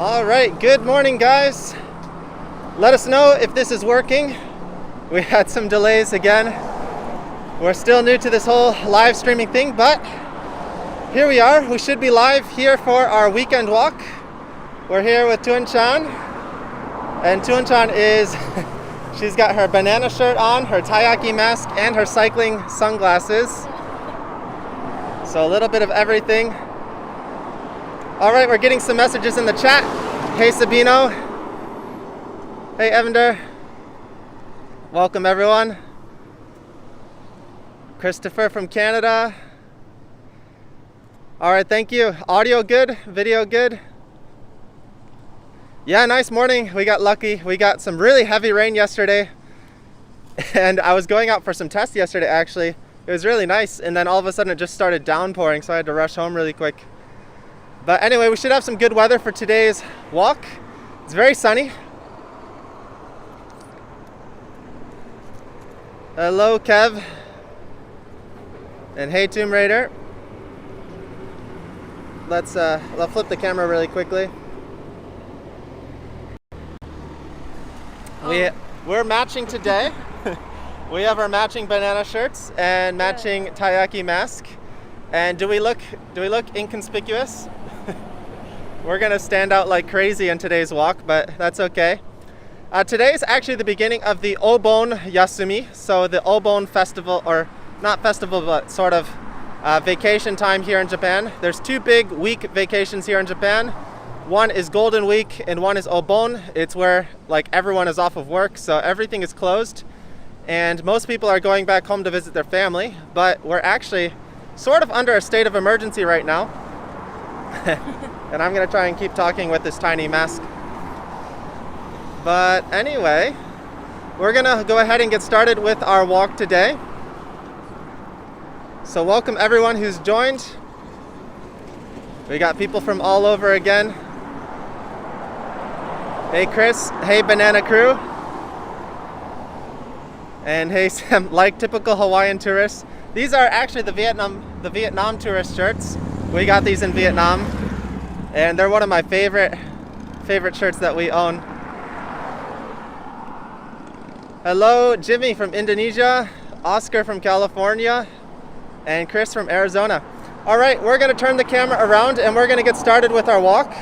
All right, good morning, guys. Let us know if this is working. We had some delays again. We're still new to this whole live streaming thing, but here we are. We should be live here for our weekend walk. We're here with Thuong, and Thuong is, she's got her banana shirt on, her Taiyaki mask, and her cycling sunglasses. So a little bit of everything. All right, we're getting some messages in the chat. Hey Sabino. Hey Evander. Welcome everyone. Christopher from Canada. All right, thank you. Audio good, video good. Yeah, nice morning. We got lucky. We got some really heavy rain yesterday. And I was going out for some tests yesterday actually. It was really nice. And then all of a sudden it just started downpouring, so I had to rush home really quick. But anyway, we should have some good weather for today's walk. It's very sunny. Hello, Kev. And hey, Tomb Raider. Let's flip the camera really quickly. We're matching today. We have our matching banana shirts and matching Taiyaki mask. And do we look inconspicuous? We're gonna stand out like crazy in today's walk, but that's okay. Today is actually the beginning of the Obon Yasumi, so the Obon festival, or not festival, but sort of vacation time here in Japan. There's two big week vacations here in Japan. One is Golden Week and one is Obon. It's where like everyone is off of work, so everything is closed. And most people are going back home to visit their family, but we're actually sort of under a state of emergency right now. And I'm gonna try and keep talking with this tiny mask. But anyway, we're gonna go ahead and get started with our walk today. So welcome everyone who's joined. We got people from all over again. Hey Chris, hey Banana Crew. And hey Sam, like typical Hawaiian tourists. These are actually the Vietnam tourist shirts. We got these in Vietnam. And they're one of my favorite shirts that we own. Hello, Jimmy from Indonesia, Oscar from California, and Chris from Arizona. All right, we're gonna turn the camera around and we're gonna get started with our walk.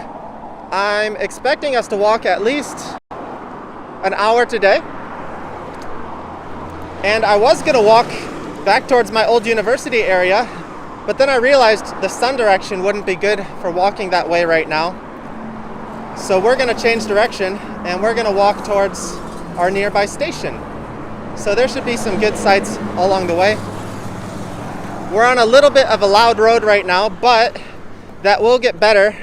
I'm expecting us to walk at least an hour today. And I was gonna walk back towards my old university area, but then I realized the sun direction wouldn't be good for walking that way right now. So we're gonna change direction and we're gonna walk towards our nearby station. So there should be some good sights along the way. We're on a little bit of a loud road right now, but that will get better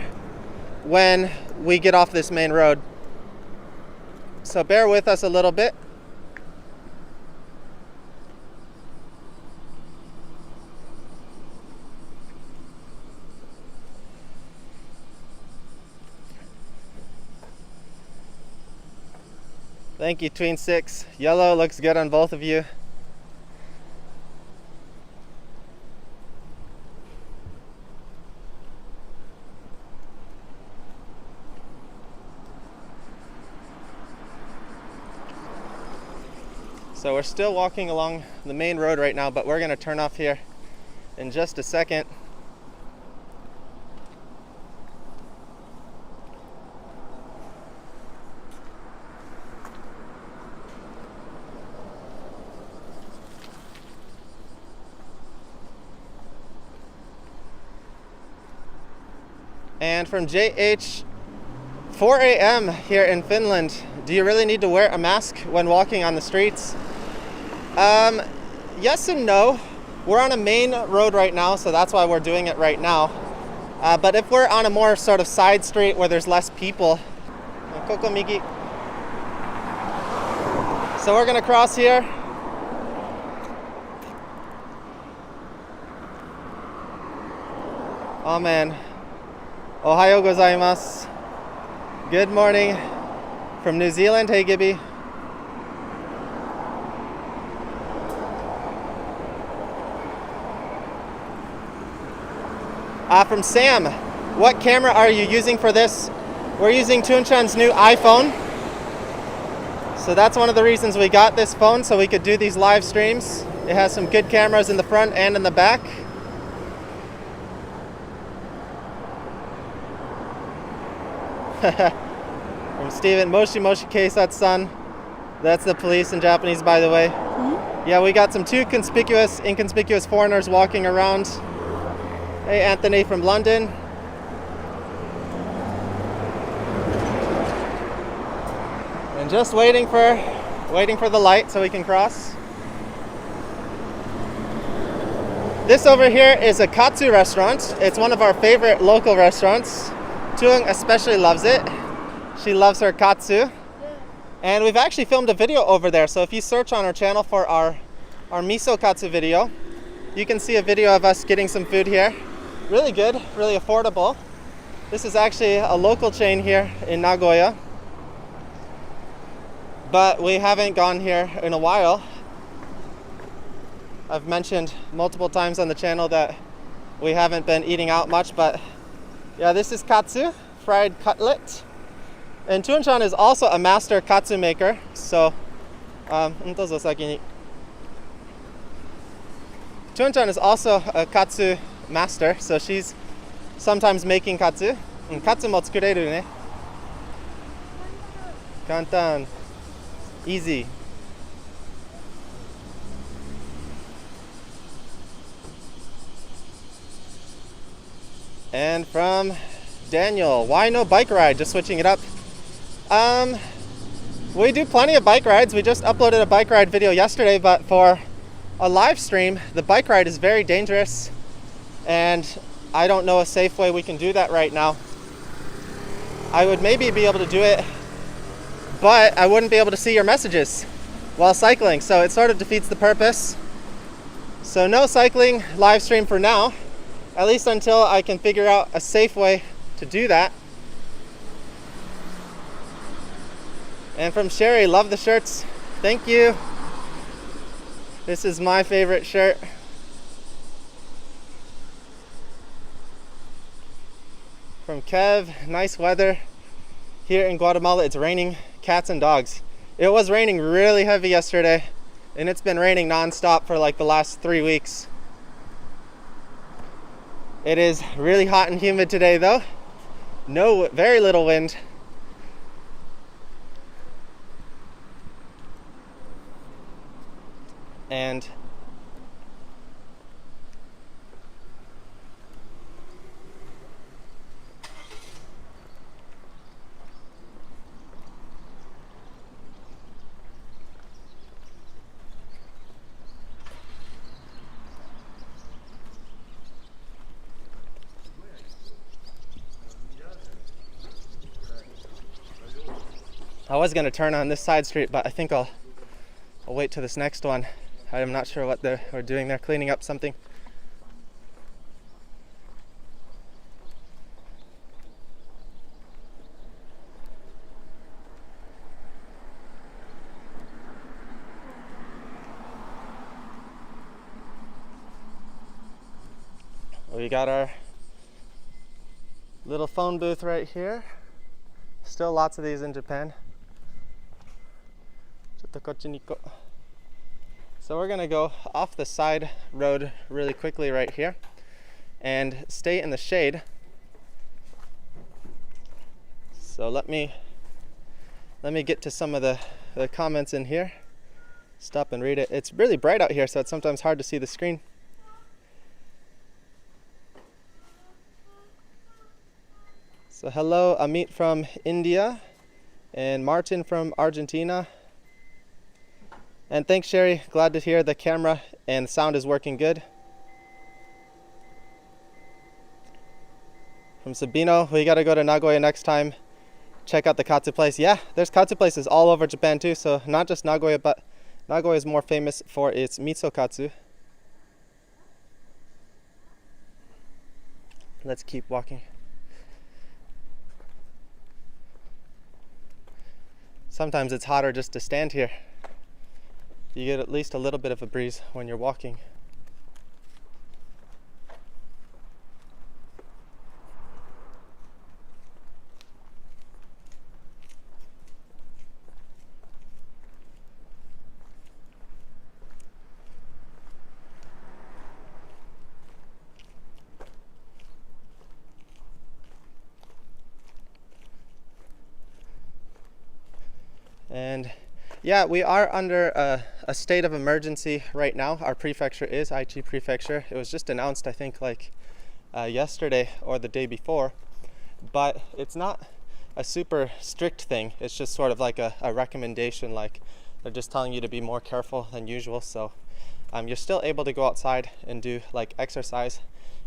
when we get off this main road. So bear with us a little bit. Thank you, Tween 6. Yellow looks good on both of you. So we're still walking along the main road right now, but we're going to turn off here in just a second. And from JH, 4 a.m. here in Finland. Do you really need to wear a mask when walking on the streets? Yes and no. We're on a main road right now, so that's why we're doing it right now. But if we're on a more sort of side street where there's less people, Koko Migi. So we're gonna cross here. Oh man. Ohayo gozaimasu. Good morning from New Zealand. Hey Gibby. From Sam, what camera are you using for this? We're using Thuong new iPhone. So that's one of the reasons we got this phone, so we could do these live streams. It has some good cameras in the front and in the back. From Steven, Moshi Moshi Keisatsu-san. That's the police in Japanese, by the way. Mm-hmm. Yeah, we got some two inconspicuous foreigners walking around. Hey, Anthony from London. And just waiting for the light so we can cross. This over here is a katsu restaurant. It's one of our favorite local restaurants. Thuong especially loves it. She loves her katsu. And we've actually filmed a video over there. So if you search on our channel for our miso katsu video, you can see a video of us getting some food here. Really good, really affordable. This is actually a local chain here in Nagoya. But we haven't gone here in a while. I've mentioned multiple times on the channel that we haven't been eating out much, but yeah, this is katsu, fried cutlet. And Thuong is also a master katsu maker, so Thuong is also a katsu master, so she's sometimes making katsu. Katsu mo tsukureru ne. Kantan. Easy. And from Daniel, why no bike ride? Just switching it up. We do plenty of bike rides. We just uploaded a bike ride video yesterday, but for a live stream, the bike ride is very dangerous, and I don't know a safe way we can do that right now. I would maybe be able to do it, but I wouldn't be able to see your messages while cycling, so it sort of defeats the purpose. So no cycling live stream for now, at least until I can figure out a safe way to do that. And from Sherry, love the shirts. Thank you. This is my favorite shirt. From Kev, nice weather. Here in Guatemala, it's raining cats and dogs. It was raining really heavy yesterday, and it's been raining non-stop for like the last 3 weeks. It is really hot and humid today though. Very little wind. And I was going to turn on this side street, but I think I'll wait till this next one. I'm not sure what they're doing there, cleaning up something. We got our little phone booth right here. Still lots of these in Japan. So we're gonna go off the side road really quickly right here and stay in the shade. So let me get to some of the comments in here. Stop and read it. It's really bright out here, so it's sometimes hard to see the screen. So hello, Amit from India and Martin from Argentina. And thanks, Sherry. Glad to hear the camera and sound is working good. From Sabino, we gotta go to Nagoya next time. Check out the katsu place. Yeah, there's katsu places all over Japan too, so not just Nagoya, but Nagoya is more famous for its miso katsu. Let's keep walking. Sometimes it's hotter just to stand here. You get at least a little bit of a breeze when you're walking. And yeah, we are under a state of emergency right now. Our prefecture is Aichi Prefecture. It was just announced, I think, like yesterday or the day before, but it's not a super strict thing. It's just sort of like a recommendation, like they're just telling you to be more careful than usual. So you're still able to go outside and do like exercise,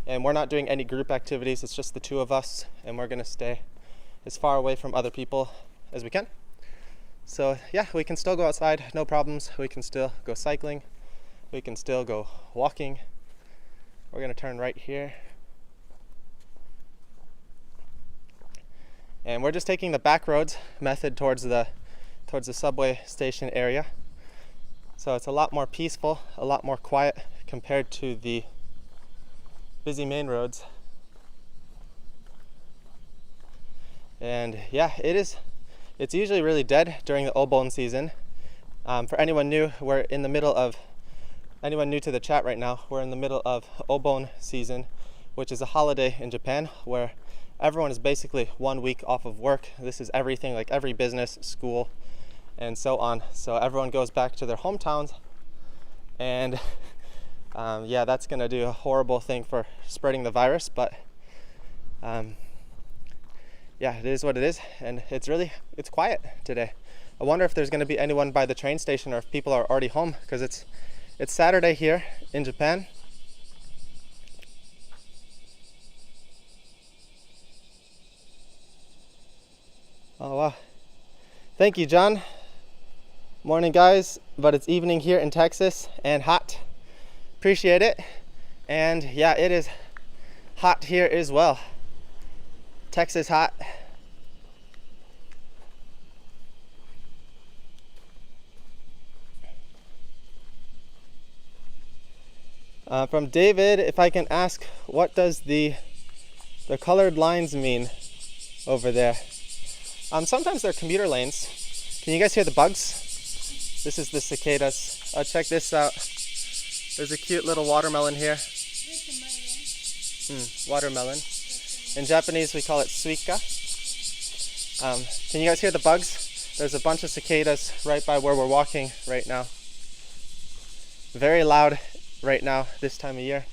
and we're not doing any group activities. It's just the two of us, and we're gonna stay as far away from other people as we can. So yeah, we can still go outside, no problems. We can still go cycling. We can still go walking. We're gonna turn right here. And we're just taking the back roads method towards the subway station area. So it's a lot more peaceful, a lot more quiet compared to the busy main roads. And yeah, it's usually really dead during the Obon season. For anyone new, anyone new to the chat right now, we're in the middle of Obon season, which is a holiday in Japan where everyone is basically 1 week off of work. This is everything, like every business, school, and so on. So everyone goes back to their hometowns, and yeah, that's gonna do a horrible thing for spreading the virus, but yeah, it is what it is, and it's quiet today. I wonder if there's going to be anyone by the train station or if people are already home, because it's Saturday here in Japan. Oh wow. Thank you, John. Morning, guys, but it's evening here in Texas and hot. Appreciate it. And yeah, it is hot here as well. Texas hot. From David, if I can ask, what does the colored lines mean over there? Sometimes they're commuter lanes. Can you guys hear the bugs? This is the cicadas. Check this out. There's a cute little watermelon here. Watermelon. In Japanese, we call it suika. Can you guys hear the bugs? There's a bunch of cicadas right by where we're walking right now. Very loud right now, this time of year.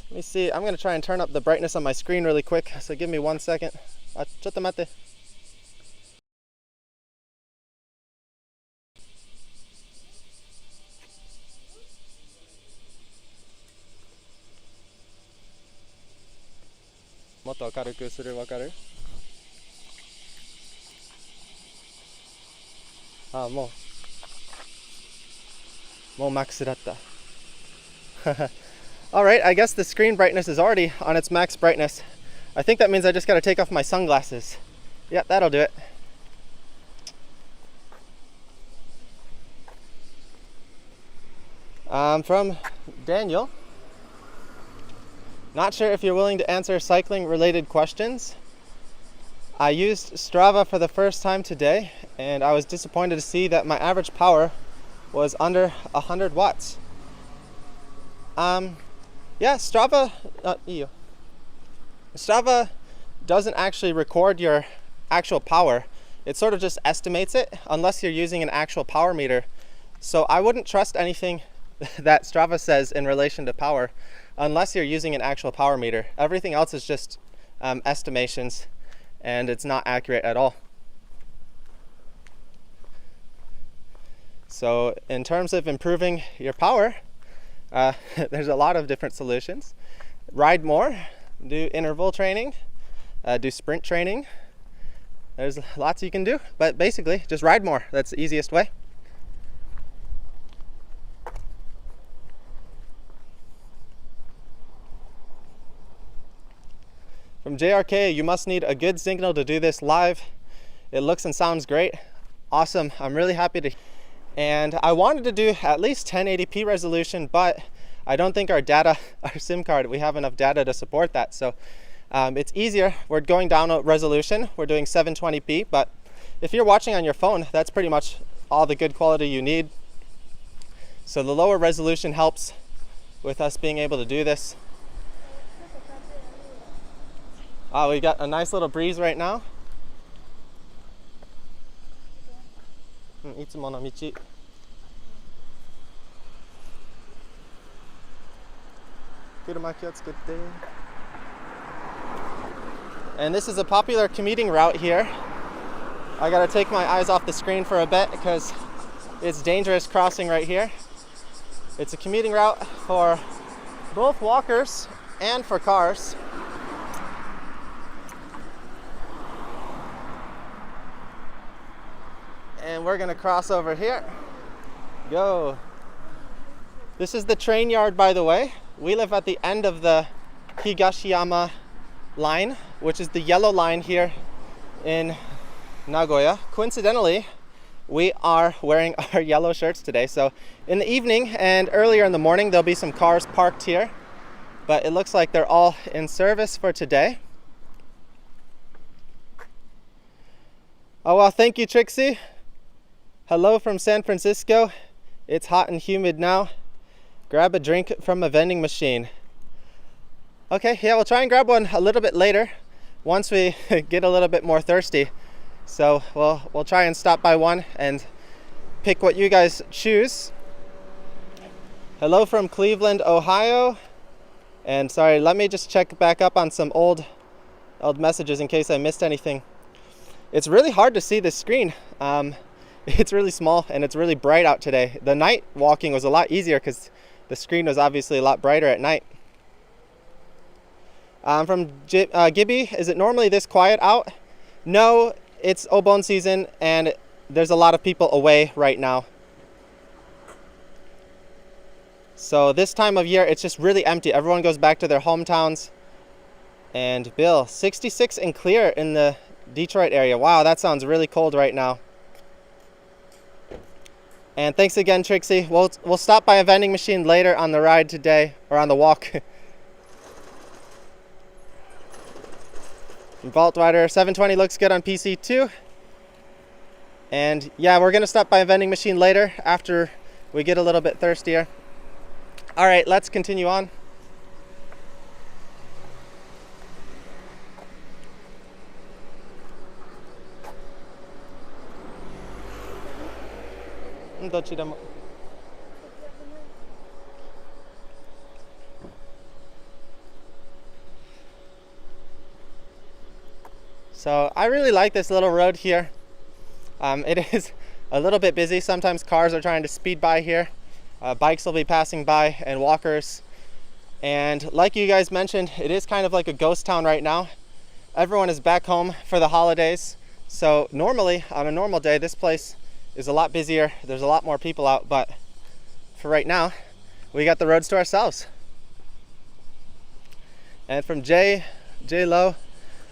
Let me see, I'm gonna try and turn up the brightness on my screen really quick, so give me 1 second. Chotomate. Motto karuku suru, wakaru? Mou max datta. Alright, I guess the screen brightness is already on its max brightness. I think that means I just gotta take off my sunglasses. Yeah, that'll do it. From Daniel. Not sure if you're willing to answer cycling related questions. I used Strava for the first time today, and I was disappointed to see that my average power was under 100 watts. Yeah, Strava doesn't actually record your actual power. It sort of just estimates it unless you're using an actual power meter. So I wouldn't trust anything that Strava says in relation to power unless you're using an actual power meter. Everything else is just estimations, and it's not accurate at all. So in terms of improving your power, there's a lot of different solutions. Ride more, do interval training, do sprint training. There's lots you can do, but basically just ride more. That's the easiest way. From JRK, you must need a good signal to do this live. It looks and sounds great. Awesome, I'm really happy to. And I wanted to do at least 1080p resolution, but I don't think our SIM card, we have enough data to support that. So it's easier. We're going down a resolution. We're doing 720p, but if you're watching on your phone, that's pretty much all the good quality you need. So the lower resolution helps with us being able to do this. We got a nice little breeze right now. いつもの道。車気をつけて。And this is a popular commuting route here. I gotta take my eyes off the screen for a bit because it's dangerous crossing right here. It's a commuting route for both walkers and for cars. And we're gonna cross over here. Go. This is the train yard, by the way. We live at the end of the Higashiyama line, which is the yellow line here in Nagoya. Coincidentally, we are wearing our yellow shirts today. So in the evening and earlier in the morning, there'll be some cars parked here, but it looks like they're all in service for today. Oh, well, thank you, Trixie. Hello from San Francisco. It's hot and humid now. Grab a drink from a vending machine. Okay, yeah, we'll try and grab one a little bit later once we get a little bit more thirsty. So we'll try and stop by one and pick what you guys choose. Hello from Cleveland, Ohio. And sorry, let me just check back up on some old messages in case I missed anything. It's really hard to see this screen. It's really small and it's really bright out today. The night walking was a lot easier because the screen was obviously a lot brighter at night. From Gibby, is it normally this quiet out? No, it's Obon season and there's a lot of people away right now. So this time of year, it's just really empty. Everyone goes back to their hometowns. And Bill, 66 and clear in the Detroit area. Wow, that sounds really cold right now. And thanks again, Trixie. We'll stop by a vending machine later on the ride today, or on the walk. Vault Rider 720 looks good on PC too. And yeah, we're gonna stop by a vending machine later after we get a little bit thirstier. All right, let's continue on. So I really like this little road here. It is a little bit busy. Sometimes cars are trying to speed by here. Bikes will be passing by and walkers. And like you guys mentioned, it is kind of like a ghost town right now. Everyone is back home for the holidays. So normally, on a normal day, this place is a lot busier. There's a lot more people out, but for right now, we got the roads to ourselves. And from J Low,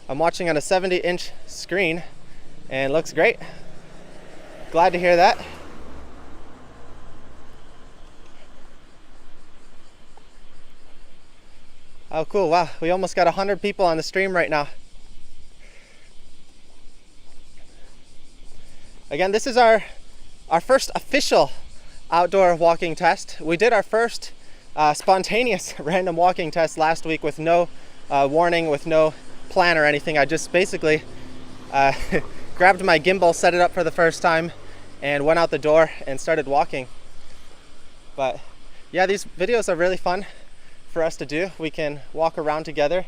I'm watching on a 70-inch screen and it looks great. Glad to hear that. Oh, cool. Wow, we almost got 100 people on the stream right now. Again, this is our first official outdoor walking test. We did our first spontaneous random walking test last week with no warning, with no plan or anything. I just basically grabbed my gimbal, set it up for the first time, and went out the door and started walking. But yeah, these videos are really fun for us to do. We can walk around together,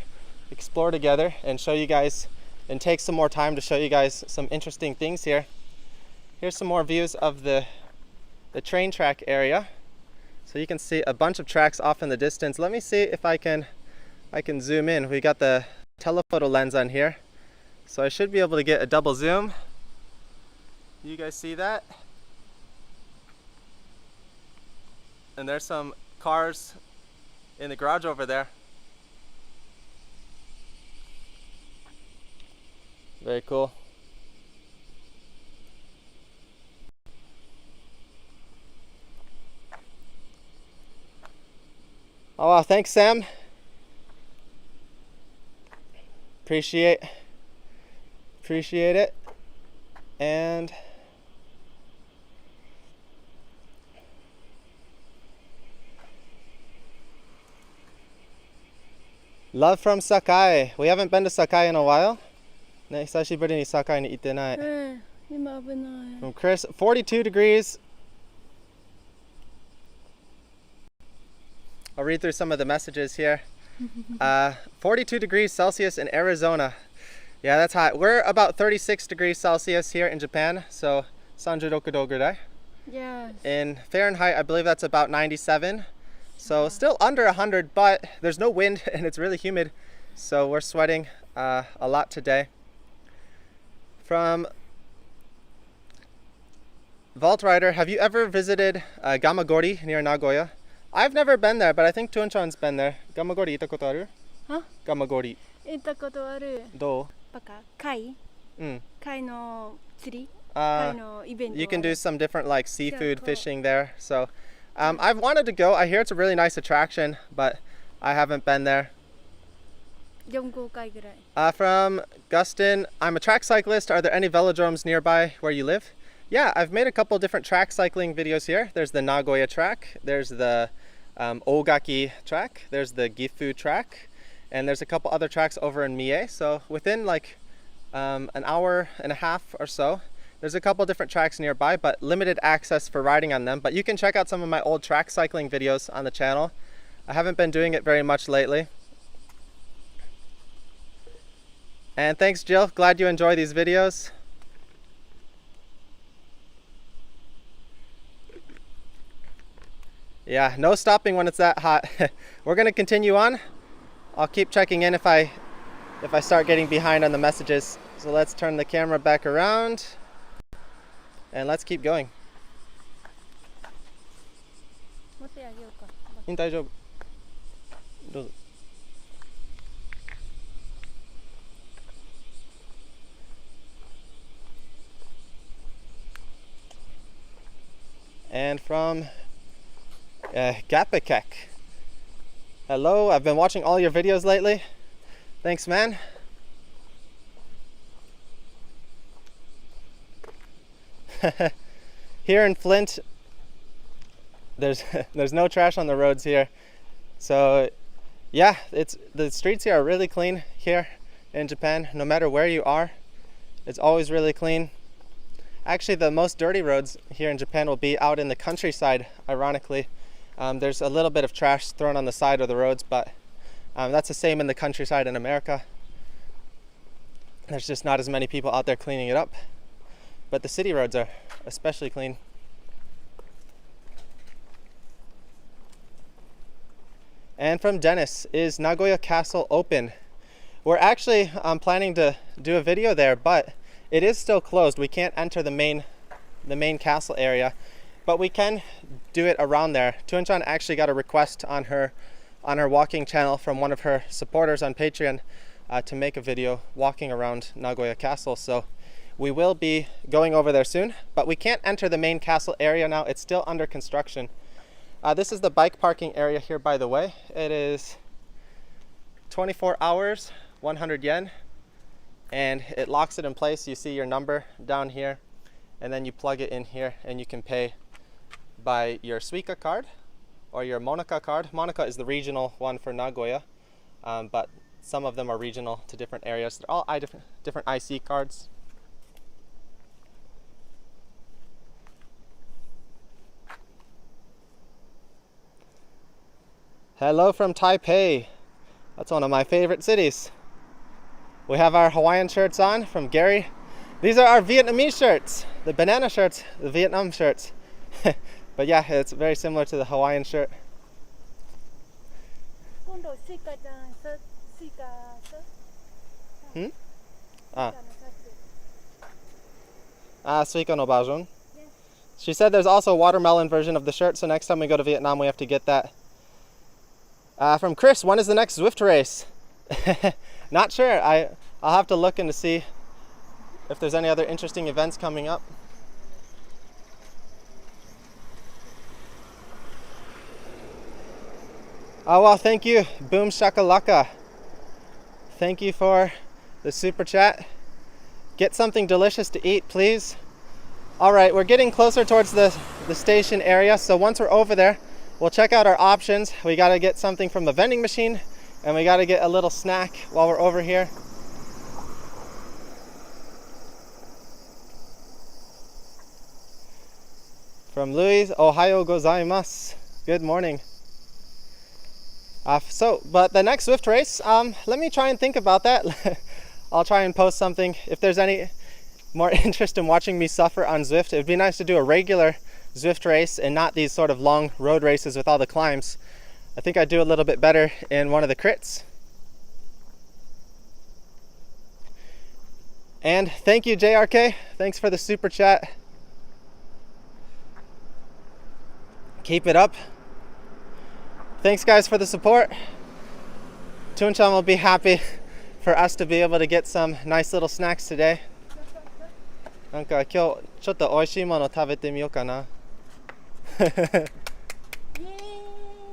explore together, and show you guys, and take some more time to show you guys some interesting things here. Here's some more views of the train track area. So you can see a bunch of tracks off in the distance. Let me see if I can zoom in. We got the telephoto lens on here, so I should be able to get a double zoom. You guys see that? And there's some cars in the garage over there. Very cool. Oh wow, thanks Sam. Appreciate it. And love from Sakai. We haven't been to Sakai in a while. ね、久しぶりに Sakai に行ってない。From Chris, 42 degrees. I'll read through some of the messages here. 42 degrees Celsius in Arizona. Yeah, that's hot. We're about 36 degrees Celsius here in Japan, so 36度ぐらい. Yes. In Fahrenheit, I believe that's about 97. So still under 100, but there's no wind and it's really humid. So we're sweating a lot today. From Vault Rider, have you ever visited Gamagori near Nagoya? I've never been there, but I think Tuan-chan's been there. Gamagori 行ったことある? Huh? Gamagori. 行ったことある。どう? バカ貝? 貝の釣り? You can do some different like seafood fishing there. So I've wanted to go. I hear it's a really nice attraction, but I haven't been there. 4-5回ぐらい. From Gustin, I'm a track cyclist. Are there any velodromes nearby where you live? Yeah, I've made a couple different track cycling videos here. There's the Nagoya track, there's the Ogaki track, there's the Gifu track, and there's a couple other tracks over in Mie. So within like an hour and a half or so, there's a couple different tracks nearby, but limited access for riding on them. But you can check out some of my old track cycling videos on the channel. I haven't been doing it very much lately. And thanks, Jill. Glad you enjoy these videos. Yeah, no stopping when it's that hot. We're gonna continue on. I'll keep checking in if I start getting behind on the messages. So let's turn the camera back around and let's keep going. 持ってあげようか。大丈夫。どうぞ。And from Gapikek. Hello, I've been watching all your videos lately. Thanks, man. Here in Flint, there's no trash on the roads here. So yeah, the streets here are really clean here in Japan. No matter where you are, it's always really clean. Actually, the most dirty roads here in Japan will be out in the countryside, ironically. There's a little bit of trash thrown on the side of the roads, but that's the same in the countryside in America. There's just not as many people out there cleaning it up. But the city roads are especially clean. And from Dennis, is Nagoya Castle open? We're actually planning to do a video there, but it is still closed. We can't enter the main castle area, but we can do it around there. Tuan-chan actually got a request on her walking channel from one of her supporters on Patreon to make a video walking around Nagoya Castle. So we will be going over there soon, but we can't enter the main castle area now. It's still under construction. This is the bike parking area here, by the way. It is 24 hours, 100 yen. And it locks it in place. You see your number down here, and then you plug it in here and you can pay by your Suica card or your Monaca card. Monaca is the regional one for Nagoya, but some of them are regional to different areas. They're all different IC cards. Hello from Taipei. That's one of my favorite cities. We have our Hawaiian shirts on from Gary. These are our Vietnamese shirts, the banana shirts, the Vietnam shirts. But yeah, it's very similar to the Hawaiian shirt. Suica no bajon. She said there's also a watermelon version of the shirt, so next time we go to Vietnam we have to get that. From Chris, when is the next Zwift race? Not sure. I'll have to look in to see if there's any other interesting events coming up. Oh well, thank you, Boom Shakalaka. Thank you for the super chat. Get something delicious to eat, please. All right, we're getting closer towards the station area, so once we're over there, we'll check out our options. We gotta get something from the vending machine, and we gotta get a little snack while we're over here. From Louis, Ohayo gozaimasu. Good morning. But the next Zwift race, let me try and think about that. I'll try and post something. If there's any more interest in watching me suffer on Zwift, it'd be nice to do a regular Zwift race and not these sort of long road races with all the climbs. I think I'd do a little bit better in one of the crits. And thank you, JRK. Thanks for the super chat. Keep it up. Thanks guys for the support. Thuong will be happy for us to be able to get some nice little snacks today. なんか今日ちょっと美味しいもの食べてみようかな。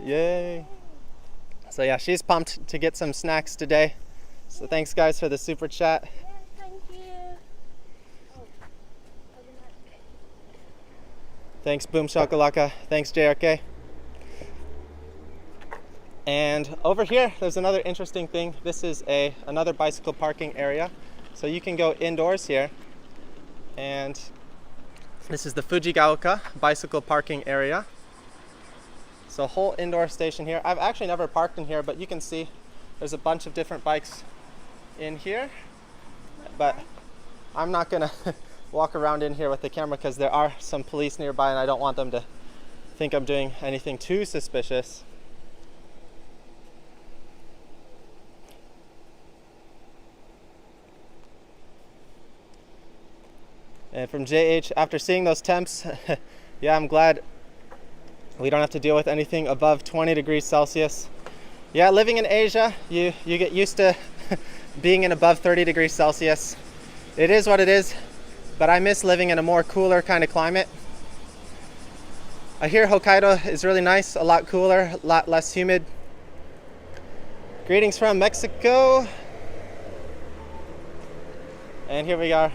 Yay! So yeah, she's pumped to get some snacks today. So thanks guys for the super chat. Thank you. Thanks Boom Shakalaka. Thanks JRK. And over here, there's another interesting thing. This is another bicycle parking area. So you can go indoors here. And this is the Fujigaoka bicycle parking area. So whole indoor station here. I've actually never parked in here, but you can see there's a bunch of different bikes in here. But I'm not gonna walk around in here with the camera because there are some police nearby and I don't want them to think I'm doing anything too suspicious. And from JH, after seeing those temps, yeah, I'm glad we don't have to deal with anything above 20 degrees Celsius. Yeah, living in Asia, you get used to being in above 30 degrees Celsius. It is what it is, but I miss living in a more cooler kind of climate. I hear Hokkaido is really nice, a lot cooler, a lot less humid. Greetings from Mexico. And here we are.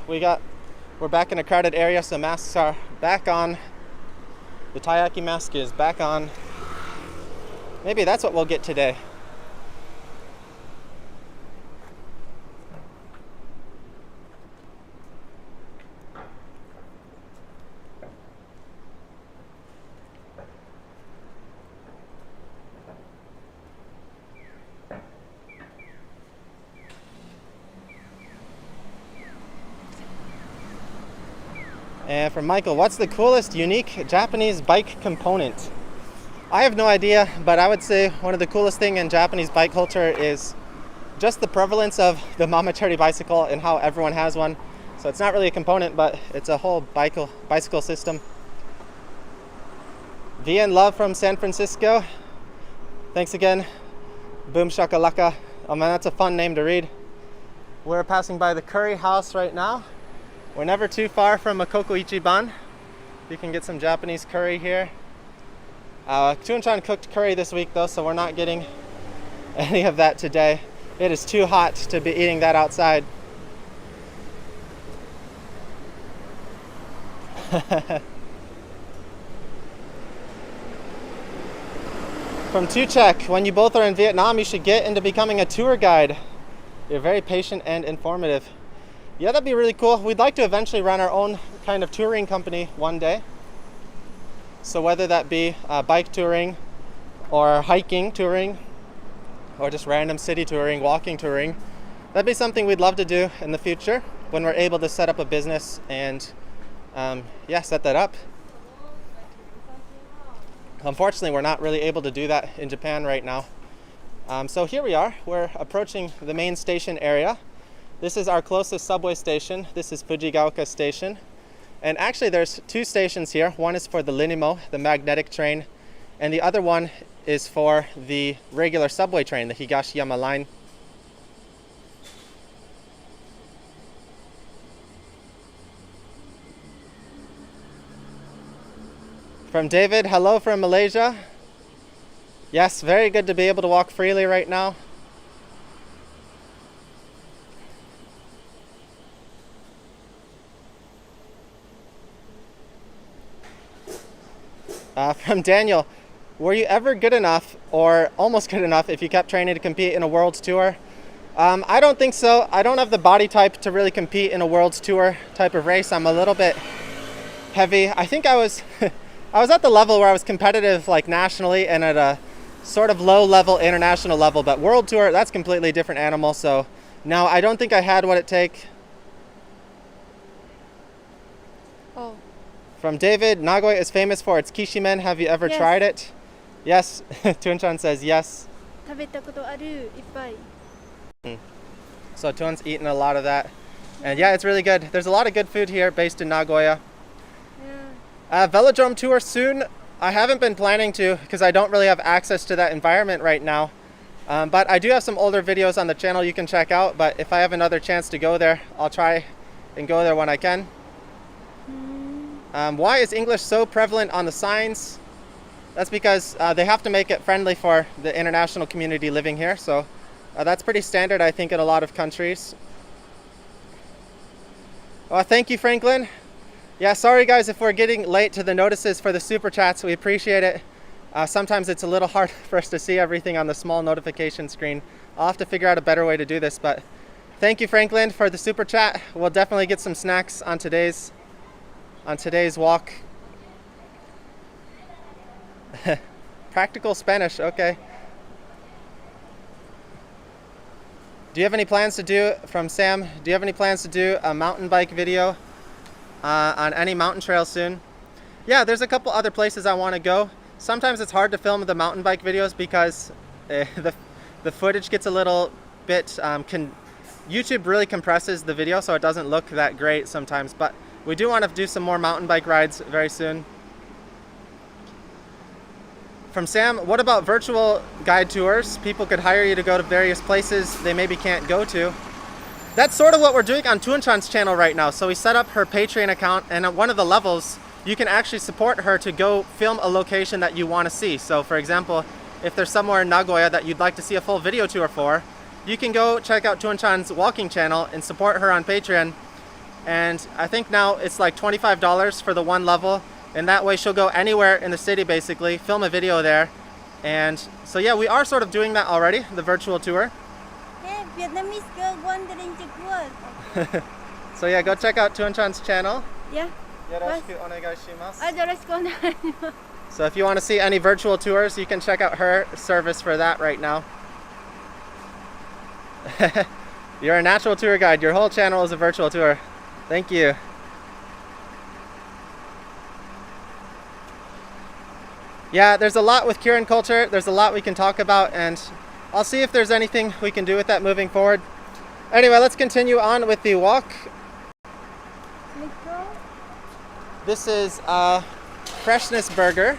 We're back in a crowded area, so masks are back on. The Taiyaki mask is back on. Maybe that's what we'll get today. And from Michael, what's the coolest, unique Japanese bike component? I have no idea, but I would say one of the coolest thing in Japanese bike culture is just the prevalence of the mamachari bicycle and how everyone has one. So it's not really a component, but it's a whole bicycle system. VN Love from San Francisco. Thanks again. Boom Shakalaka. Oh man, that's a fun name to read. We're passing by the curry house right now. We're never too far from Makoko Ichiban. You can get some Japanese curry here. Thuong cooked curry this week though, so we're not getting any of that today. It is too hot to be eating that outside. From Tuchek, when you both are in Vietnam, you should get into becoming a tour guide. You're very patient and informative. Yeah, that'd be really cool. We'd like to eventually run our own kind of touring company one day. So whether that be bike touring or hiking touring or just random city touring, walking touring, that'd be something we'd love to do in the future when we're able to set up a business and yeah, set that up. Unfortunately, we're not really able to do that in Japan right now. So here we are. We're approaching the main station area. This is our closest subway station. This is Fujigaoka Station. And actually there's two stations here. One is for the Linimo, the magnetic train, and the other one is for the regular subway train, the Higashiyama line. From David, hello from Malaysia. Yes, very good to be able to walk freely right now. From Daniel, were you ever good enough or almost good enough if you kept training to compete in a world's tour? I don't think so. I don't have the body type to really compete in a world's tour type of race. I'm a little bit heavy. I think I was I was at the level where I was competitive like nationally and at a sort of low level international level, but world tour, that's completely different animal. So no, I don't think I had what it take. Oh. From David, Nagoya is famous for its kishimen. Have you ever Yes. tried it? Yes. Tuan-chan says yes. 食べたことあるいっぱい So Tuan's eaten a lot of that. And yeah, it's really good. There's a lot of good food here based in Nagoya. Yeah. Velodrome tour soon. I haven't been planning to because I don't really have access to that environment right now. But I do have some older videos on the channel you can check out. But if I have another chance to go there, I'll try and go there when I can. Why is English so prevalent on the signs? That's because they have to make it friendly for the international community living here. So that's pretty standard, I think, in a lot of countries. Well, thank you, Franklin. Yeah, sorry guys if we're getting late to the notices for the super chats. We appreciate it. Sometimes it's a little hard for us to see everything on the small notification screen. I'll have to figure out a better way to do this, but thank you, Franklin, for the super chat. We'll definitely get some snacks on today's walk. Practical Spanish, okay. Do you have any plans to do, from Sam, do you have any plans to do a mountain bike video on any mountain trail soon? Yeah, there's a couple other places I want to go. Sometimes it's hard to film the mountain bike videos because the footage gets a little bit, YouTube really compresses the video so it doesn't look that great sometimes, but we do want to do some more mountain bike rides very soon. From Sam, what about virtual guide tours? People could hire you to go to various places they maybe can't go to. That's sort of what we're doing on Tuan-chan's channel right now. So we set up her Patreon account, and at one of the levels, you can actually support her to go film a location that you want to see. So for example, if there's somewhere in Nagoya that you'd like to see a full video tour for, you can go check out Tuan-chan's walking channel and support her on Patreon. And I think now it's like $25 for the one level. And that way she'll go anywhere in the city basically, film a video there. And so yeah, we are sort of doing that already, the virtual tour. Hey, Vietnamese girl wandering to work. So yeah, go check out Tuan-chan's channel. Yeah. Yoroshiku onegaishimasu. あ、よろしくお願いします So if you want to see any virtual tours, you can check out her service for that right now. You're a natural tour guide. Your whole channel is a virtual tour. Thank you. Yeah, there's a lot with Kirin culture. There's a lot we can talk about, and I'll see if there's anything we can do with that moving forward. Anyway, let's continue on with the walk. This is Freshness Burger,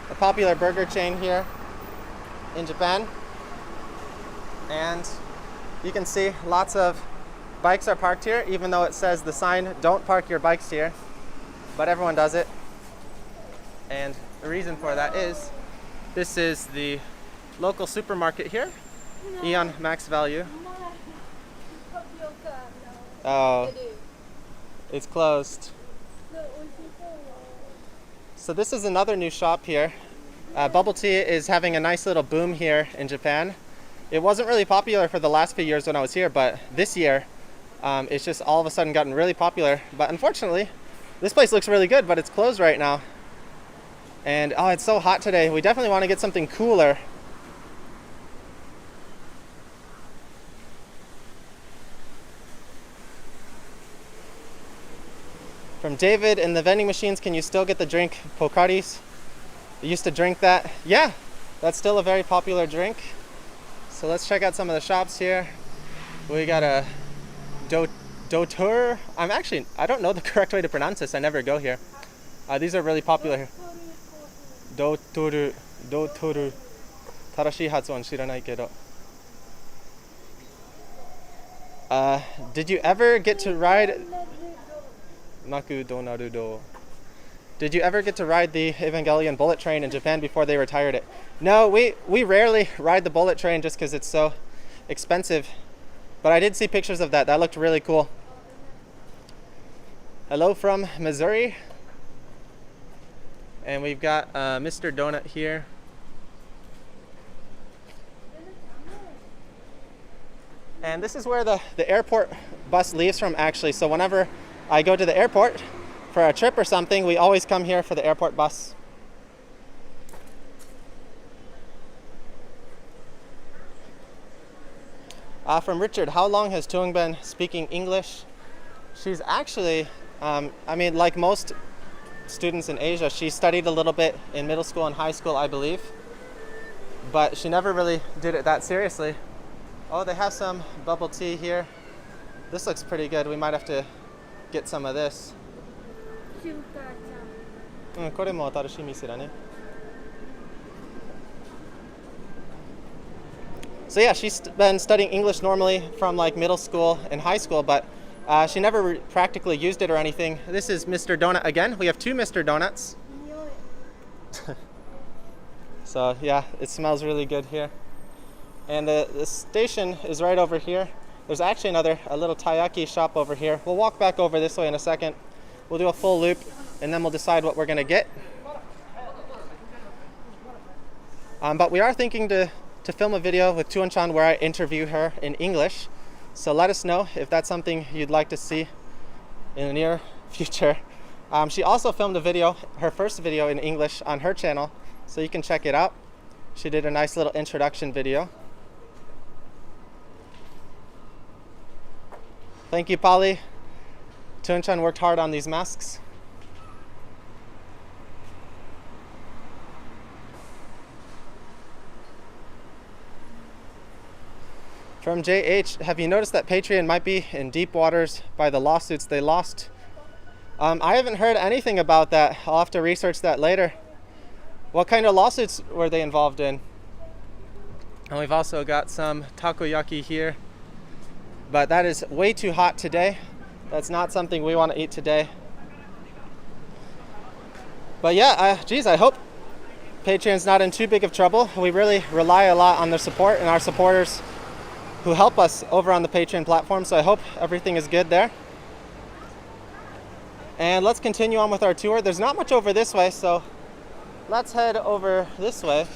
a popular burger chain here in Japan. And you can see lots of bikes are parked here, even though it says the sign, don't park your bikes here. But everyone does it. And the reason for that is, this is the local supermarket here, Eon Max Value. Oh, it's closed. So this is another new shop here. Bubble tea is having a nice little boom here in Japan. It wasn't really popular for the last few years when I was here, but this year it's just all of a sudden gotten really popular. But unfortunately, this place looks really good, but it's closed right now. And oh, it's so hot today. We definitely want to get something cooler. From David, in the vending machines, can you still get the drink Pokaris? You used to drink that? Yeah, that's still a very popular drink. So let's check out some of the shops here. We got a Dotur. I don't know the correct way to pronounce this. I never go here. These are really popular here. Dotoru. Tarashi hatsuon shiranai kedo. Did you ever get to ride Maku do Narudo? Did you ever get to ride the Evangelion bullet train in Japan before they retired it? No, we rarely ride the bullet train just because it's so expensive. But I did see pictures of that. That looked really cool. Hello from Missouri. And we've got Mr. Donut here. And this is where the airport bus leaves from actually. So whenever I go to the airport for a trip or something, we always come here for the airport bus. From Richard, how long has Thuong been speaking English? She's actually, I mean, like most students in Asia, she studied a little bit in middle school and high school, I believe, but she never really did it that seriously. Oh, they have some bubble tea here. This looks pretty good. We might have to get some of this. これも新しい店だね。So yeah, she's been studying English normally from like middle school and high school, but she never practically used it or anything. This is Mr. Donut again. We have two Mr. Donuts. So yeah, it smells really good here. And the station is right over here. There's actually a little Taiyaki shop over here. We'll walk back over this way in a second. We'll do a full loop and then we'll decide what we're gonna get. But we are thinking to film a video with Thuong where I interview her in English. So let us know if that's something you'd like to see in the near future. She also filmed a video, her first video in English on her channel, so you can check it out. She did a nice little introduction video. Thank you, Polly. Thuong worked hard on these masks. From JH, have you noticed that Patreon might be in deep waters by the lawsuits they lost? I haven't heard anything about that. I'll have to research that later. What kind of lawsuits were they involved in? And we've also got some takoyaki here, but that is way too hot today. That's not something we want to eat today. But yeah, geez, I hope Patreon's not in too big of trouble. We really rely a lot on their support and our supporters who help us over on the Patreon platform, so I hope everything is good there. And let's continue on with our tour. There's not much over this way, so let's head over this way.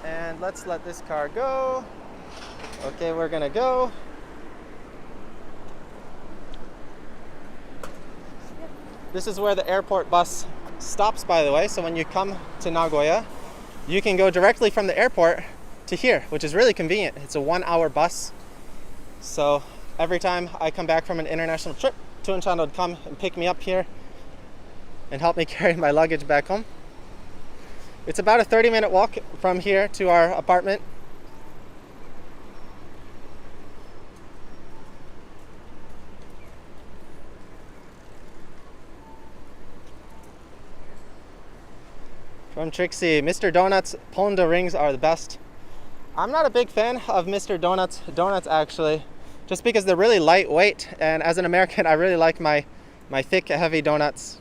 And let's let this car go. Okay, we're gonna go. This is where the airport bus stops, by the way, so when you come to Nagoya, you can go directly from the airport to here, which is really convenient. It's a 1-hour bus. So every time I come back from an international trip, Thuong would come and pick me up here and help me carry my luggage back home. It's about a 30-minute walk from here to our apartment. From Trixie, Mr. Donut's Ponda rings are the best. I'm not a big fan of Mr. Donut's donuts actually, just because they're really lightweight, and as an American I really like my thick, heavy donuts.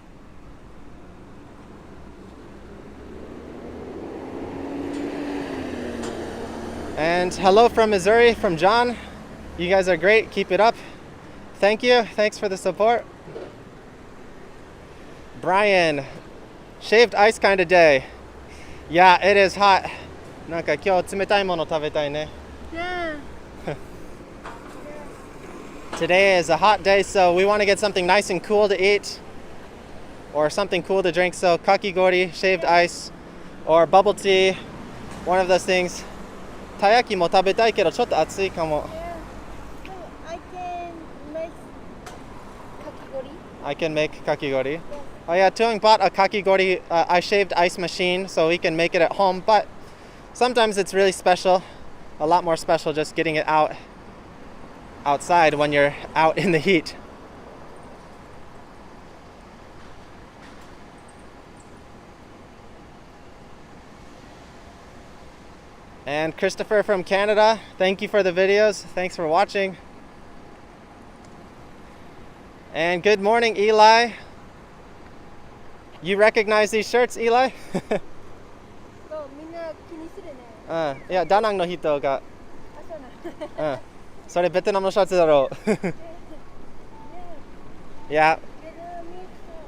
And hello from Missouri, from John. You guys are great, keep it up. Thank you, thanks for the support. Brian, shaved ice kind of day. Yeah, it is hot. なんか今日冷たいもの食べたいね。Yeah. Today is a hot day, so we want to get something nice and cool to eat, or something cool to drink. So kakigori, shaved ice, or bubble tea, one of those things. Taiyaki も食べたいけどちょっと暑いかも。Yeah. So I can make kakigori. I can make kakigori. Oh yeah, Thuong bought a kakigori, a shaved ice machine, so we can make it at home. But sometimes it's really special, a lot more special just getting it outside when you're out in the heat. And Christopher from Canada, thank you for the videos. Thanks for watching. And good morning, Eli. You recognize these shirts, Eli? そうみんな気にするね。いや、ダナンの人が。あ、そうなん。それベトナムのシャツだろう。Yeah.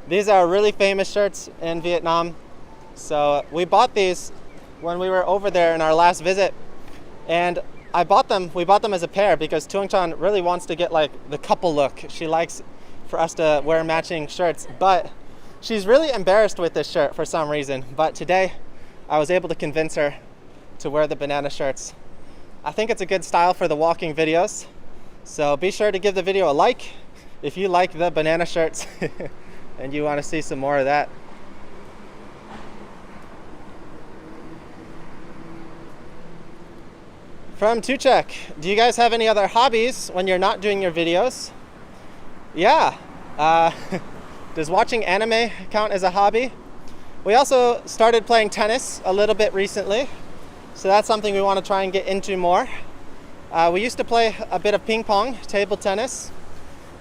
These are really famous shirts in Vietnam. So we bought these when we were over there in our last visit. And we bought them as a pair because Thuong really wants to get like the couple look. She likes for us to wear matching shirts, but she's really embarrassed with this shirt for some reason. But today I was able to convince her to wear the banana shirts. I think it's a good style for the walking videos. So be sure to give the video a like if you like the banana shirts and you want to see some more of that. From Tuchek, do you guys have any other hobbies when you're not doing your videos? Yeah. Does watching anime count as a hobby? We also started playing tennis a little bit recently, so that's something we want to try and get into more. We used to play a bit of ping pong, table tennis.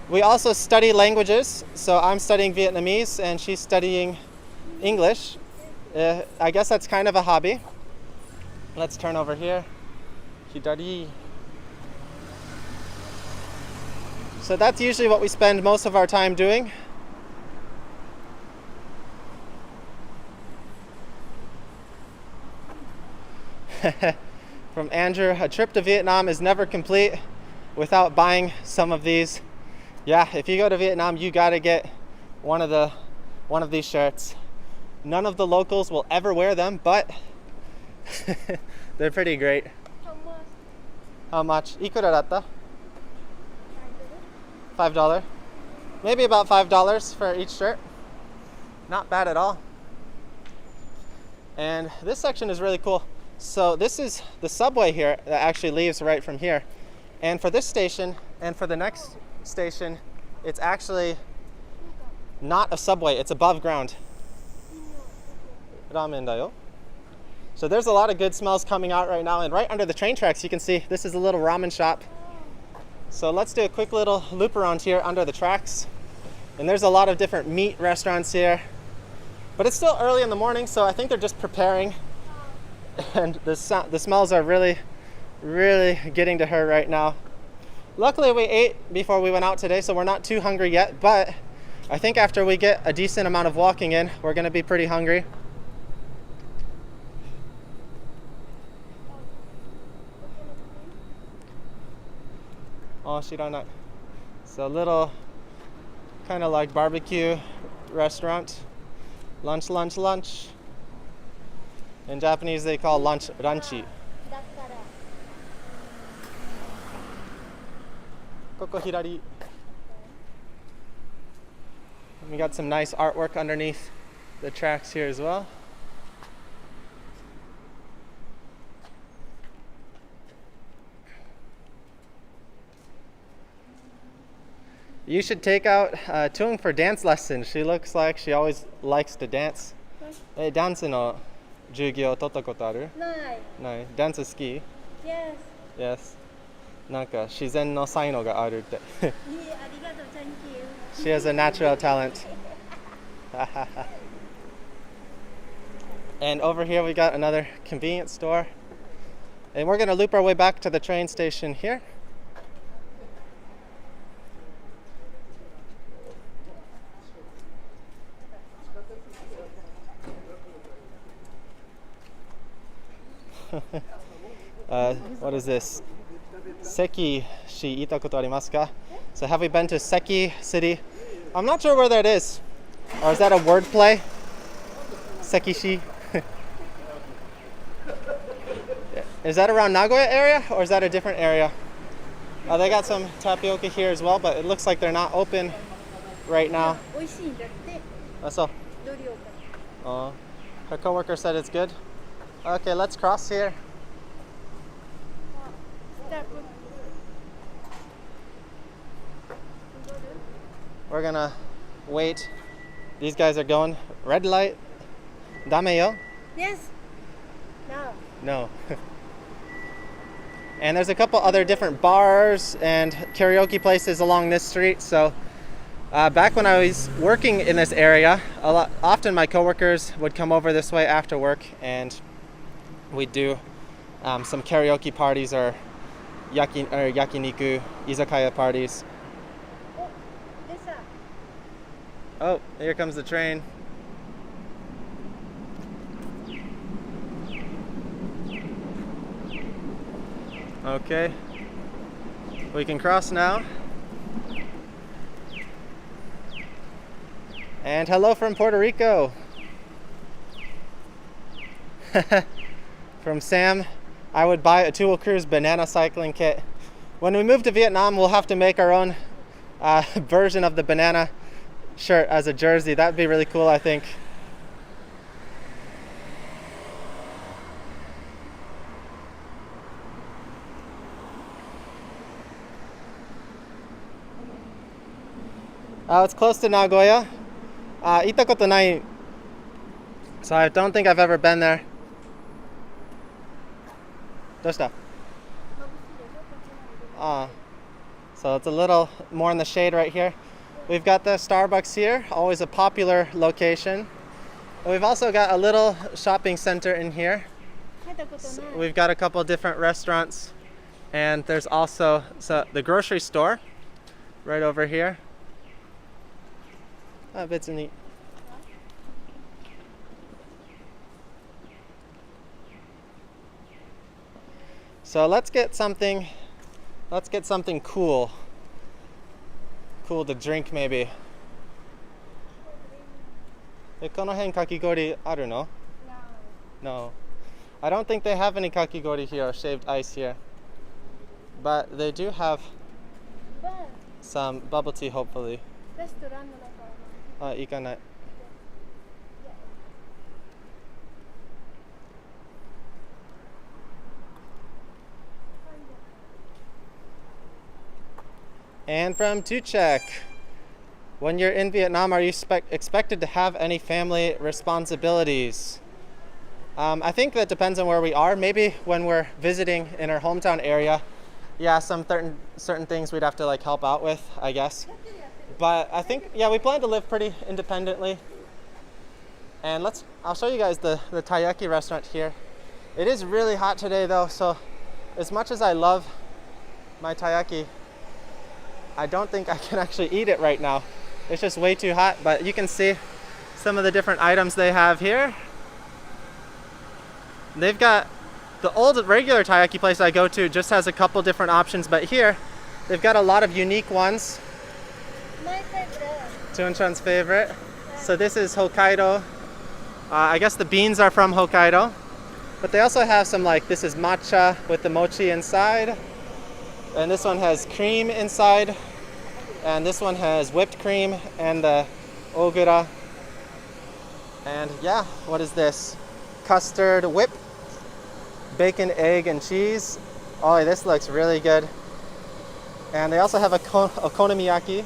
We also study languages, so I'm studying Vietnamese and she's studying English. I guess that's kind of a hobby. Let's turn over here. Hidari. So that's usually what we spend most of our time doing. From Andrew, a trip to Vietnam is never complete without buying some of these. Yeah, if you go to Vietnam, you gotta get one of these shirts. None of the locals will ever wear them, but they're pretty great. How much? Ikura datta? $5. Maybe about $5 for each shirt. Not bad at all. And this section is really cool. So this is the subway here that actually leaves right from here. And for this station and for the next station, it's actually not a subway, it's above ground. Ramen da yo. So there's a lot of good smells coming out right now, and right under the train tracks you can see this is a little ramen shop. So let's do a quick little loop around here under the tracks. And there's a lot of different meat restaurants here. But it's still early in the morning, so I think they're just preparing. And the smells are really, really getting to her right now. Luckily we ate before we went out today, so we're not too hungry yet, but I think after we get a decent amount of walking in, we're gonna be pretty hungry. Oh, shiranai. It's a little kind of like barbecue restaurant. Lunch, lunch, lunch. In Japanese, they call lunch ranchi. Koko hirari. We got some nice artwork underneath the tracks here as well. You should take out Thuong for dance lessons. She looks like she always likes to dance. Dance no jugyo totta koto aru? Nai. Dance is ski? Yes. Yes. なんか自然の才能があるって。ありがとう、thank you. She has a natural talent. And over here we got another convenience store. And we're going to loop our way back to the train station here. What is this? Seki shi itakoto arimasu ka? So have we been to Seki City? I'm not sure where that is. Or is that a word play? Seki shi? Is that around Nagoya area or is that a different area? They got some tapioca here as well, but it looks like they're not open right now. That's all. Her coworker said it's good. Okay, let's cross here. We're gonna wait. These guys are going. Red light. Dame yo? Yes. No. No. And there's a couple other different bars and karaoke places along this street. So back when I was working in this area, often my coworkers would come over this way after work and we'd do some karaoke parties or yakiniku, izakaya parties. Oh, here comes the train. Okay, we can cross now. And hello from Puerto Rico. From Sam, I would buy a Tool Cruise banana cycling kit. When we move to Vietnam, we'll have to make our own version of the banana shirt as a jersey. That'd be really cool, I think. It's close to Nagoya. 行ったことない So I don't think I've ever been there. どうした? So it's a little more in the shade right here. We've got the Starbucks here, always a popular location. And we've also got a little shopping center in here. So we've got a couple different restaurants, and there's also the grocery store right over here. 別に So let's get something cool to drink maybe. この辺かき氷あるの? No. I don't think they have any kakigori here or shaved ice here. But they do have some bubble tea hopefully. 行かない. And from Tuchek, when you're in Vietnam, are you expected to have any family responsibilities? I think that depends on where we are. Maybe when we're visiting in our hometown area, yeah, some certain things we'd have to like help out with, I guess. But I think, yeah, we plan to live pretty independently. And I'll show you guys the Taiyaki restaurant here. It is really hot today though, so as much as I love my Taiyaki, I don't think I can actually eat it right now. It's just way too hot, but you can see some of the different items they have here. They've got the old regular Taiyaki place I go to just has a couple different options, but here they've got a lot of unique ones. My favorite. Chun-chan's favorite. So this is Hokkaido. I guess the beans are from Hokkaido, but they also have some like, this is matcha with the mochi inside. And this one has cream inside, and this one has whipped cream and the ogura. And yeah, what is this? Custard whip, bacon, egg, and cheese. Oh, this looks really good. And they also have a okonomiyaki.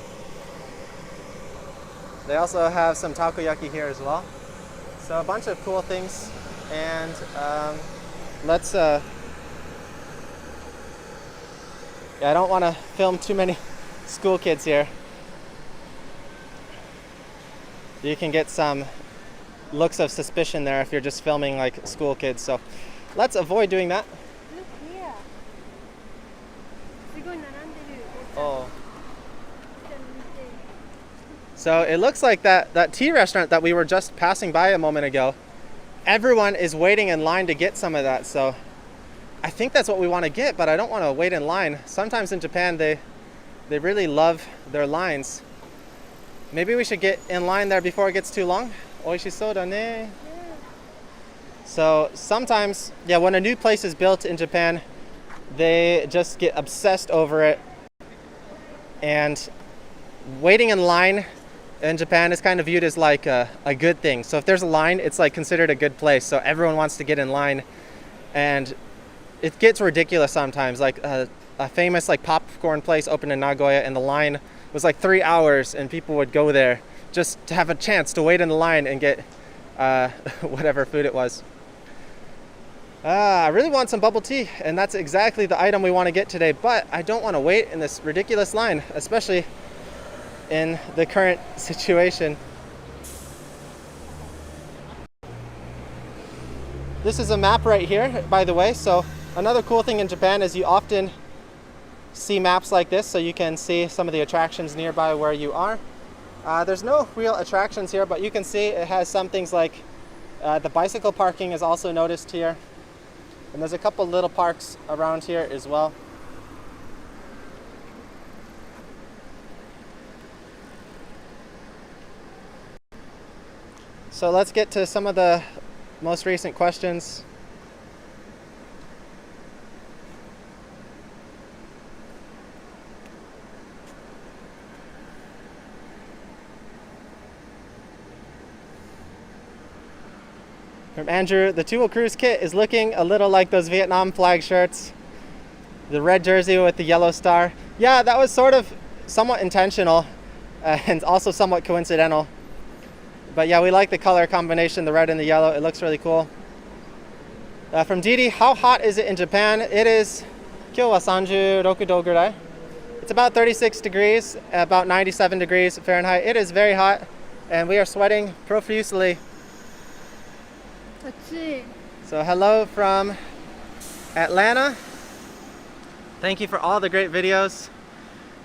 They also have some takoyaki here as well. So a bunch of cool things. And let's yeah, I don't want to film too many school kids here. You can get some looks of suspicion there if you're just filming like school kids. So let's avoid doing that. Look here. Oh. So it looks like that tea restaurant that we were just passing by a moment ago, everyone is waiting in line to get some of that. So I think that's what we want to get, but I don't want to wait in line. Sometimes in Japan, they really love their lines. Maybe we should get in line there before it gets too long. Oishisou da ne. So sometimes, yeah, when a new place is built in Japan, they just get obsessed over it. And waiting in line in Japan is kind of viewed as like a good thing. So if there's a line, it's like considered a good place. So everyone wants to get in line, and it gets ridiculous sometimes. Like a famous like popcorn place opened in Nagoya, and the line was like 3 hours, and people would go there just to have a chance to wait in the line and get whatever food it was. I really want some bubble tea, and that's exactly the item we want to get today, but I don't want to wait in this ridiculous line, especially in the current situation. This is a map right here, by the way. So another cool thing in Japan is you often see maps like this, so you can see some of the attractions nearby where you are. There's no real attractions here, but you can see it has some things like the bicycle parking is also noticed here. And there's a couple little parks around here as well. So let's get to some of the most recent questions. From Andrew, the Two Will Cruise kit is looking a little like those Vietnam flag shirts. The red jersey with the yellow star. Yeah, that was sort of somewhat intentional and also somewhat coincidental. But yeah, we like the color combination, the red and the yellow. It looks really cool. From Didi, how hot is it in Japan? It is, 今日は36度ぐらい. It's about 36 degrees, about 97 degrees Fahrenheit. It is very hot, and we are sweating profusely. So hello from Atlanta. Thank you for all the great videos.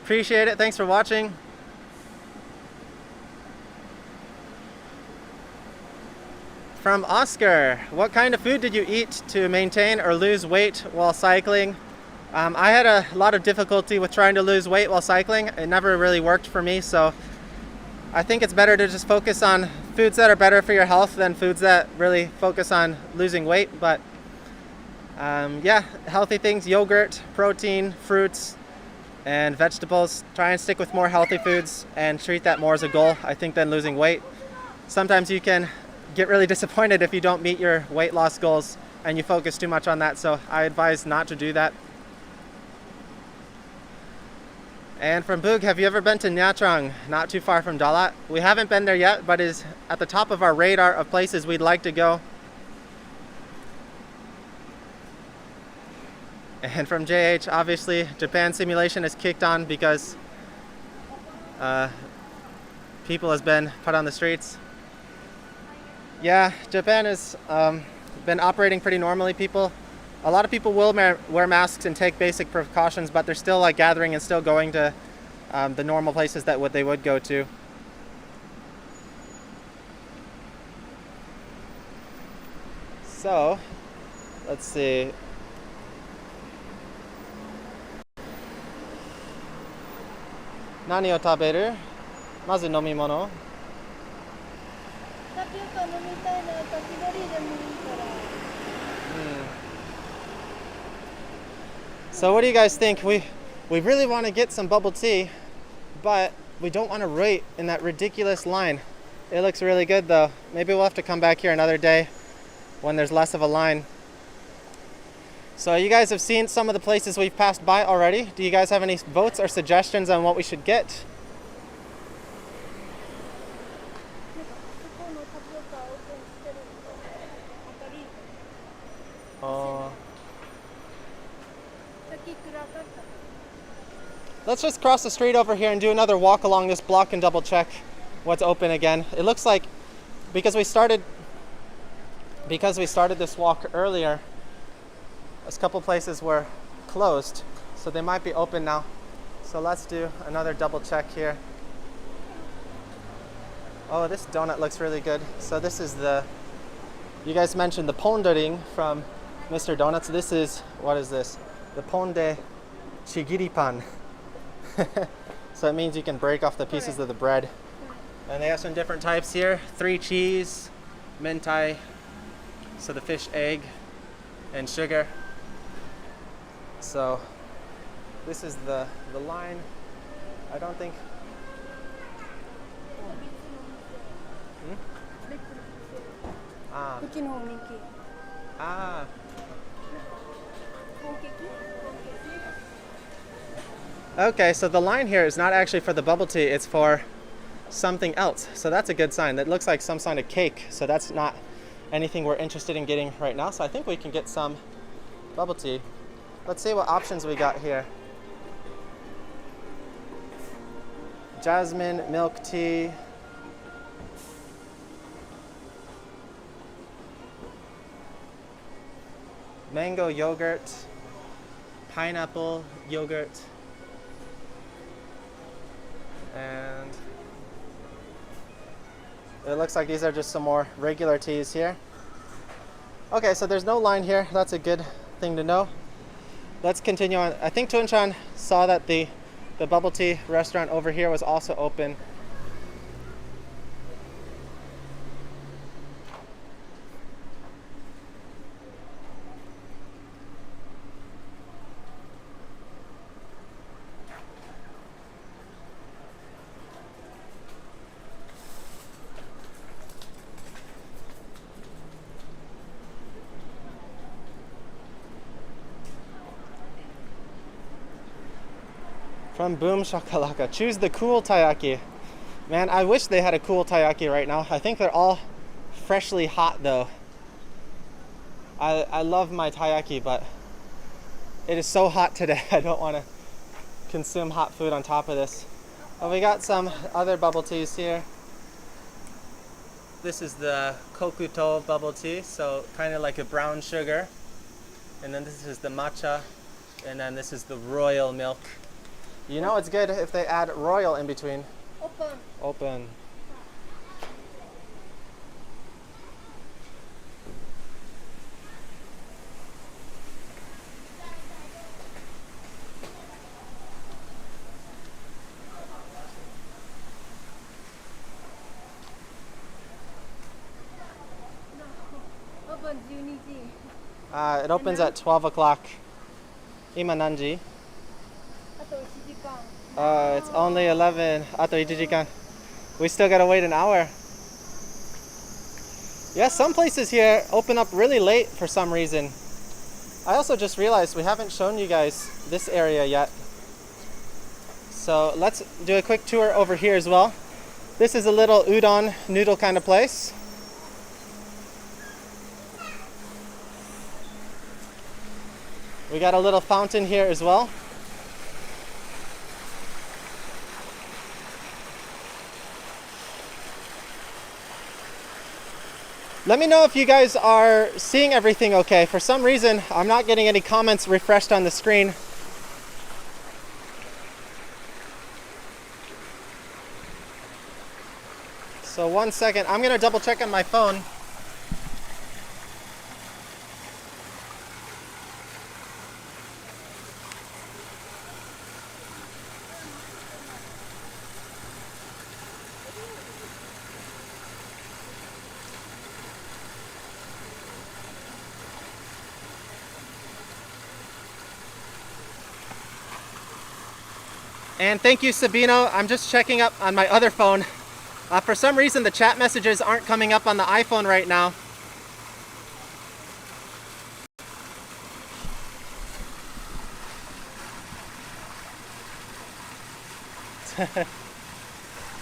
Appreciate it. Thanks for watching. From Oscar, what kind of food did you eat to maintain or lose weight while cycling? I had a lot of difficulty with trying to lose weight while cycling. It never really worked for me, so I think it's better to just focus on foods that are better for your health than foods that really focus on losing weight. But yeah, healthy things, yogurt, protein, fruits, and vegetables. Try and stick with more healthy foods and treat that more as a goal, I think, than losing weight. Sometimes you can get really disappointed if you don't meet your weight loss goals and you focus too much on that, so I advise not to do that. And from Boog, have you ever been to Nha Trang, not too far from Dalat? We haven't been there yet, but is at the top of our radar of places we'd like to go. And from JH, obviously, Japan simulation is kicked on because people has been put on the streets. Yeah, Japan has been operating pretty normally. A lot of people will wear masks and take basic precautions, but they're still like gathering and still going to the normal places that they would go to. So, let's see. Nani o taberu? Mazu nomimono. So what do you guys think? We really want to get some bubble tea, but we don't want to wait in that ridiculous line. It looks really good though. Maybe we'll have to come back here another day when there's less of a line. So you guys have seen some of the places we've passed by already. Do you guys have any votes or suggestions on what we should get? Let's just cross the street over here and do another walk along this block and double check what's open again. It looks like because we started this walk earlier, a couple places were closed, so they might be open now. So let's do another double check here. Oh, this donut looks really good. So this is you guys mentioned the pondering from Mr. Donuts. This is, what is this? The ponde chigiripan. So it means you can break off the pieces of the bread. And they have some different types here. 3 cheese, mentai, so the fish egg, and sugar. So this is the line. I don't think... Okay, so the line here is not actually for the bubble tea, it's for something else. So that's a good sign. That looks like some kind of cake. So that's not anything we're interested in getting right now. So I think we can get some bubble tea. Let's see what options we got here. Jasmine, milk tea. Mango yogurt, pineapple yogurt, and it looks like these are just some more regular teas here. Okay, so there's no line here. That's a good thing to know. Let's continue on. I think Tunchan saw that the bubble tea restaurant over here was also open. From Boom Shakalaka. Choose the cool taiyaki. Man, I wish they had a cool taiyaki right now. I think they're all freshly hot though. I love my taiyaki, but it is so hot today. I don't want to consume hot food on top of this. Well, we got some other bubble teas here. This is the kokuto bubble tea, so kind of like a brown sugar. And then this is the matcha, and then this is the royal milk. You know it's good if they add royal in between. Open. Open. Open 12時. It opens at 12 o'clock. Ima nanji? あと1時間. It's only 11. Ato 1時間. We still gotta wait an hour. Yeah, some places here open up really late for some reason. I also just realized we haven't shown you guys this area yet. So let's do a quick tour over here as well. This is a little udon noodle kind of place. We got a little fountain here as well. Let me know if you guys are seeing everything okay. For some reason, I'm not getting any comments refreshed on the screen. So 1 second, I'm gonna double check on my phone. And thank you, Sabino. I'm just checking up on my other phone. For some reason, the chat messages aren't coming up on the iPhone right now.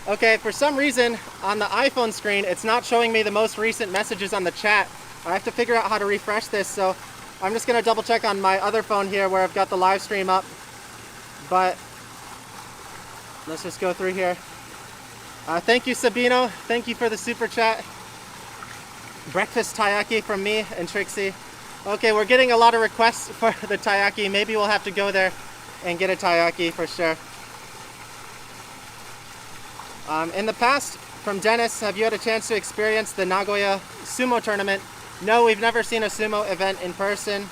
Okay, for some reason, on the iPhone screen, it's not showing me the most recent messages on the chat. I have to figure out how to refresh this, so I'm just gonna double check on my other phone here where I've got the live stream up. But let's just go through here. Thank you, Sabino. Thank you for the super chat. Breakfast taiyaki from me and Trixie. Okay, we're getting a lot of requests for the taiyaki. Maybe we'll have to go there and get a taiyaki for sure. In the past, from Dennis, have you had a chance to experience the Nagoya sumo tournament? No, we've never seen a sumo event in person.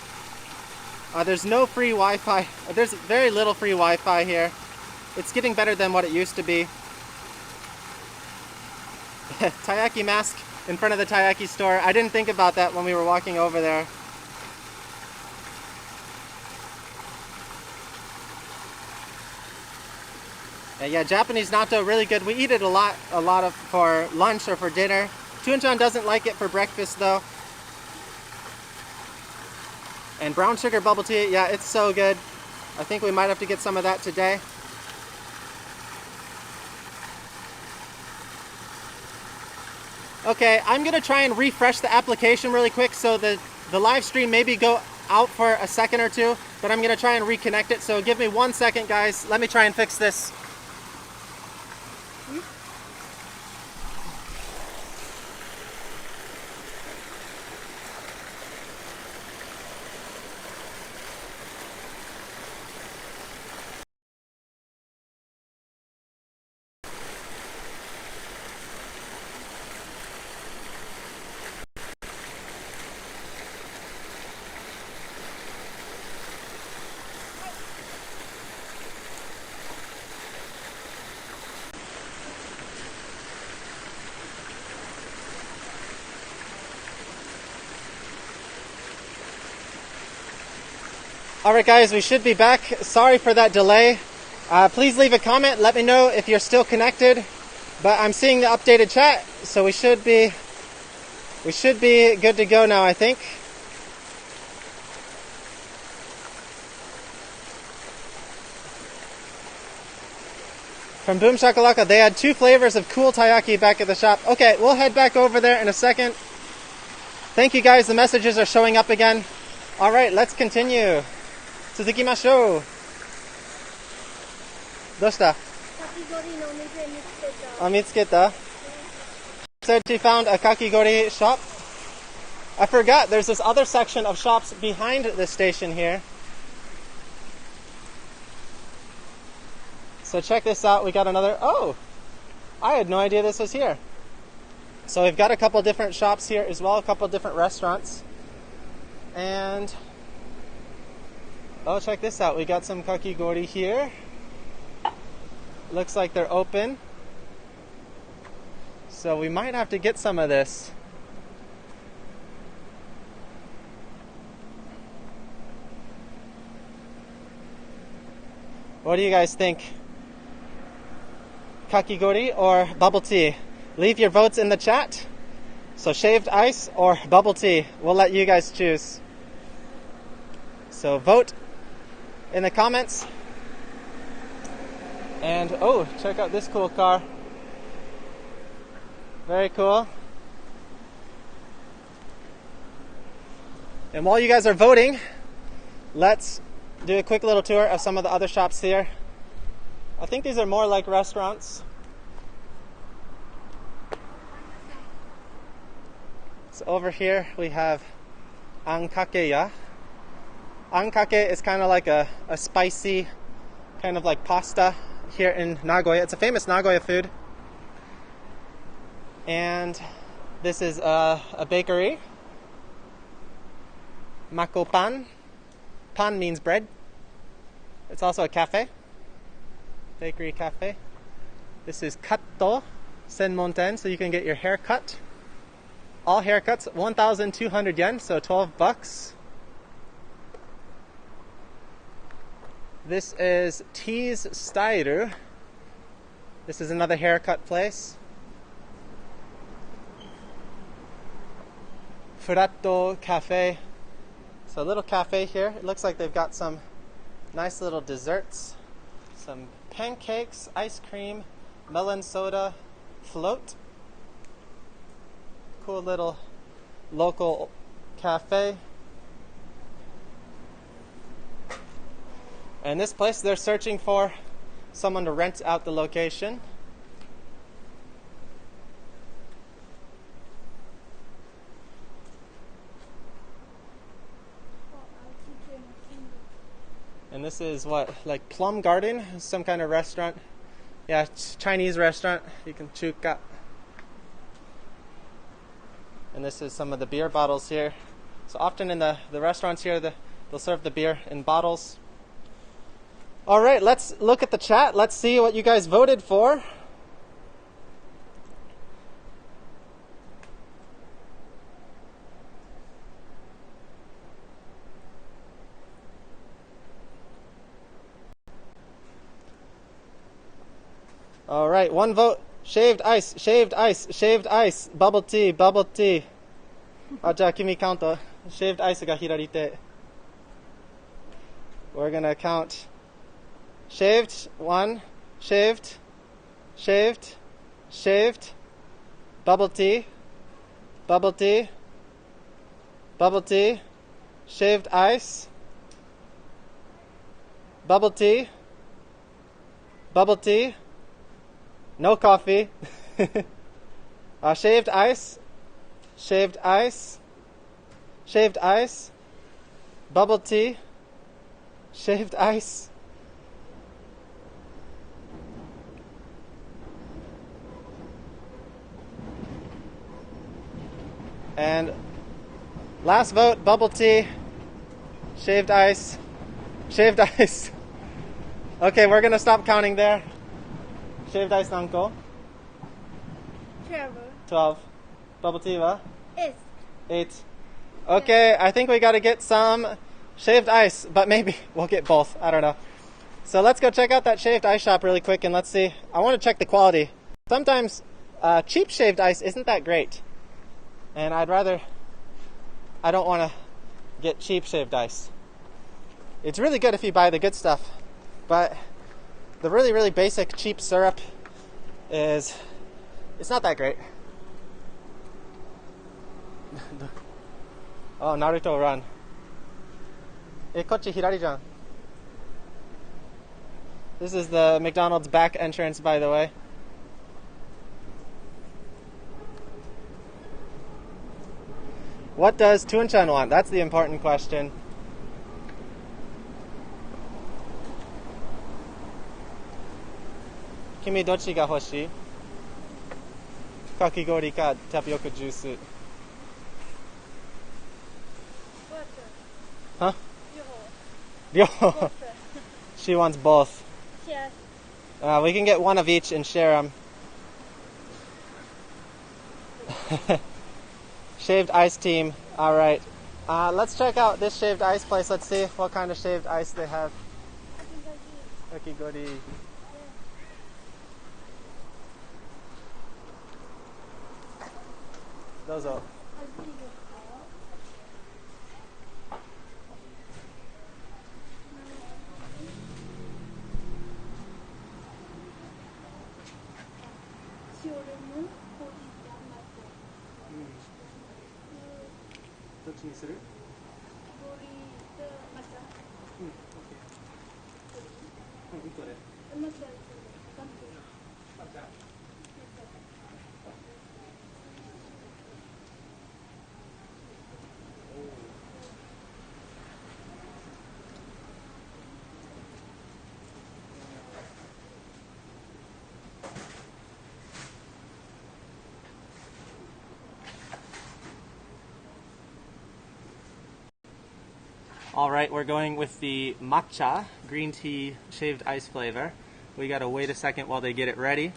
There's no free Wi-Fi. There's very little free Wi-Fi here. It's getting better than what it used to be. Taiyaki mask in front of the Taiyaki store. I didn't think about that when we were walking over there. Yeah, Japanese natto, really good. We eat it a lot of for lunch or for dinner. Chun-chan doesn't like it for breakfast though. And brown sugar bubble tea, yeah, it's so good. I think we might have to get some of that today. Okay, I'm gonna try and refresh the application really quick so the live stream maybe go out for a second or two, but I'm gonna try and reconnect it. So give me 1 second, guys. Let me try and fix this. Alright guys, we should be back. Sorry for that delay. Please leave a comment. Let me know if you're still connected. But I'm seeing the updated chat, so we should be good to go now, I think. From Boom Shakalaka, they had 2 flavors of cool taiyaki back at the shop. Okay, we'll head back over there in a second. Thank you guys, the messages are showing up again. All right, let's continue. Tsuzukimashou. Doshita? Mitsuketa. Said she found a kakigori shop. I forgot, there's this other section of shops behind the station here. So check this out, we got another, oh! I had no idea this was here. So we've got a couple different shops here as well, a couple different restaurants. And, oh, check this out, we got some kakigori here. Looks like they're open. So we might have to get some of this. What do you guys think? Kakigori or bubble tea? Leave your votes in the chat. So shaved ice or bubble tea? We'll let you guys choose. So vote in the comments. And oh, check out this cool car. Very cool. And while you guys are voting, let's do a quick little tour of some of the other shops here. I think these are more like restaurants. So over here we have Ankakeya. Ankake is kind of like a spicy, kind of like pasta here in Nagoya. It's a famous Nagoya food. And this is a bakery. Mako pan. Pan means bread. It's also a cafe. Bakery cafe. This is Katto Senmonten, so you can get your hair cut. All haircuts, 1,200 yen, so 12 bucks. This is Tease Stairu. This is another haircut place. Furatto Cafe. So a little cafe here. It looks like they've got some nice little desserts. Some pancakes, ice cream, melon soda, float. Cool little local cafe. And this place, they're searching for someone to rent out the location. And this is what, like Plum Garden, some kind of restaurant. Yeah, Chinese restaurant. You can chuka. And this is some of the beer bottles here. So often in the restaurants here, they'll serve the beer in bottles. All right, let's look at the chat. Let's see what you guys voted for. All right, one vote. Shaved ice, shaved ice, shaved ice. Bubble tea, bubble tea. あ、じゃあ君カウント。Shaved ice が左手。We're gonna count. Shaved, 1. Shaved, shaved, shaved. Bubble tea, bubble tea, bubble tea. Shaved ice. Bubble tea, bubble tea. No coffee. Shaved ice. Shaved ice. Shaved ice. Bubble tea. Shaved ice. And last vote, bubble tea. Shaved ice. Shaved ice. Okay, we're going to stop counting there. Shaved ice nanko? 12. Bubble tea wa? 8. Okay, I think we got to get some shaved ice, but maybe we'll get both. I don't know. So let's go check out that shaved ice shop really quick and let's see. I want to check the quality. Sometimes cheap shaved ice isn't that great. And I don't want to get cheap shaved ice. It's really good if you buy the good stuff, but The really, really basic cheap syrup it's not that great. Oh, Naruto run. Kochi hirari-jan. This is the McDonald's back entrance, by the way. What does Thuong want? That's the important question. Kimi dochi ga hoshii? Kakigori ka tapioca juice? Huh? Ryoho. She wants both. Yes. We can get one of each and share them. Shaved ice team. All right. Let's check out this shaved ice place. Let's see what kind of shaved ice they have. Kakigori. Dozo. All right, we're going with the matcha green tea shaved ice flavor. We gotta wait a second while they get it ready.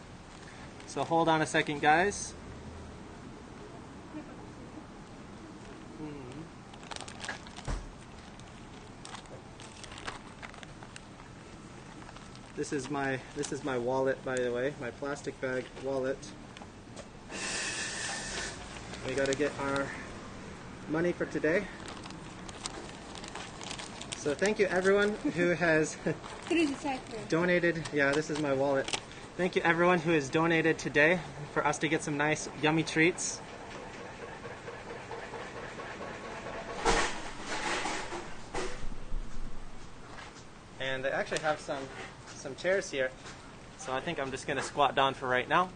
So hold on a second, guys. This is my wallet, by the way, my plastic bag wallet. We gotta get our money for today. So thank you everyone who has donated. Yeah, this is my wallet. Thank you everyone who has donated today for us to get some nice yummy treats. And they actually have some chairs here. So I think I'm just gonna squat down for right now.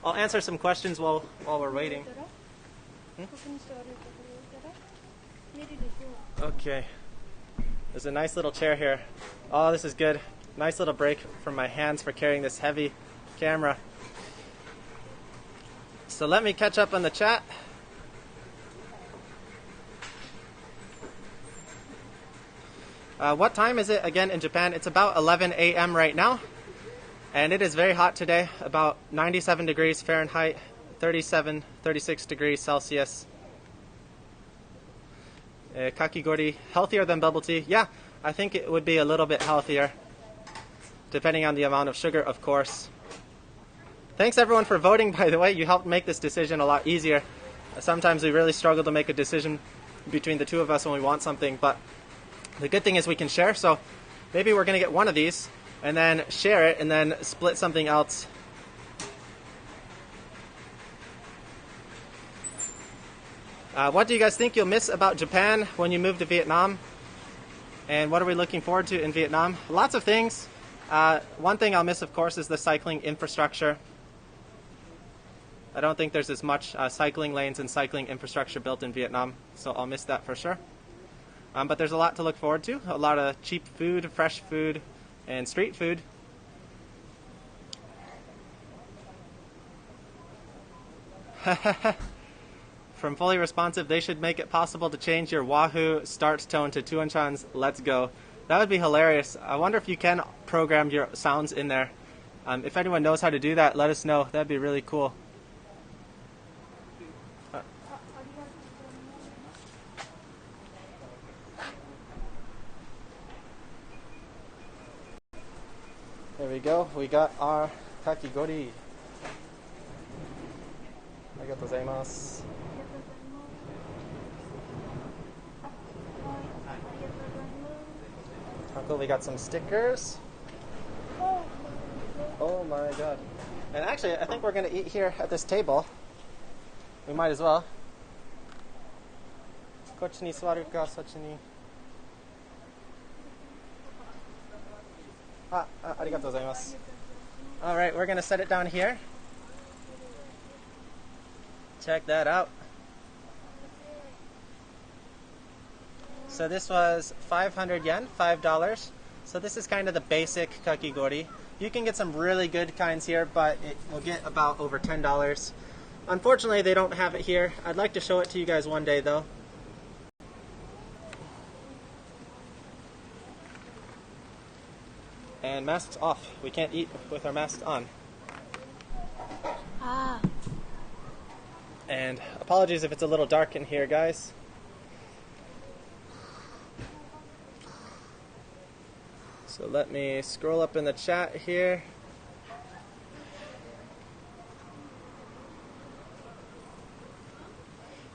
I'll answer some questions while we're waiting. Okay. There's a nice little chair here. Oh, this is good. Nice little break from my hands for carrying this heavy camera. So let me catch up on the chat. What time is it again in Japan? It's about 11 a.m. right now. And it is very hot today, about 97 degrees Fahrenheit, 36 degrees Celsius. Kakigori, healthier than bubble tea? Yeah, I think it would be a little bit healthier, depending on the amount of sugar, of course. Thanks everyone for voting, by the way. You helped make this decision a lot easier. Sometimes we really struggle to make a decision between the two of us when we want something, but the good thing is we can share, so maybe we're going to get one of these and then share it and then split something else. What do you guys think you'll miss about Japan when you move to Vietnam? And what are we looking forward to in Vietnam? Lots of things. One thing I'll miss, of course, is the cycling infrastructure. I don't think there's as much cycling lanes and cycling infrastructure built in Vietnam, so I'll miss that for sure. But there's a lot to look forward to. A lot of cheap food, fresh food, and street food. From Fully Responsive, they should make it possible to change your Wahoo start tone to Tuan-chan's Let's Go. That would be hilarious. I wonder if you can program your sounds in there. If anyone knows how to do that, let us know. That'd be really cool. There we go. We got our kakigori. Arigatou gozaimasu. Uncle, we got some stickers. my god. And actually, I think we're going to eat here at this table. We might as well. こっちに座るか、そっちに。ありがとうございます。Alright, we're going to set it down here. Check that out. So this was 500 yen, $5. So this is kind of the basic kakigori. You can get some really good kinds here, but it will get about over $10. Unfortunately, they don't have it here. I'd like to show it to you guys one day, though. And masks off. We can't eat with our masks on. And apologies if it's a little dark in here, guys. So let me scroll up in the chat here.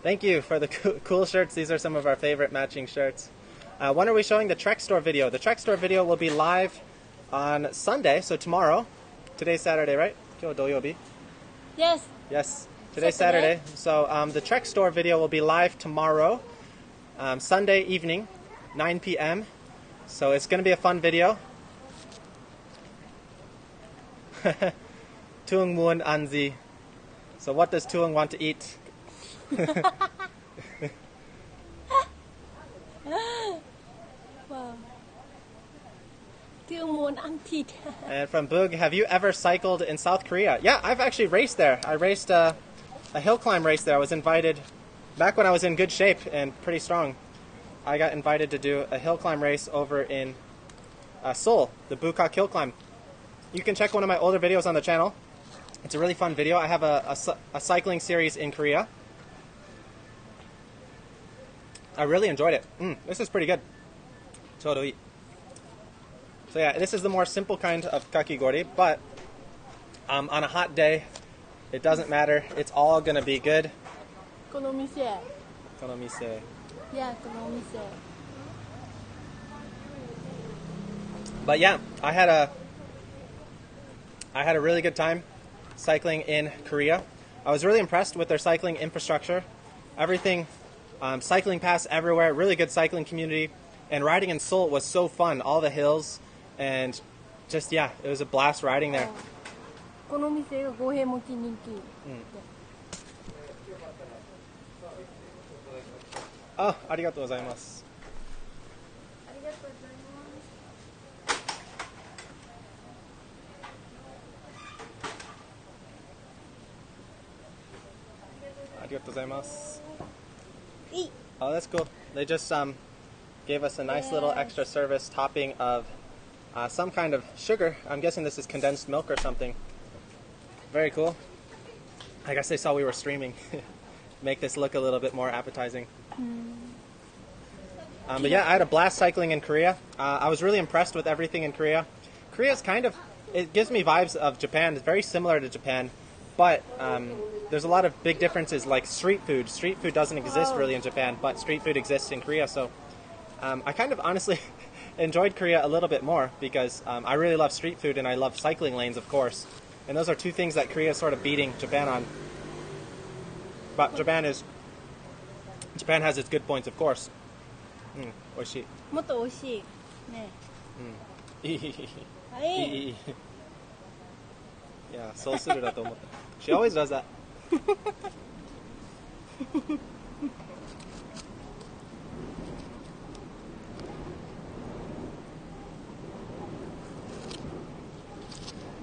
Thank you for the cool shirts. These are some of our favorite matching shirts. When are we showing the Trek Store video? The Trek Store video will be live on Sunday, so tomorrow. Today's Saturday, right? Yes. Yes. Today's Saturday. So the Trek Store video will be live tomorrow, Sunday evening, 9 p.m. So it's going to be a fun video. Thuong muon anzi. So what does Thuong want to eat? Wow. Thuong muon ăn thịt. And from Boog, have you ever cycled in South Korea? Yeah, I've actually raced there. I raced a hill climb race there. I was invited back when I was in good shape and pretty strong. I got invited to do a hill climb race over in Seoul, the Bukak hill climb. You can check one of my older videos on the channel. It's a really fun video. I have a cycling series in Korea. I really enjoyed it. This is pretty good. Totally. So yeah, this is the more simple kind of kakigori, but on a hot day, it doesn't matter. It's all going to be good. この店。この店。 Yeah, この店。 But yeah, I had a really good time cycling in Korea. I was really impressed with their cycling infrastructure. Everything, cycling paths everywhere, really good cycling community. And riding in Seoul was so fun. All the hills and just, yeah, it was a blast riding there. この店が五平餅人気。ありがとうございます。ありがとうございます。ありがとうございます。いい。 Oh, that's cool. They just gave us a nice little extra service topping of some kind of sugar. I'm guessing this is condensed milk or something. Very cool. I guess they saw we were streaming. Make this look a little bit more appetizing. But yeah, I had a blast cycling in Korea. I was really impressed with everything in Korea. Korea's kind of, it gives me vibes of Japan. It's very similar to Japan, but there's a lot of big differences, like street food. Street food doesn't exist really in Japan, but street food exists in Korea. So I kind of honestly enjoyed Korea a little bit more because I really love street food and I love cycling lanes, of course. And those are two things that Korea is sort of beating Japan on. But Japan has its good points, of course. 美味しい。もっと美味しい。ね。いい。はい。いい。Yeah, そうするだと思った。She always does that.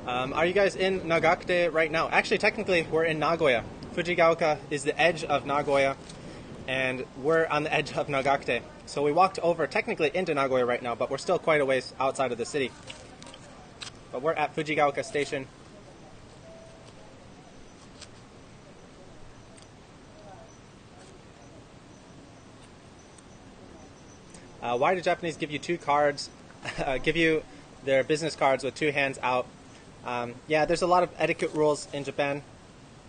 Are you guys in Nagakute right now? Actually, technically, we're in Nagoya. Fujigaoka is the edge of Nagoya, and we're on the edge of Nagakute. So we walked over technically into Nagoya right now, but we're still quite a ways outside of the city. But we're at Fujigaoka Station. Why do Japanese give you two cards, give you their business cards with two hands out? Yeah, there's a lot of etiquette rules in Japan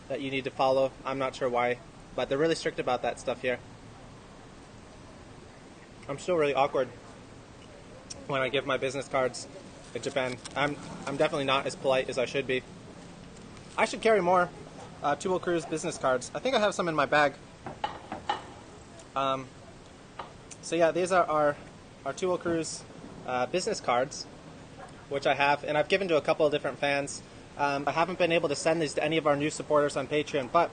that you need to follow. I'm not sure why, but they're really strict about that stuff here. I'm still really awkward when I give my business cards in Japan. I'm definitely not as polite as I should be. I should carry more Two Wheel Cruise business cards. I think I have some in my bag. So yeah, these are our Two Wheel Cruise business cards, which I have, and I've given to a couple of different fans. I haven't been able to send these to any of our new supporters on Patreon, but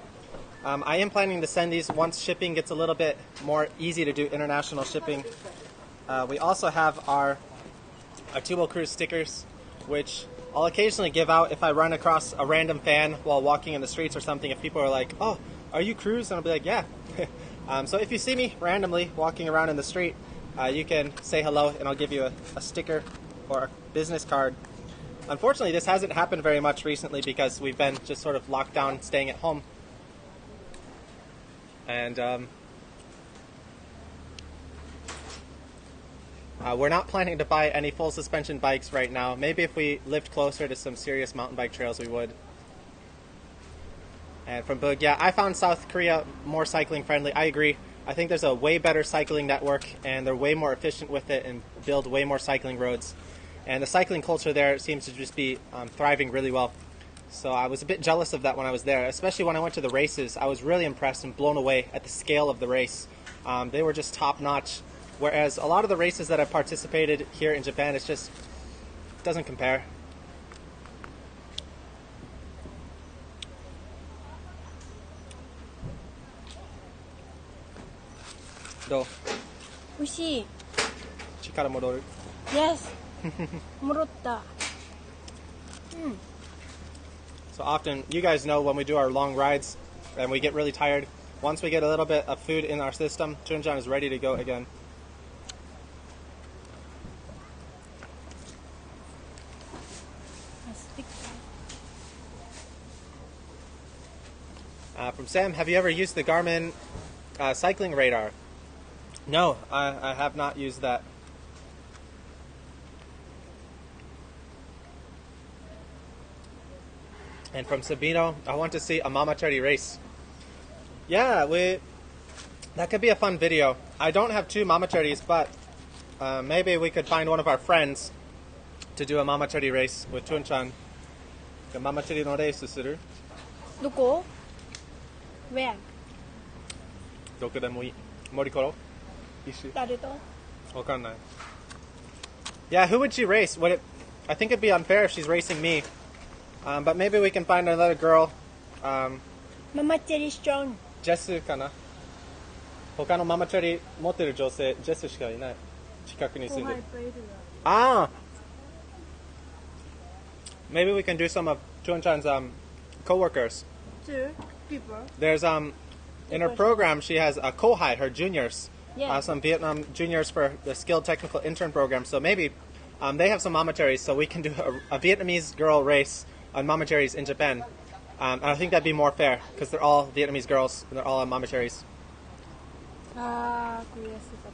I am planning to send these once shipping gets a little bit more easy to do international shipping. We also have our Two Wheel Cruise stickers, which I'll occasionally give out if I run across a random fan while walking in the streets or something. If people are like, "Oh, are you Cruise?" and I'll be like, "Yeah." So if you see me randomly walking around in the street, you can say hello and I'll give you a sticker or a business card. Unfortunately, this hasn't happened very much recently because we've been just sort of locked down, staying at home. And we're not planning to buy any full suspension bikes right now. Maybe if we lived closer to some serious mountain bike trails, we would. And from Boog, yeah, I found South Korea more cycling friendly. I agree. I think there's a way better cycling network and they're way more efficient with it and build way more cycling roads. And the cycling culture there seems to just be thriving really well. So I was a bit jealous of that when I was there, especially when I went to the races. I was really impressed and blown away at the scale of the race. They were just top notch. Whereas a lot of the races that I've participated here in Japan, it doesn't compare. Do? 美味しい。力戻る? Yes. 戻った。So often, you guys know when we do our long rides and we get really tired, once we get a little bit of food in our system, Chunjan is ready to go again. From Sam, have you ever used the Garmin cycling radar? No, I have not used that. And from Sabino, I want to see a Mamachari race. Yeah, that could be a fun video. I don't have two Mamacharis, but maybe we could find one of our friends to do a Mamachari race with Chun-chan. The Mamachari no race suru. どこ Where? どこでもいい。森コロ？石？誰と わかんない。Yeah, who would she race? I think it'd be unfair if she's racing me. But maybe we can find another girl. Mama Cherry Strong. ジェスかな。他のママチャリ持ってる女性、ジェスしかいない。近くに住んでる。Ah! Maybe we can do some of Chun-chan's co-workers. Two people. There's in her program she has a kohai, her juniors. Yeah. Some Vietnam juniors for the skilled technical intern program. So maybe they have some mamacharis, so we can do a Vietnamese girl race on mamacharis in Japan. And I think that'd be more fair because they're all Vietnamese girls and they're all on mamacharis. あー、悔しかっ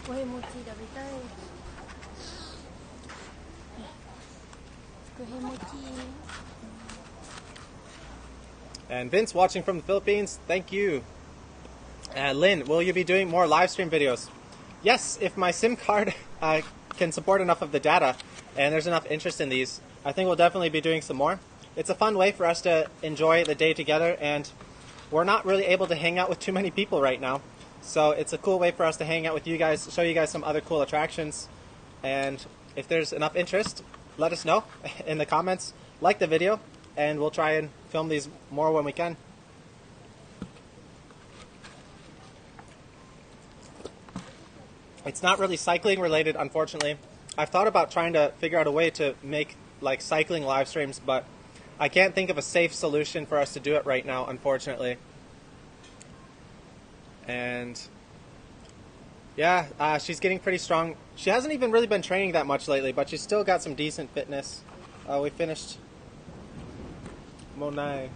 た。おへもち食べたい。おへもち。And Vince watching from the Philippines, thank you. Lynn, will you be doing more live stream videos? Yes, if my SIM card can support enough of the data and there's enough interest in these, I think we'll definitely be doing some more. It's a fun way for us to enjoy the day together, and we're not really able to hang out with too many people right now. So it's a cool way for us to hang out with you guys, show you guys some other cool attractions. And if there's enough interest, let us know in the comments. Like the video, and we'll try and film these more when we can. It's not really cycling related, unfortunately. I've thought about trying to figure out a way to make like cycling live streams, but I can't think of a safe solution for us to do it right now, unfortunately. And yeah, she's getting pretty strong. She hasn't even really been training that much lately, but she's still got some decent fitness. We finished. Monai.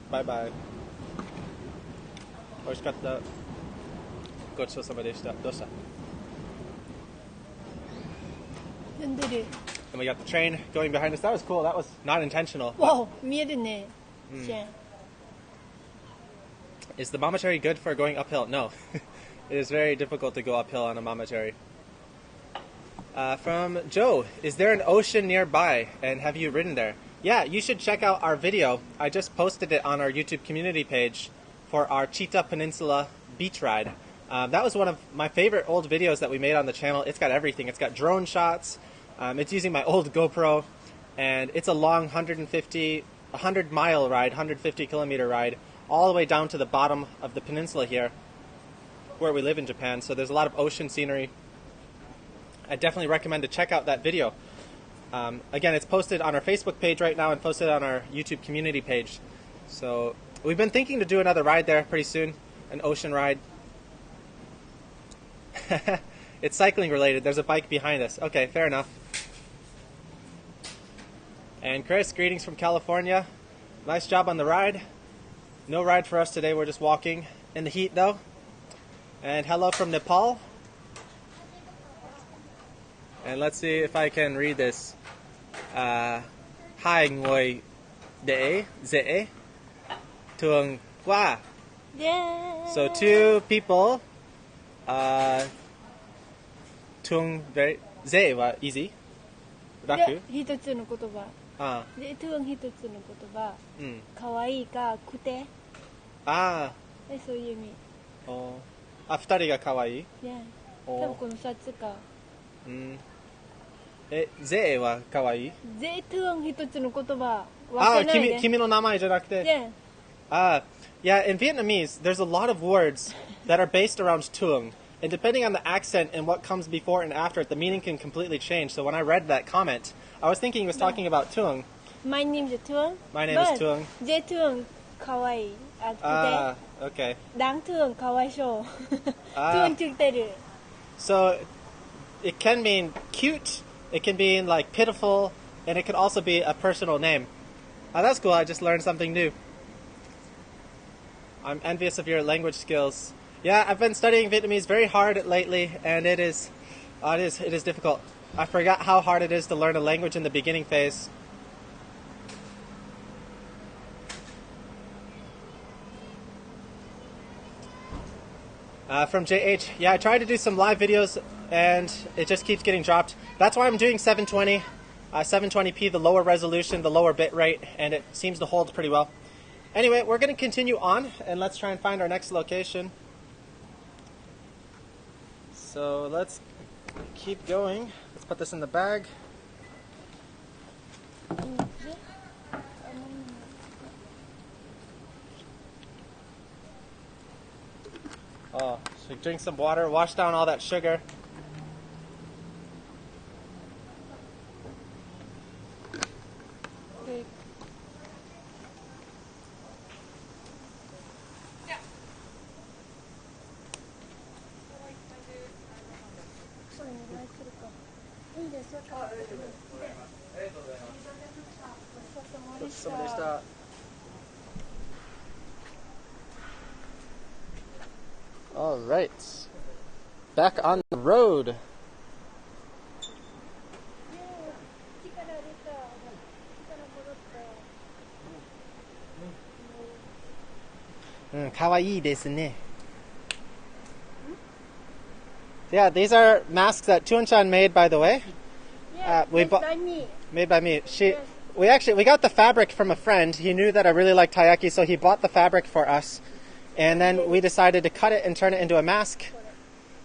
Bye bye. 美味しかった。ごちそうさまでした。どうした？呼んでる。 And we got the train going behind us. That was cool. That was not intentional. Wow, 見えるね。シェン。 Is the mamachari good for going uphill? No. It is very difficult to go uphill on a mamachari. From Joe, is there an ocean nearby and have you ridden there? Yeah, you should check out our video. I just posted it on our YouTube community page for our Chita Peninsula beach ride. That was one of my favorite old videos that we made on the channel. It's got everything. It's got drone shots. It's using my old GoPro, and it's a long 100-mile ride, 150-kilometer ride, all the way down to the bottom of the peninsula here, where we live in Japan. So there's a lot of ocean scenery. I definitely recommend to check out that video. Again, it's posted on our Facebook page right now and posted on our YouTube community page. So we've been thinking to do another ride there pretty soon, an ocean ride. It's cycling related. There's a bike behind us. Okay, fair enough. And Chris, greetings from California. Nice job on the ride. No ride for us today. We're just walking in the heat though. And hello from Nepal. And let's see if I can read this. Hai ngồi để dễ thường qua. Yeah. So two people. Thuong very ぜは easy. 楽。一つの言葉。で、トゥン一つの言葉。可愛いかくて。そういう意味。二人が可愛い。多分この2つか。ぜは可愛い。ぜトゥン一つの言葉。君の名前じゃなくて。Yeah, in Vietnamese, there's a lot of words that are based around Thuong. And depending on the accent and what comes before and after it, the meaning can completely change. So when I read that comment, I was thinking he was talking about Thuong. My name is Thuong. My name is Thuong. J Thuong, kawaii. Okay. Dang Thuong, kawaii show. Thuong chukteru. So it can mean cute, it can mean like pitiful, and it could also be a personal name. That's cool. I just learned something new. I'm envious of your language skills. Yeah, I've been studying Vietnamese very hard lately, and it is difficult. I forgot how hard it is to learn a language in the beginning phase. From JH, yeah, I tried to do some live videos, and it just keeps getting dropped. That's why I'm doing 720, 720p, the lower resolution, the lower bit rate, and it seems to hold pretty well. Anyway, we're going to continue on, and let's try and find our next location. So let's keep going. Let's put this in the bag. So drink some water, wash down all that sugar. All right, back on the road. Kawaii desu ne. Yeah, these are masks that Thuong made, by the way. Yeah, made by me. Made by me. We got the fabric from a friend. He knew that I really like Taiyaki, so he bought the fabric for us. And then we decided to cut it and turn it into a mask.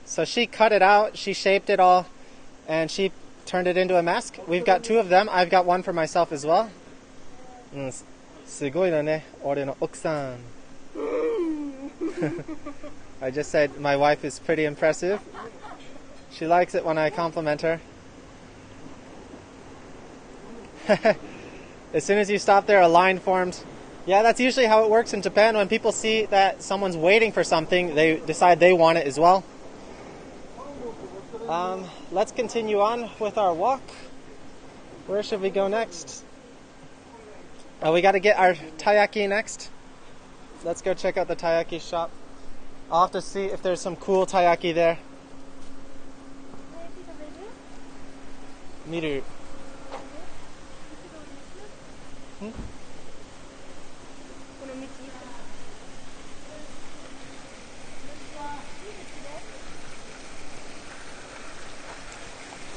So she cut it out, she shaped it all, and she turned it into a mask. We've got two of them. I've got one for myself as well. すごいだね、俺の奥さん. I just said my wife is pretty impressive. She likes it when I compliment her. As soon as you stop there, a line forms. Yeah, that's usually how it works in Japan. When people see that someone's waiting for something, they decide they want it as well. Let's continue on with our walk. Where should we go next? We got to get our Taiyaki next. Let's go check out the Taiyaki shop. I'll have to see if there's some cool Taiyaki there. Miru.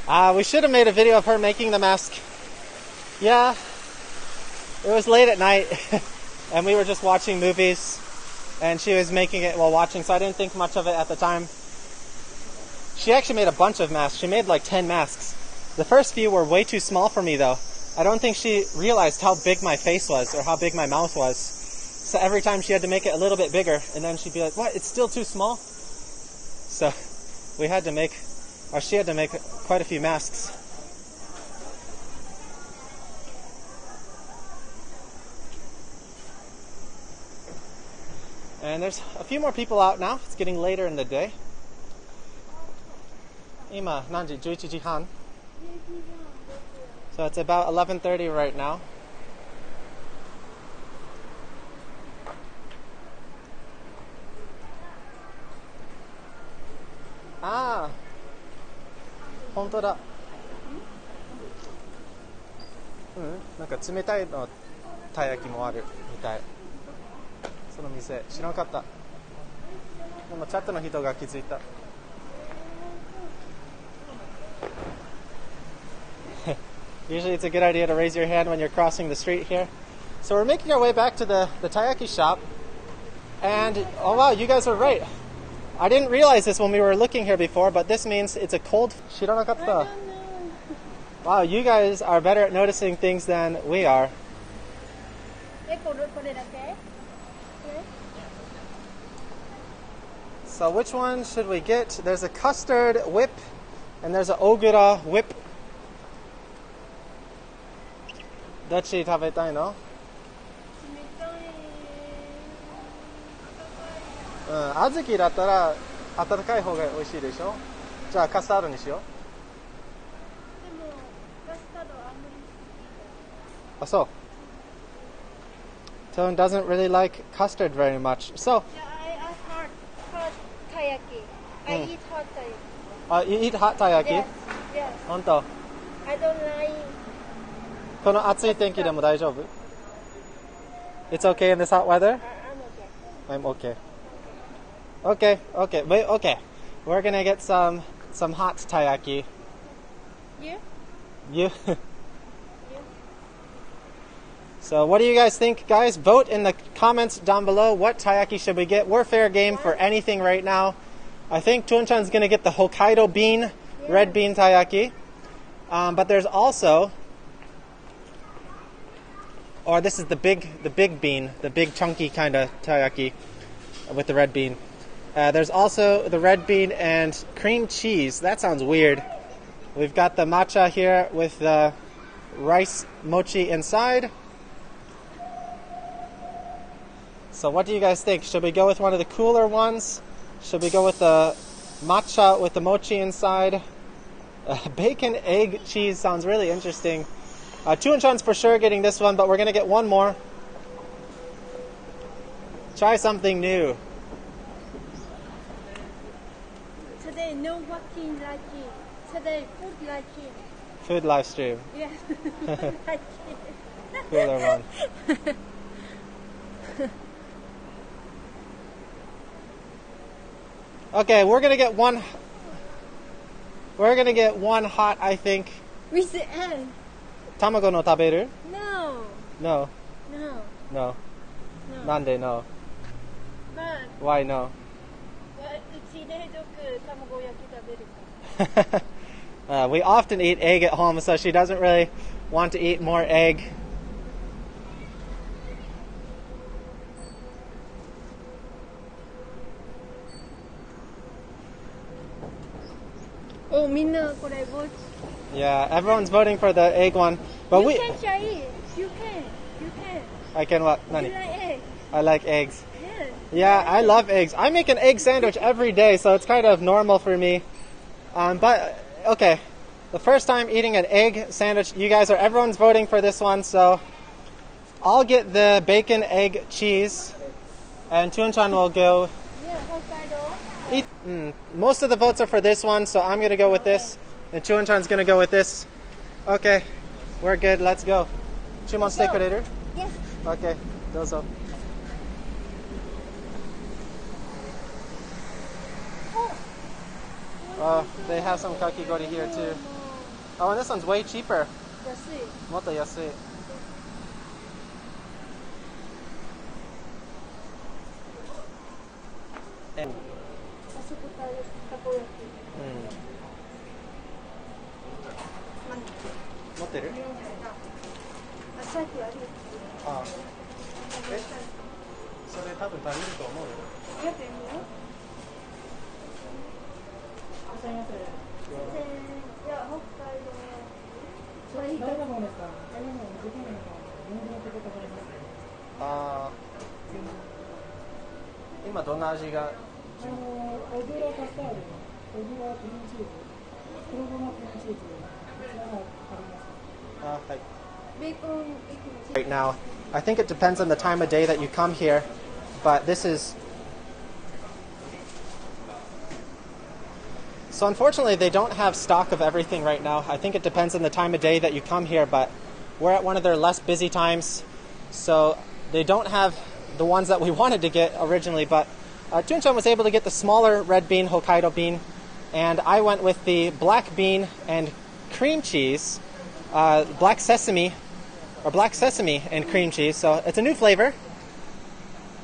We should have made a video of her making the mask. Yeah, it was late at night and we were just watching movies and she was making it while watching, so I didn't think much of it at the time. She actually made a bunch of masks. She made like 10 masks. The first few were way too small for me though. I don't think she realized how big my face was or how big my mouth was. So every time she had to make it a little bit bigger and then she'd be like, what, it's still too small? So we had to make, or she had to make quite a few masks. And there's a few more people out now. It's getting later in the day. 今何時？11時半? So it's about 11:30 right now. Ah, 本当だ。なんか冷たいのたい焼きもあるみたい。その店知らなかった。今チャットの人が気づいた。Usually it's a good idea to raise your hand when you're crossing the street here. So we're making our way back to the Taiyaki shop. And, oh wow, you guys are right. I didn't realize this when we were looking here before, but this means it's a cold... Shiranakatta. Wow, you guys are better at noticing things than we are. So which one should we get? There's a custard whip and there's an ogura whip. どっち食べたいの？小豆だったら温かい方が美味しいでしょ？じゃあカスタードにしよう。でもカスタードはあんまり好き。あ、そう。Tone doesn't really like custard very much. So. Yeah, I hot taiyaki. I eat hot taiyaki. You eat hot taiyaki? Yes. Yes. 本当。I don't like. この暑い天気でも大丈夫？ It's okay in this hot weather? I'm okay. Okay, okay, wait, okay. We're gonna get some hot taiyaki. You? You? So what do you guys think, guys? Vote in the comments down below. What taiyaki should we get? We're fair game for anything right now. I think Tuan-chan's gonna get the Hokkaido bean, red bean taiyaki. But there's also... Or this is the big bean, the big chunky kind of taiyaki with the red bean. There's also the red bean and cream cheese. That sounds weird. We've got the matcha here with the rice mochi inside. So what do you guys think? Should we go with one of the cooler ones? Should we go with the matcha with the mochi inside? Bacon, egg, cheese sounds really interesting. Tuan-chan's for sure getting this one, but we're going to get one more. Try something new. Today, no walking like it. Today, food like it. Food live stream. Yeah, like it. Cooler one. Okay, we're going to get one. We're going to get one hot, I think. With the egg. Tamago no taberu? No. No. No. No. No. Nande no? But Why no? うち冷蔵庫卵焼き食べるから。We often eat egg at home, so she doesn't really want to eat more egg. Oh, みんなこれぼ Yeah, everyone's voting for the egg one, but You we. can try it. You can. I can what? You Nani? like egg? I like eggs. Yes. Yeah, I love eggs. I make an egg sandwich every day, so it's kind of normal for me. But okay, the first time eating an egg sandwich, everyone's voting for this one, so I'll get the bacon, egg, cheese, and Tuan-chan will go. Yeah, Hokkaido. Eat. Most of the votes are for this one, so I'm gonna go with this, and Tuan-chan's gonna go with this. Okay, we're good. Let's go. Chumon steak later. Yes. Okay, dozo. They have some kakigori here too. Oh, and this one's way cheaper. 安い。もっと安い。あそこたこ焼き。持ってる？あ、さっきある。ああ。それ多分足りると思うよ。やってみよう。いや、北海道。それいいか。ああ。今どんな味が？小倉カスタード、小倉クリームチーズ、黒ごまクリームチーズ、こちらがあります。はい。ベーコンエッグ。 Right now, I think it depends on the time of day that you come here, but this is. So unfortunately, they don't have stock of everything right now. I think it depends on the time of day that you come here, but we're at one of their less busy times, so they don't have the ones that we wanted to get originally, but Thuong was able to get the smaller red bean Hokkaido bean, and I went with the black bean and cream cheese, black sesame and cream cheese. So it's a new flavor.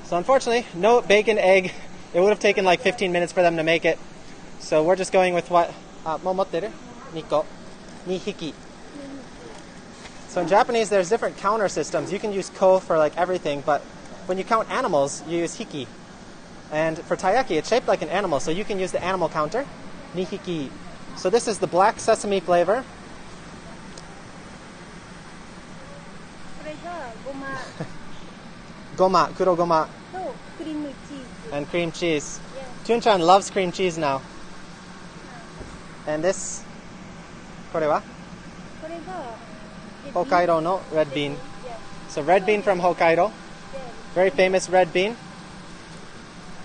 So unfortunately, no bacon, egg. It would have taken like 15 minutes for them to make it. So we're just going with what? Momotteru? Niko. Nihiki. So in Japanese, there's different counter systems. You can use ko for like everything, but when you count animals, you use hiki. And for taiyaki, it's shaped like an animal, so you can use the animal counter. Nihiki. So this is the black sesame flavor. これがごま Goma, kuro goma, とクリームチーズ。 and cream cheese. Yeah. Thuong loves cream cheese now. And this, これはこれが Hokkaido no red bean. Yeah. So red bean from Hokkaido. Yeah. Very famous red bean.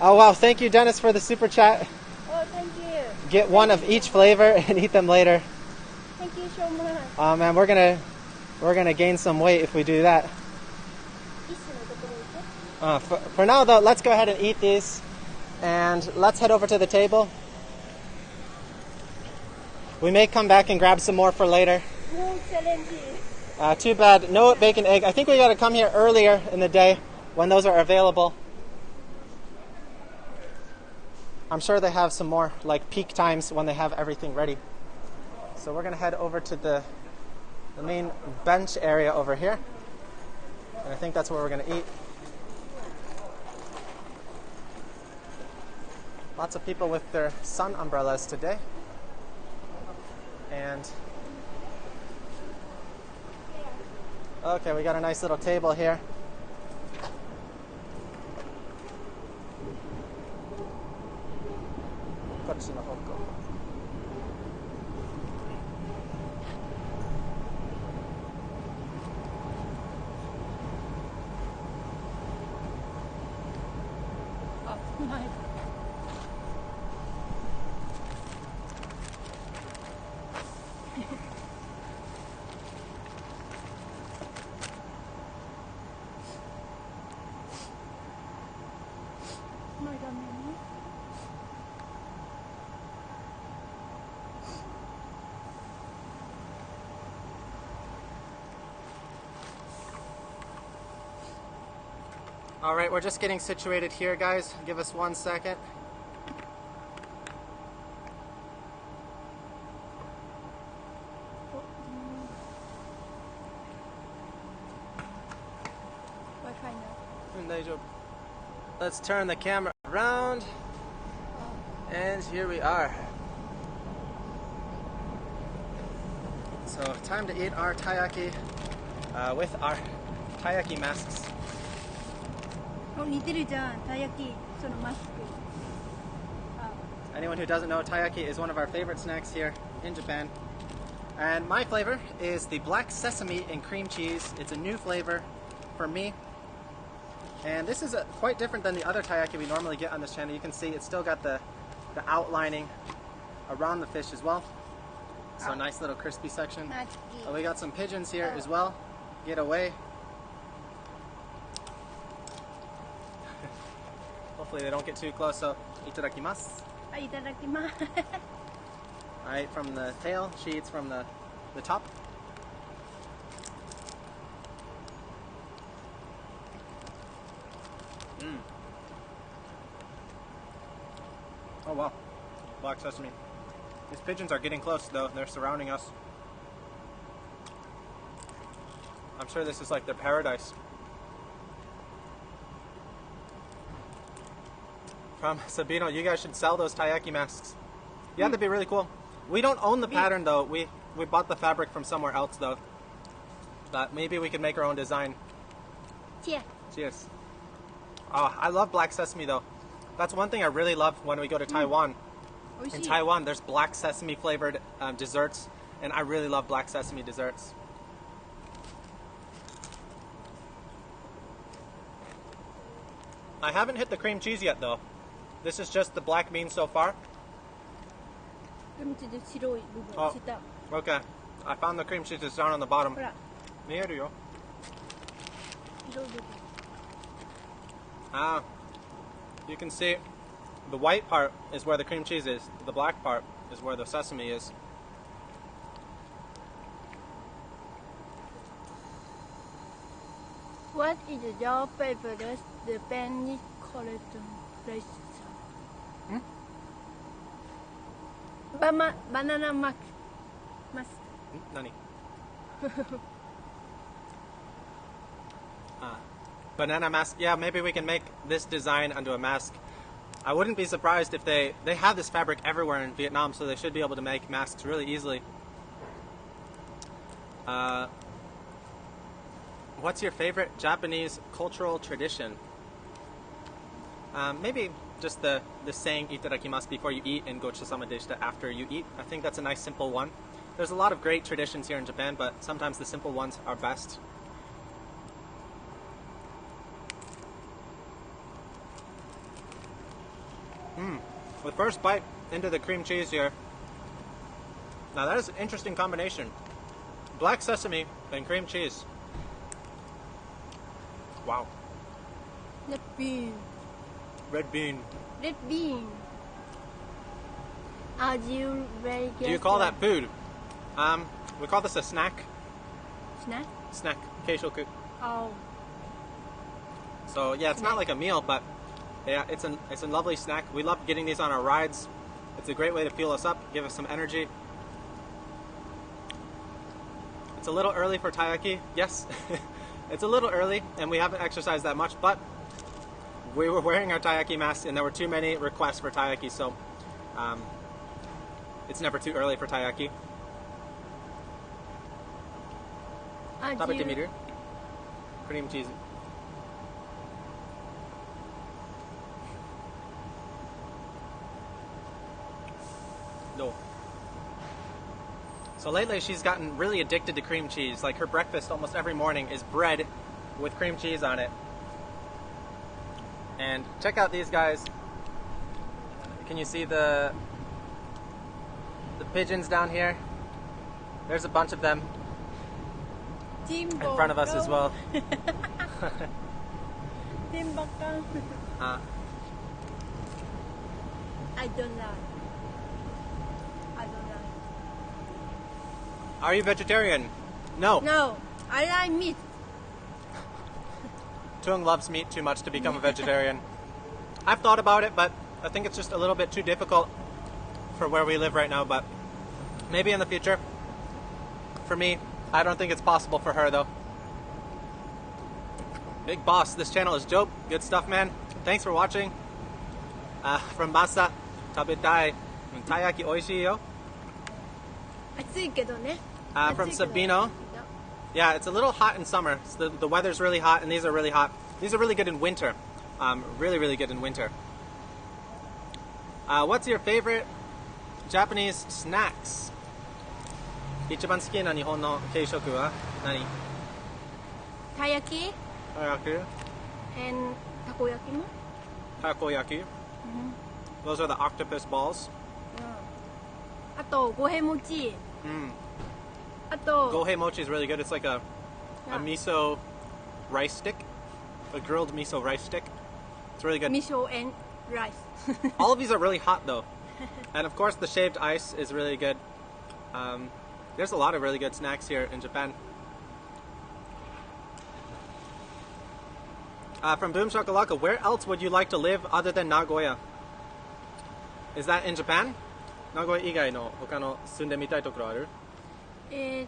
Oh wow, thank you Dennis for the super chat. Oh, thank you. Get one of each flavor and eat them later. Thank you so much. Oh man, we're gonna gain some weight if we do that. 椅子のところ行こ For now though, let's go ahead and eat these, and let's head over to the table. We may come back and grab some more for later. う。もうチャレンジ。 Too bad, no bacon egg. I think we gotta come here earlier in the day when those are available. I'm sure they have some more like peak times when they have everything ready. So we're gonna head over to the main bench area over here. And I think that's where we're gonna eat. Lots of people with their sun umbrellas today. And okay, we got a nice little table here. All right, we're just getting situated here, guys. Give us 1 second. Let's turn the camera around. And here we are. So time to eat our taiyaki with our taiyaki masks. 似てるじゃん、たい焼き、そのマスク。 Anyone who doesn't know, taiyaki is one of our favorite snacks here in Japan. And my flavor is the black sesame and cream cheese. It's a new flavor for me. And this is quite different than the other taiyaki we normally get on this channel. You can see it's still got the outlining around the fish as well. So a nice little crispy section. We got some pigeons here as well. Get away. Hopefully they don't get too close, so itadakimasu. はい、いただきます。 I eat from the tail, she eats from the the top. Oh wow, black sesame. These pigeons are getting close though, they're surrounding us. I'm sure this is like their paradise. From Sabino, you guys should sell those Taiyaki masks. Yeah, that'd be really cool. We don't own the pattern though, we bought the fabric from somewhere else though. But maybe we could make our own design. Cheers. Cheers. Oh, I love black sesame though. That's one thing I really love when we go to Taiwan. In Taiwan, there's black sesame flavored desserts, and I really love black sesame desserts. I haven't hit the cream cheese yet though. This is just the black beans so far. Oh, okay. I found the cream cheese is down on the bottom. 見えるよ. Ah, you can see the white part is where the cream cheese is. The black part is where the sesame is. What is your favorite Japanese restaurant? Banana mask. Nani? Banana mask. Yeah, maybe we can make this design onto a mask. I wouldn't be surprised if they have this fabric everywhere in Vietnam, so they should be able to make masks really easily. What's your favorite Japanese cultural tradition? Maybe just the saying itadakimasu before you eat and gochusama deshita after you eat. I think that's a nice simple one. There's a lot of great traditions here in Japan, but sometimes the simple ones are best. The first bite into the cream cheese here. Now that is an interesting combination. Black sesame and cream cheese. Wow. Red bean. Red bean. Red bean. Are you very good? Do you call that food? We call this a snack. Snack? Snack. Keishoku. Oh. So yeah, it's not like a meal, but yeah, it's a lovely snack. We love getting these on our rides. It's a great way to fuel us up, give us some energy. It's a little early for Taiyaki. Yes, it's a little early, and we haven't exercised that much, but we were wearing our Taiyaki masks, and there were too many requests for Taiyaki, so it's never too early for Taiyaki. Tabete cream cheese. No. So lately she's gotten really addicted to cream cheese. Like her breakfast almost every morning is bread with cream cheese on it. And check out these guys. Can you see the pigeons down here? There's a bunch of them in front of us as well. I don't like. Are you vegetarian? No. No, I like meat. Thuong loves meat too much to become a vegetarian. I've thought about it, but I think it's just a little bit too difficult for where we live right now, but maybe in the future. For me, I don't think it's possible for her though. Big boss, this channel is dope. Good stuff, man. Thanks for watching. From Masa, tabetai, taiyaki oishii yo. From Sabino. Yeah, it's a little hot in summer. So the weather's really hot, and these are really hot. These are really good in winter. Really, really good in winter. What's your favorite Japanese snacks? 一番好きな日本の軽食は何? Taiyaki Taiyaki. and takoyaki mo? Takoyaki. Those are the octopus balls. あと五平餅。あと Gohei mochi is really good. It's like a miso rice stick, a grilled miso rice stick. It's really good. miso and rice. All of these are really hot though, and of course the shaved ice is really good. There's a lot of really good snacks here in Japan. From Boom Shakalaka, where else would you like to live other than Nagoya? Is that in Japan? Nagoya 以外の他の住んでみたいところある？大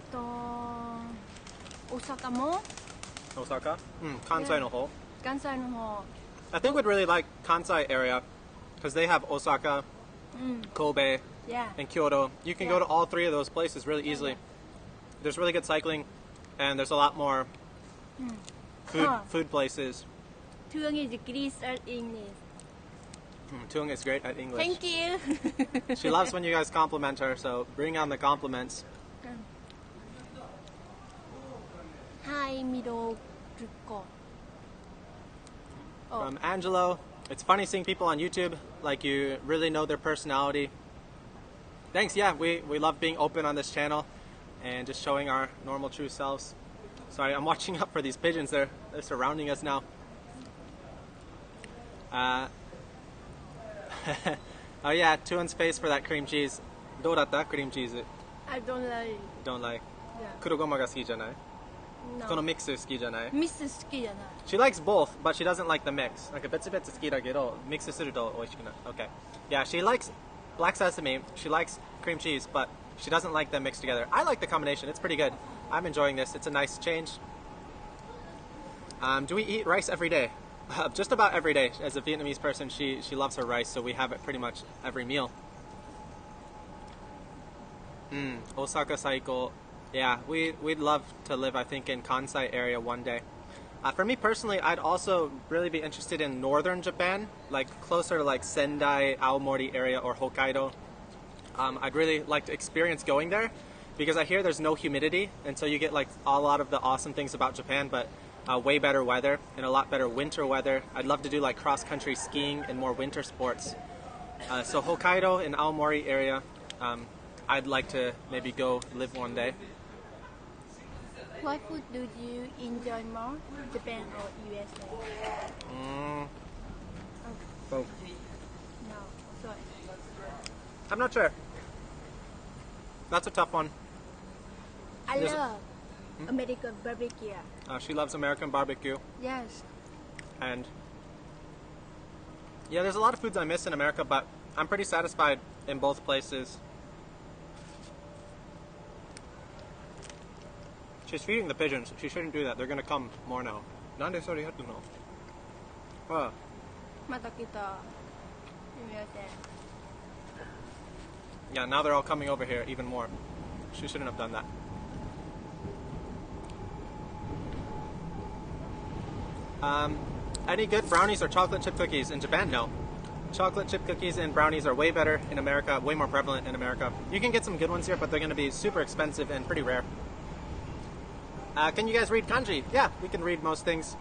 阪も Osaka? 関西の方。関西の方 I think we'd really like Kansai area because they have Osaka, Kobe, Yeah. and Kyoto. You can go to all three of those places really easily. There's really good cycling, and there's a lot more food places. Thuong is great at English. Thuong is great at English. Thank you. She loves when you guys compliment her, so bring on the compliments. Hi, middle Oh. From Angelo, it's funny seeing people on YouTube, like you really know their personality. Thanks, yeah, we love being open on this channel and just showing our normal true selves. Sorry, I'm watching up for these pigeons, they're surrounding us now. Oh yeah, Tuan's face for that cream cheese. どうだった? Cream cheese. I don't like. Don't like. Yeah. 黒ごまが好きじゃない? No. このミックス好きじゃない? ミス好きじゃない She likes both, but she doesn't like the mix. なんか別々好きだけど、ミックスすると美味しくない. Okay. Yeah, she likes black sesame, she likes cream cheese, but she doesn't like them mixed together. I like the combination, it's pretty good. I'm enjoying this, it's a nice change. Do we eat rice every day? Just about every day. As a Vietnamese person, she loves her rice, so we have it pretty much every meal. Osaka Saiko. Yeah, we'd love to live, I think, in Kansai area one day. For me personally, I'd also really be interested in northern Japan, like closer to like Sendai, Aomori area, or Hokkaido. I'd really like to experience going there because I hear there's no humidity, and so you get like a lot of the awesome things about Japan, but way better weather and a lot better winter weather. I'd love to do like cross-country skiing and more winter sports. So Hokkaido and Aomori area, I'd like to maybe go live one day. What food do you enjoy more, Japan or USA? Both. No, sorry. I'm not sure. That's a tough one. I There's- love American barbecue. She loves American barbecue. Yes. And yeah, there's a lot of foods I miss in America, but I'm pretty satisfied in both places. She's feeding the pigeons. She shouldn't do that. They're gonna come more now. なんでそれやってんの? Ah, また来た。USA. yeah, now they're all coming over here even more. She shouldn't have done that. Any good brownies or chocolate chip cookies in Japan? No. Chocolate chip cookies and brownies are way better in America, way more prevalent in America. You can get some good ones here, but they're going to be super expensive and pretty rare. Can you guys read kanji? Yeah, we can read most things.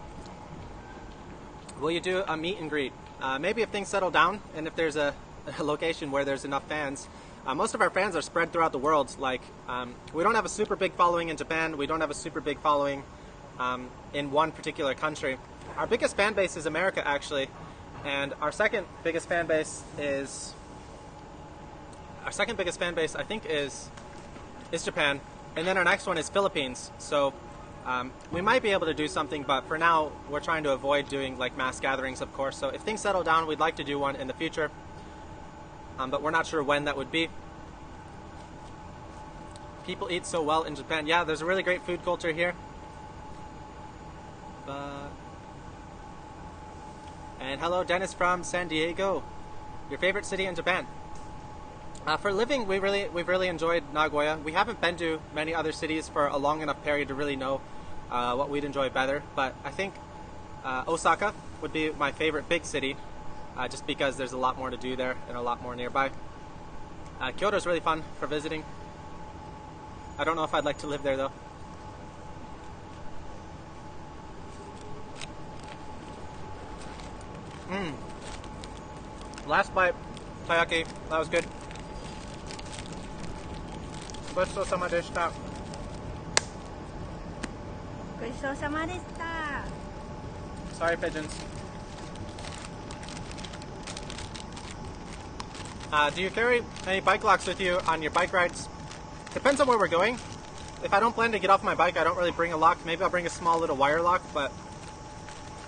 Will you do a meet and greet? Maybe if things settle down and if there's a location where there's enough fans. Most of our fans are spread throughout the world. Like, we don't have a super big following in Japan. We don't have a super big following in one particular country. Our biggest fan base is America, actually, and our second biggest fan base, I think, is Japan, and then our next one is Philippines. So we might be able to do something, but for now we're trying to avoid doing like mass gatherings, of course. So if things settle down, we'd like to do one in the future, but we're not sure when that would be. People eat so well in Japan. Yeah, there's a really great food culture here. And hello, Dennis from San Diego. Your favorite city in Japan? For living, we've really enjoyed Nagoya. We haven't been to many other cities for a long enough period to really know what we'd enjoy better. But I think Osaka would be my favorite big city, just because there's a lot more to do there and a lot more nearby. Kyoto is really fun for visiting. I don't know if I'd like to live there though. Last bite, Taiyaki, that was good. ごちそうさまでした。ごちそうさまでした。 Sorry, pigeons. Do you carry any bike locks with you on your bike rides? Depends on where we're going. If I don't plan to get off my bike, I don't really bring a lock. Maybe I'll bring a small little wire lock, but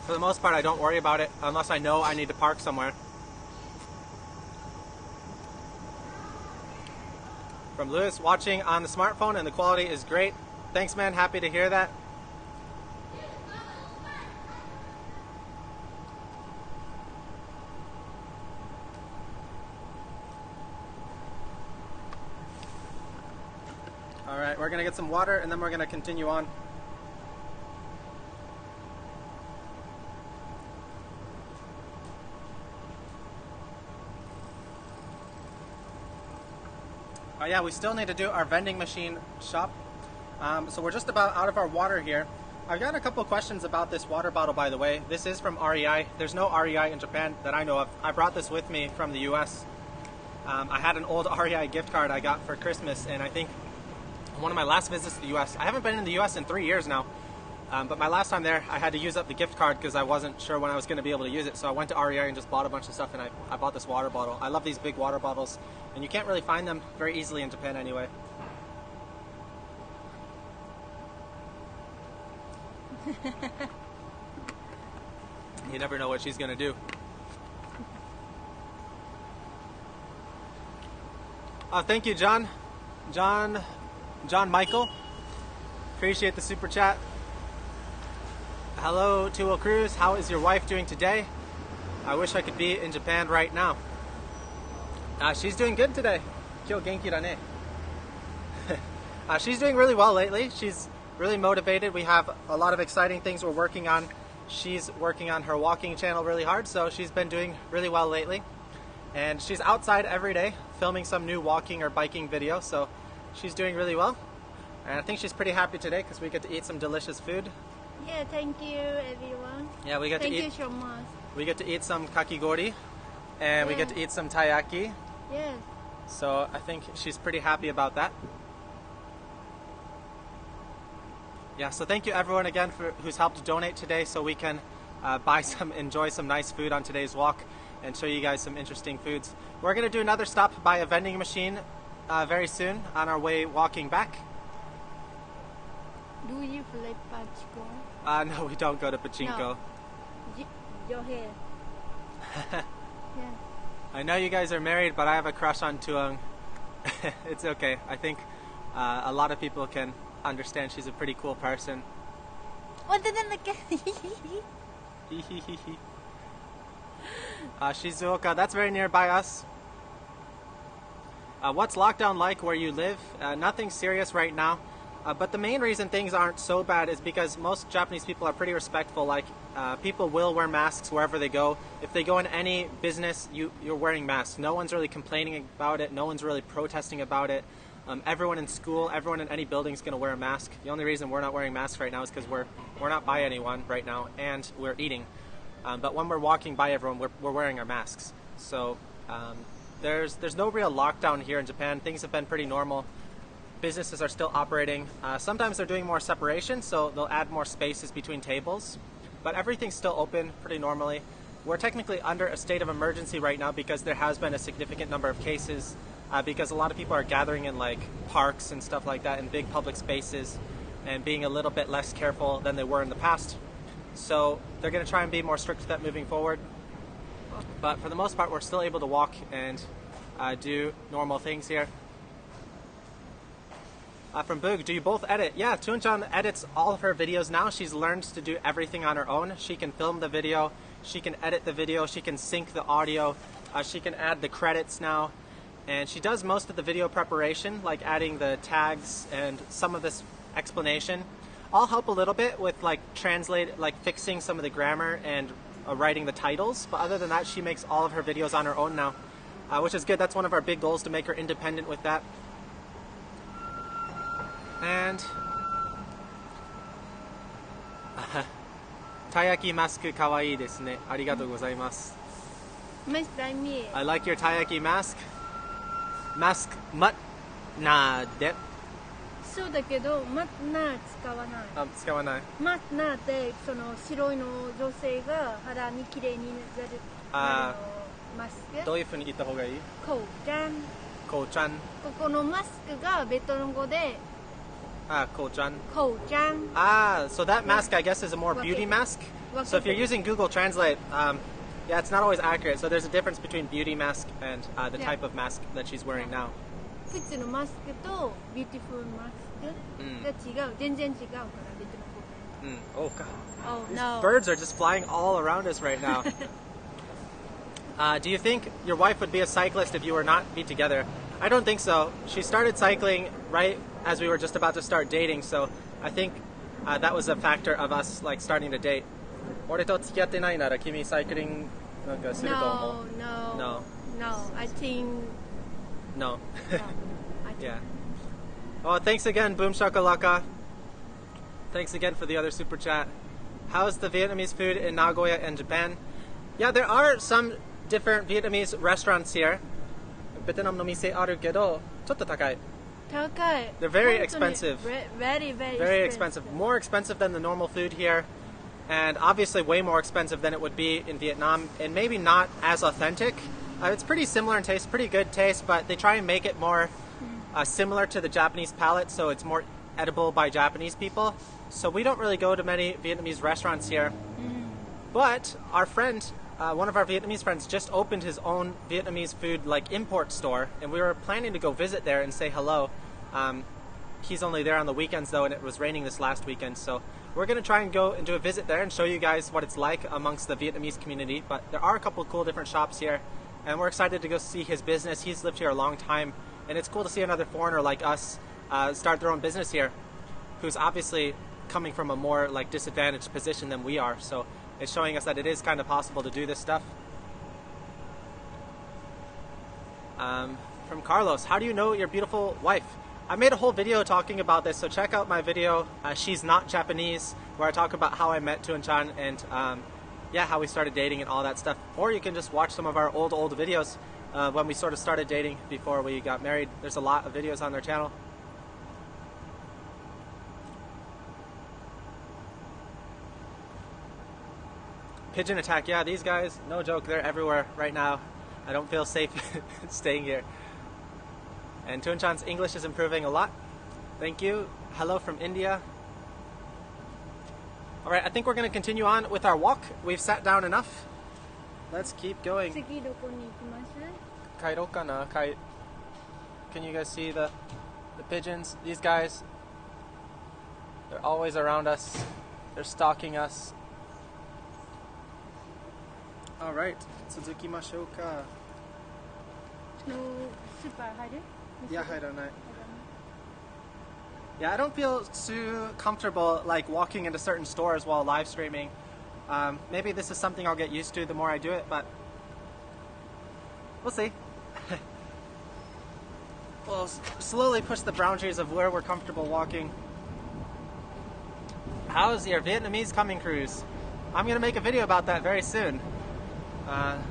for the most part, I don't worry about it unless I know I need to park somewhere. From Lewis, watching on the smartphone and the quality is great. Thanks, man. Happy to hear that. All right, we're gonna get some water and then we're gonna continue on. Oh yeah, we still need to do our vending machine shop. So we're just about out of our water here. I've got a couple of questions about this water bottle, by the way. This is from REI. There's no REI in Japan that I know of. I brought this with me from the US. I had an old REI gift card I got for Christmas, and I think one of my last visits to the US, I haven't been in the US in 3 years now, but my last time there, I had to use up the gift card because I wasn't sure when I was going to be able to use it. So I went to REI and just bought a bunch of stuff, and I bought this water bottle. I love these big water bottles, and you can't really find them very easily in Japan anyway. You never know what she's going to do. Thank you, John Michael. Appreciate the super chat. Hello, Tuo Cruz. How is your wife doing today? I wish I could be in Japan right now. She's doing good today. Kyo genki da ne. She's doing really well lately. She's really motivated. We have a lot of exciting things we're working on. She's working on her walking channel really hard, so she's been doing really well lately. And she's outside every day filming some new walking or biking video, so she's doing really well. And I think she's pretty happy today because we get to eat some delicious food. Yeah, thank you everyone. Yeah, we get thank to eat. You so much. We get to eat some kakigori, and we get to eat some taiyaki. Yes. So I think she's pretty happy about that. Yeah, so thank you everyone again for who's helped donate today, so we can enjoy some nice food on today's walk and show you guys some interesting foods. We're gonna do another stop by a vending machine very soon on our way walking back. Do you play pachinko? No, we don't go to pachinko. No. Your hair. Yeah. I know you guys are married, but I have a crush on Thuong. It's okay. I think a lot of people can understand she's a pretty cool person. Shizuoka, that's very nearby us. What's lockdown like where you live? Nothing serious right now. But the main reason things aren't so bad is because most Japanese people are pretty respectful. Like, people will wear masks wherever they go. If they go in any business, you're wearing masks. No one's really complaining about it. No one's really protesting about it. Everyone in school, everyone in any building is going to wear a mask. The only reason we're not wearing masks right now is because we're not by anyone right now, and we're eating. But when we're walking by everyone, we're wearing our masks. So there's no real lockdown here in Japan. Things have been pretty normal. Businesses are still operating. Sometimes they're doing more separation, so they'll add more spaces between tables. But everything's still open pretty normally. We're technically under a state of emergency right now because there has been a significant number of cases, because a lot of people are gathering in like parks and stuff like that in big public spaces and being a little bit less careful than they were in the past. So they're going to try and be more strict with that moving forward. But for the most part, we're still able to walk and do normal things here. From Boog, do you both edit? Yeah, Toon-chan edits all of her videos now. She's learned to do everything on her own. She can film the video, she can edit the video, she can sync the audio, she can add the credits now. And she does most of the video preparation, like adding the tags and some of this explanation. I'll help a little bit with like fixing some of the grammar and writing the titles. But other than that, she makes all of her videos on her own now, which is good. That's one of our big goals, to make her independent with that. And Taiyaki mask kawaii desu ne. Arigatou gozaimasu. Nice like me. I like your Taiyaki mask. Mask mat na de. そうだけど、マッナー使わない。使わない。マッナーってその白いの女性が肌に綺麗になるマスク。どういう風に言った方がいい？こうじゃん。Ko-chan. ここのマスクがベトナム語で Ko-chan. コウちゃん So that mask, I guess, is a more beauty mask. So if you're using Google Translate, yeah, it's not always accurate. So there's a difference between beauty mask and the type of mask that she's wearing now. 普通のマスクとビューティフルマスクが違う、全然違うからベトナム語 Oh, God. Oh These no birds are just flying all around us right now. Do you think your wife would be a cyclist if you were not be together? I don't think so. She started cycling right as we were just about to start dating, so I think that was a factor of us like starting to date. 俺と付き合ってないなら君サイクリングなんかすると思う No No. No I think No. no I think Yeah. Oh, thanks again, Boom Shakalaka. Thanks again for the other super chat. How's the Vietnamese food in Nagoya and Japan? Yeah, there are some different Vietnamese restaurants here. ベトナムの店あるけど、ちょっと高い。高い They're very 本当に expensive. Very Very expensive. More expensive than the normal food here. And obviously way more expensive than it would be in Vietnam. And maybe not as authentic. It's pretty similar in taste, pretty good taste, but they try and make it more similar to the Japanese palate, so it's more edible by Japanese people. So we don't really go to many Vietnamese restaurants here. But our friend, one of our Vietnamese friends, just opened his own Vietnamese food like import store, and we were planning to go visit there and say hello. He's only there on the weekends though, and it was raining this last weekend, so we're going to try and go and do a visit there and show you guys what it's like amongst the Vietnamese community. But there are a couple of cool different shops here, and we're excited to go see his business. He's lived here a long time, and it's cool to see another foreigner like us start their own business here, who's obviously coming from a more like disadvantaged position than we are. So it's showing us that it is kind of possible to do this stuff. From Carlos, how do you know your beautiful wife? I made a whole video talking about this, so check out my video, She's Not Japanese, where I talk about how I met Thuong and yeah, how we started dating and all that stuff. Or you can just watch some of our old videos when we sort of started dating before we got married. There's a lot of videos on their channel. Pigeon attack, yeah, these guys, no joke, they're everywhere right now. I don't feel safe staying here. And Thuong English is improving a lot. Thank you. Hello from India. All right, I think we're going to continue on with our walk. We've sat down enough. Let's keep going. 次どこに行きます Kairokana, Kai. Can you guys see the pigeons? These guys, they're always around us. They're stalking us. All right, Suzukimashouka. のスーパー入る Yeah, I don't know. Yeah, I don't feel too comfortable like walking into certain stores while live streaming. Maybe this is something I'll get used to the more I do it, but we'll see. We'll slowly push the boundaries of where we're comfortable walking. How's your Vietnamese coming cruise? I'm going to make a video about that very soon.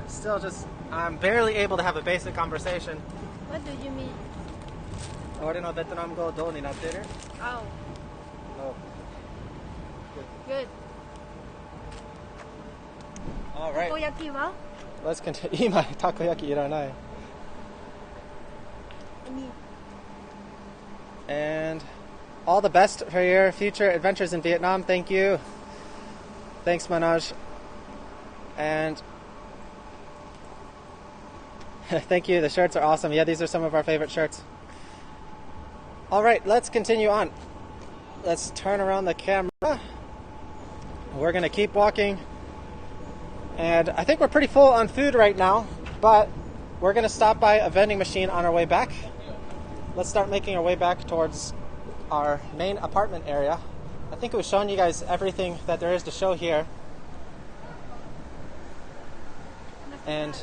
Still just, I'm barely able to have a basic conversation. What do you mean? 俺のベトナム語どうになってる? Oh, Oh. good. All right. たこ焼きは Let's continue. 今たこ焼きいらない. And all the best for your future adventures in Vietnam. Thank you. Thanks, Manoj. And thank you. The shirts are awesome. Yeah, these are some of our favorite shirts. All right, let's continue on. Let's turn around the camera. We're going to keep walking. And I think we're pretty full on food right now, but we're going to stop by a vending machine on our way back. Let's start making our way back towards our main apartment area. I think we've shown you guys everything that there is to show here. And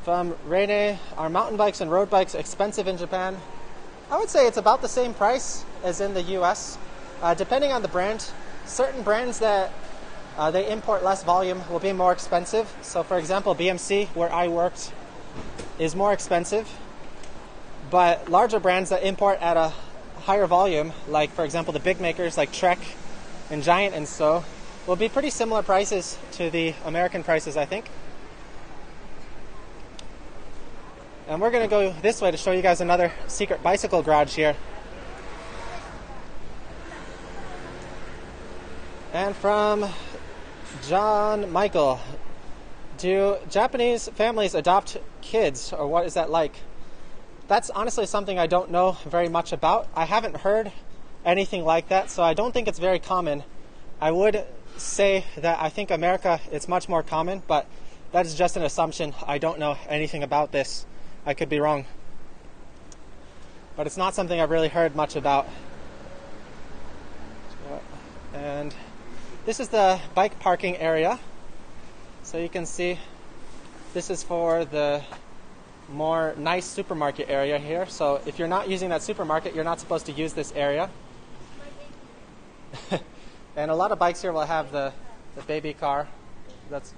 from Rene, are mountain bikes and road bikes expensive in Japan? I would say it's about the same price as in the US, depending on the brand. Certain brands that they import less volume will be more expensive. So for example, BMC, where I worked, is more expensive. But larger brands that import at a higher volume, like for example the big makers like Trek and Giant and so, will be pretty similar prices to the American prices, I think. And we're going to go this way to show you guys another secret bicycle garage here. And from John Michael, do Japanese families adopt kids, or what is that like? That's honestly something I don't know very much about. I haven't heard anything like that, so I don't think it's very common. I would say that I think America it's much more common, but that is just an assumption. I don't know anything about this. I could be wrong. But it's not something I've really heard much about. And this is the bike parking area. So you can see this is for the more nice supermarket area here. So if you're not using that supermarket, you're not supposed to use this area. And a lot of bikes here will have the baby car. That's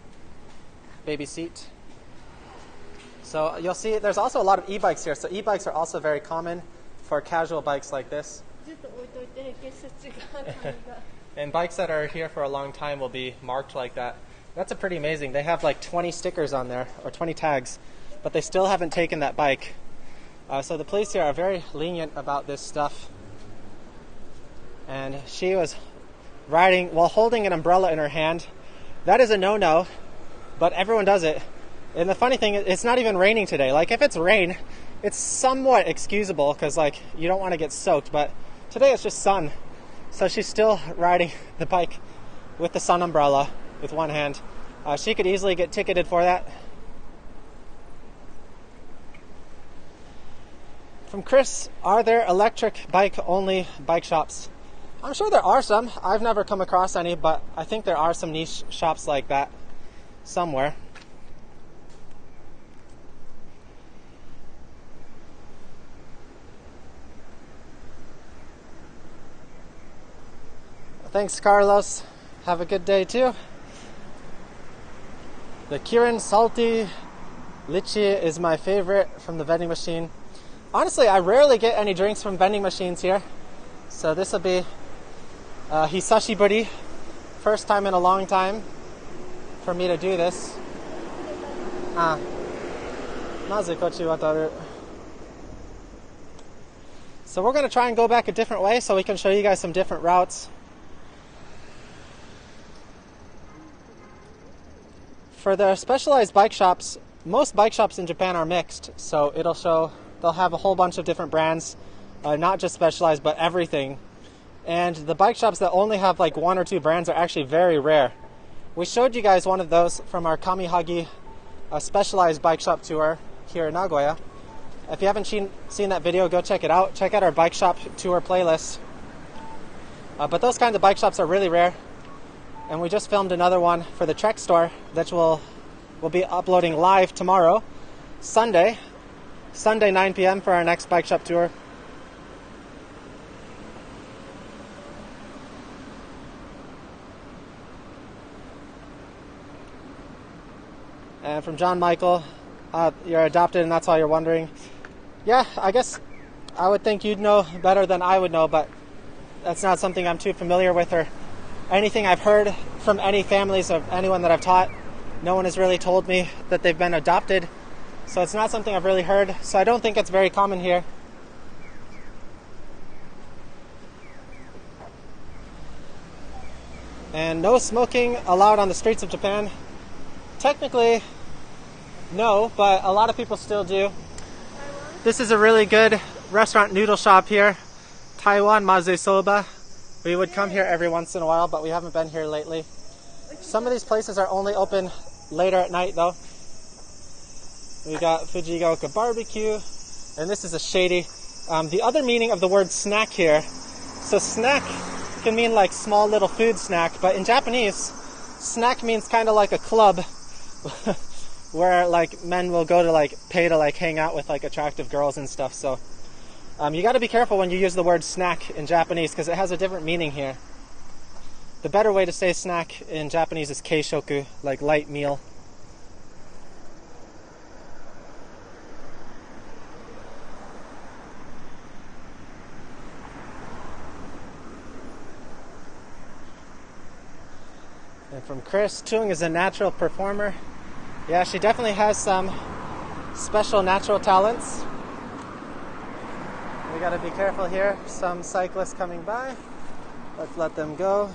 baby seat. So you'll see there's also a lot of e-bikes here. So e-bikes are also very common for casual bikes like this. And bikes that are here for a long time will be marked like that. That's pretty amazing. They have like 20 stickers on there, or 20 tags, but they still haven't taken that bike. So the police here are very lenient about this stuff. And she was riding while holding an umbrella in her hand. That is a no-no, but everyone does it. And the funny thing is, it's not even raining today. Like, if it's rain, it's somewhat excusable because, like, you don't want to get soaked. But today it's just sun. So she's still riding the bike with the sun umbrella with one hand. She could easily get ticketed for that. From Chris, are there electric bike-only bike shops? I'm sure there are some. I've never come across any, but I think there are some niche shops like that somewhere. Thanks, Carlos. Have a good day too. The Kirin salty lychee is my favorite from the vending machine. Honestly, I rarely get any drinks from vending machines here. So this will be hisashiburi. First time in a long time for me to do this. Naze kochi wataru. So we're going to try and go back a different way so we can show you guys some different routes. For the specialized bike shops, most bike shops in Japan are mixed, so they'll have a whole bunch of different brands, not just specialized, but everything. And the bike shops that only have like one or two brands are actually very rare. We showed you guys one of those from our Kamihagi specialized bike shop tour here in Nagoya. If you haven't seen that video, go check it out. Check out our bike shop tour playlist. But those kinds of bike shops are really rare. And we just filmed another one for the Trek store that we'll be uploading live tomorrow, Sunday 9 p.m. for our next bike shop tour. And from John Michael, you're adopted and that's all you're wondering. Yeah, I guess I would think you'd know better than I would know, but that's not something I'm too familiar with or anything I've heard from any families of anyone that I've taught. No one has really told me that they've been adopted. So it's not something I've really heard. So I don't think it's very common here. And no smoking allowed on the streets of Japan. Technically, no, but a lot of people still do. This is a really good restaurant noodle shop here. Taiwan Maze Soba. We would come here every once in a while, but we haven't been here lately. Some of these places are only open later at night, though. We got fujigaoka barbecue, and this is a shady. The other meaning of the word snack here. So snack can mean like small little food snack, but in Japanese, snack means kind of like a club where like men will go to like pay to like hang out with like attractive girls and stuff. So you got to be careful when you use the word snack in Japanese because it has a different meaning here. The better way to say snack in Japanese is keishoku, like light meal. And from Chris, Thuong is a natural performer. Yeah, she definitely has some special natural talents. We gotta be careful here. Some cyclists coming by. Let's let them go.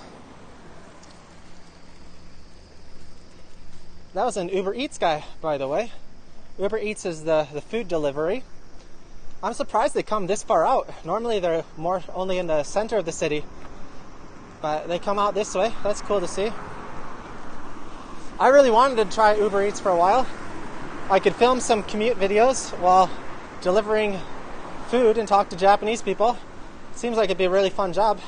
That was an Uber Eats guy, by the way. Uber Eats is the food delivery. I'm surprised they come this far out. Normally they're more only in the center of the city, but they come out this way. That's cool to see. I really wanted to try Uber Eats for a while. I could film some commute videos while delivering food and talk to Japanese people. Seems like it'd be a really fun job.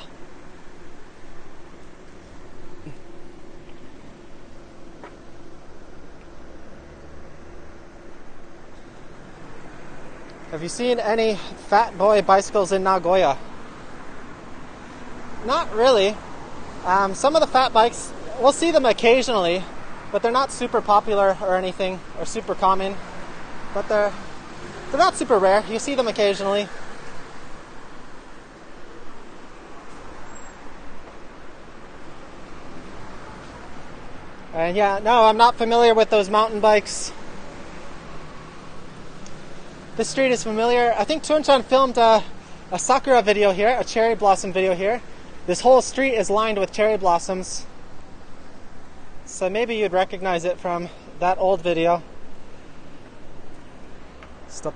Have you seen any fat boy bicycles in Nagoya? Not really. Some of the fat bikes, we'll see them occasionally, but they're not super popular or anything, or super common. But they're not super rare. You see them occasionally. And yeah, no, I'm not familiar with those mountain bikes. This street is familiar. I think Chun-chan filmed a sakura video here, a cherry blossom video here. This whole street is lined with cherry blossoms. So maybe you'd recognize it from that old video. Stop.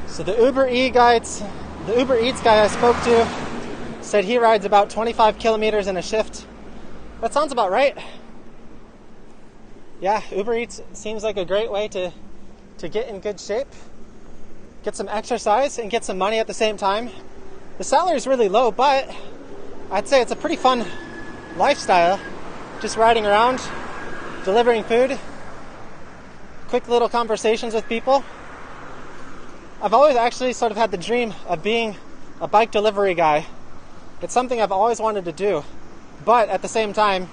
So the Uber Eats guy I spoke to said he rides about 25 kilometers in a shift. That sounds about right. Yeah, Uber Eats seems like a great way to get in good shape, get some exercise, and get some money at the same time. The salary is really low, but I'd say it's a pretty fun lifestyle. Just riding around, delivering food, quick little conversations with people. I've always actually sort of had the dream of being a bike delivery guy. It's something I've always wanted to do, but at the same time,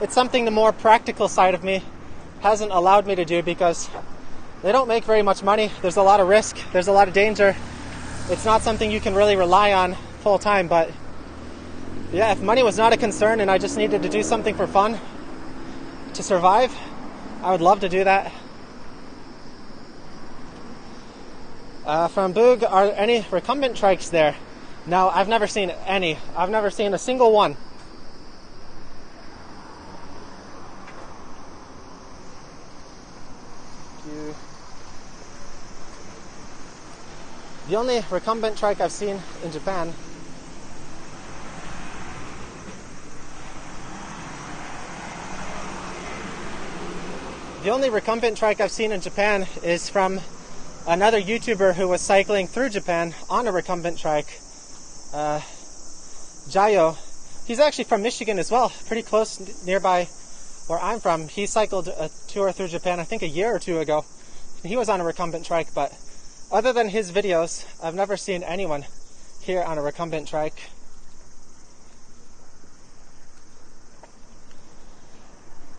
it's something the more practical side of me hasn't allowed me to do because they don't make very much money. There's a lot of risk. There's a lot of danger. It's not something you can really rely on full time, but yeah, if money was not a concern and I just needed to do something for fun to survive, I would love to do that. From Boog, are any recumbent trikes there? No, I've never seen any. I've never seen a single one. The only recumbent trike I've seen in Japan is from another YouTuber who was cycling through Japan on a recumbent trike, Jayo. He's actually from Michigan as well, pretty close nearby where I'm from. He cycled a tour through Japan, I think a year or two ago. He was on a recumbent trike, but other than his videos, I've never seen anyone here on a recumbent trike.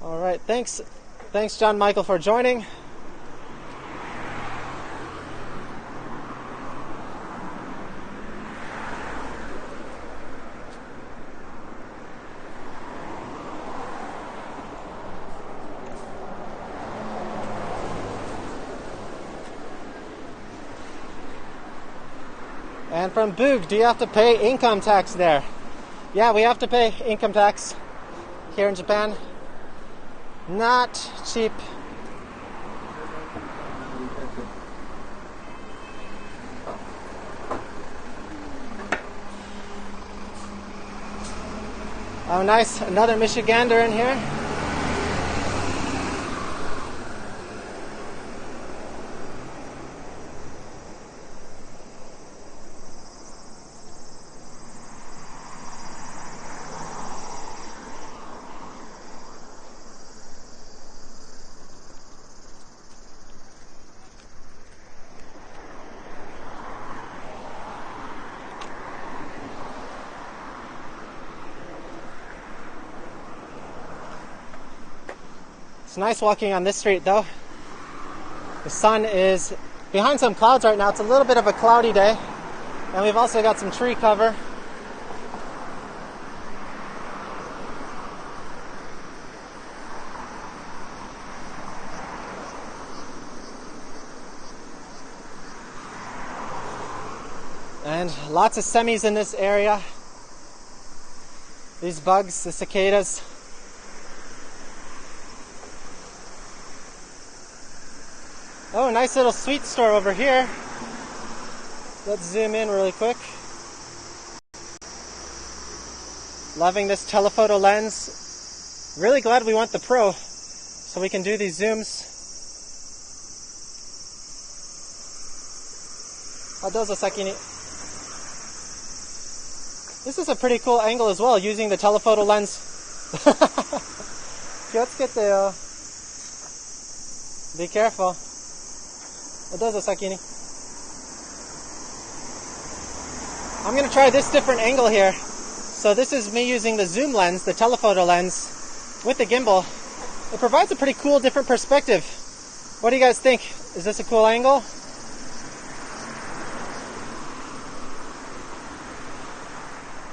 All right, thanks John Michael for joining. And from Boog, do you have to pay income tax there? Yeah, we have to pay income tax here in Japan. Not cheap. Oh, nice. Another Michigander in here. It's nice walking on this street though. The sun is behind some clouds right now. It's a little bit of a cloudy day. And we've also got some tree cover. And lots of semis in this area. These bugs, the cicadas. Oh, nice little sweet store over here. Let's zoom in really quick. Loving this telephoto lens. Really glad we want the Pro so we can do these zooms. Dozo saki ni. This is a pretty cool angle as well, using the telephoto lens. Kyotsukete yo. Be careful. Dozo saki ni. I'm going to try this different angle here. So this is me using the zoom lens, the telephoto lens, with the gimbal. It provides a pretty cool different perspective. What do you guys think? Is this a cool angle?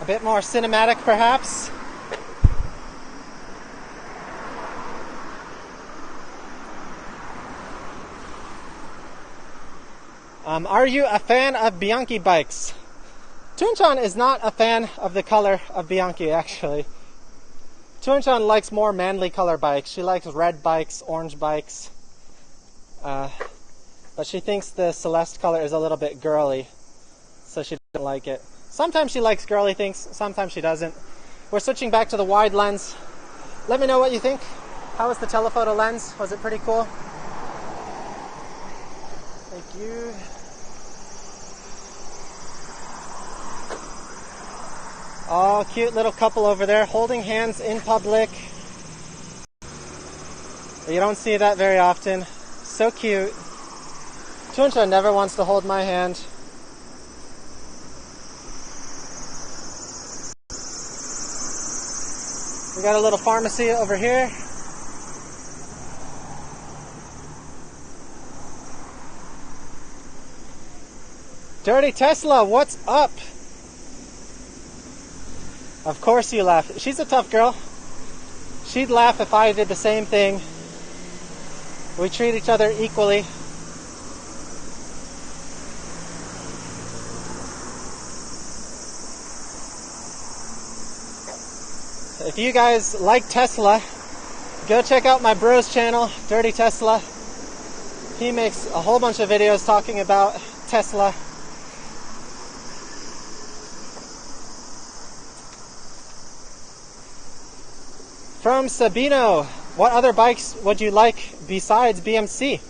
A bit more cinematic, perhaps. Are you a fan of Bianchi bikes? Thuong is not a fan of the color of Bianchi, actually. Thuong likes more manly color bikes. She likes red bikes, orange bikes. But she thinks the Celeste color is a little bit girly, so she doesn't like it. Sometimes she likes girly things, sometimes she doesn't. We're switching back to the wide lens. Let me know what you think. How was the telephoto lens? Was it pretty cool? Thank you. Oh, cute little couple over there holding hands in public. You don't see that very often. So cute. Thuong never wants to hold my hand. We got a little pharmacy over here. Dirty Tesla, what's up? Of course you laugh. She's a tough girl. She'd laugh if I did the same thing. We treat each other equally. If you guys like Tesla, go check out my bro's channel, Dirty Tesla. He makes a whole bunch of videos talking about Tesla. From Sabino, what other bikes would you like besides BMC?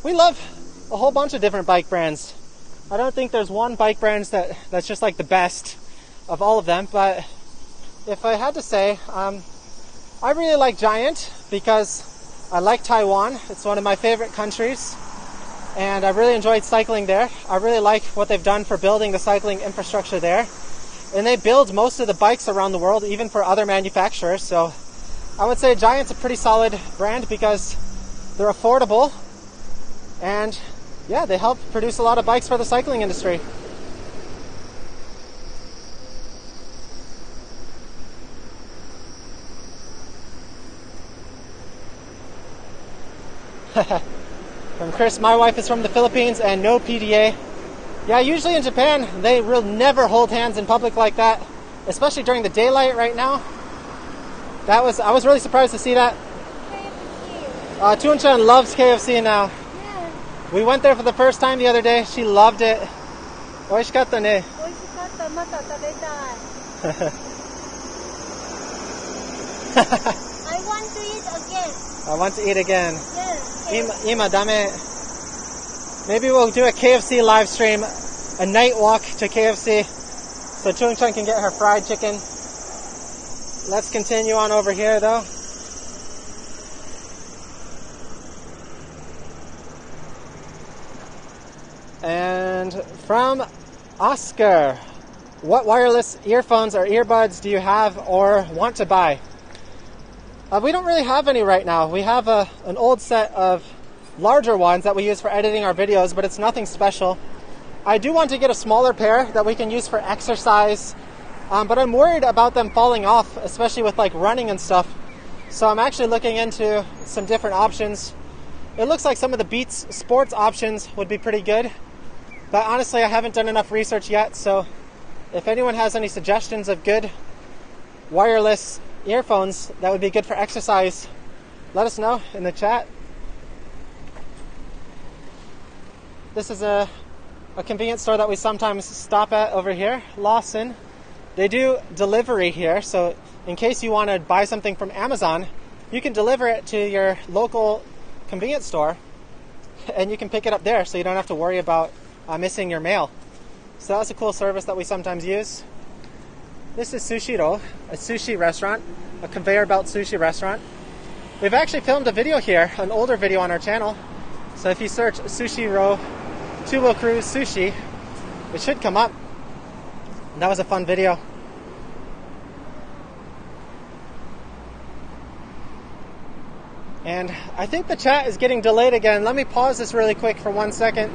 We love a whole bunch of different bike brands. I don't think there's one bike brand that's just like the best of all of them, but if I had to say, I really like Giant because I like Taiwan. It's one of my favorite countries, and I really enjoyed cycling there. I really like what they've done for building the cycling infrastructure there. And they build most of the bikes around the world, even for other manufacturers. So I would say Giant's a pretty solid brand because they're affordable, and yeah, they help produce a lot of bikes for the cycling industry. From Chris, my wife is from the Philippines and no PDA. Yeah, usually in Japan, they will never hold hands in public like that, especially during the daylight right now. I was really surprised to see that. Thuong loves KFC now. Yeah. We went there for the first time the other day. She loved it. Oishikatta ne. Oishikatta, mata tabetai. I want to eat again. I want to eat again. Yes. Ima dame. Maybe we'll do a KFC live stream, a night walk to KFC, so Thuong can get her fried chicken. Let's continue on over here though. And from Oscar, what wireless earphones or earbuds do you have or want to buy? We don't really have any right now. We have an old set of larger ones that we use for editing our videos, but it's nothing special. I do want to get a smaller pair that we can use for exercise, but I'm worried about them falling off, especially with like running and stuff. So I'm actually looking into some different options. It looks like some of the Beats sports options would be pretty good, but honestly I haven't done enough research yet, so if anyone has any suggestions of good wireless earphones that would be good for exercise, let us know in the chat. This is a convenience store that we sometimes stop at over here, Lawson. They do delivery here, so in case you want to buy something from Amazon, you can deliver it to your local convenience store and you can pick it up there, so you don't have to worry about missing your mail. So that's a cool service that we sometimes use. This is Sushiro, a sushi restaurant, a conveyor belt sushi restaurant. We've actually filmed a video here, an older video on our channel. So if you search Sushiro Two-Wheel Cruise Sushi, it should come up. That was a fun video. And I think the chat is getting delayed again. Let me pause this really quick for 1 second.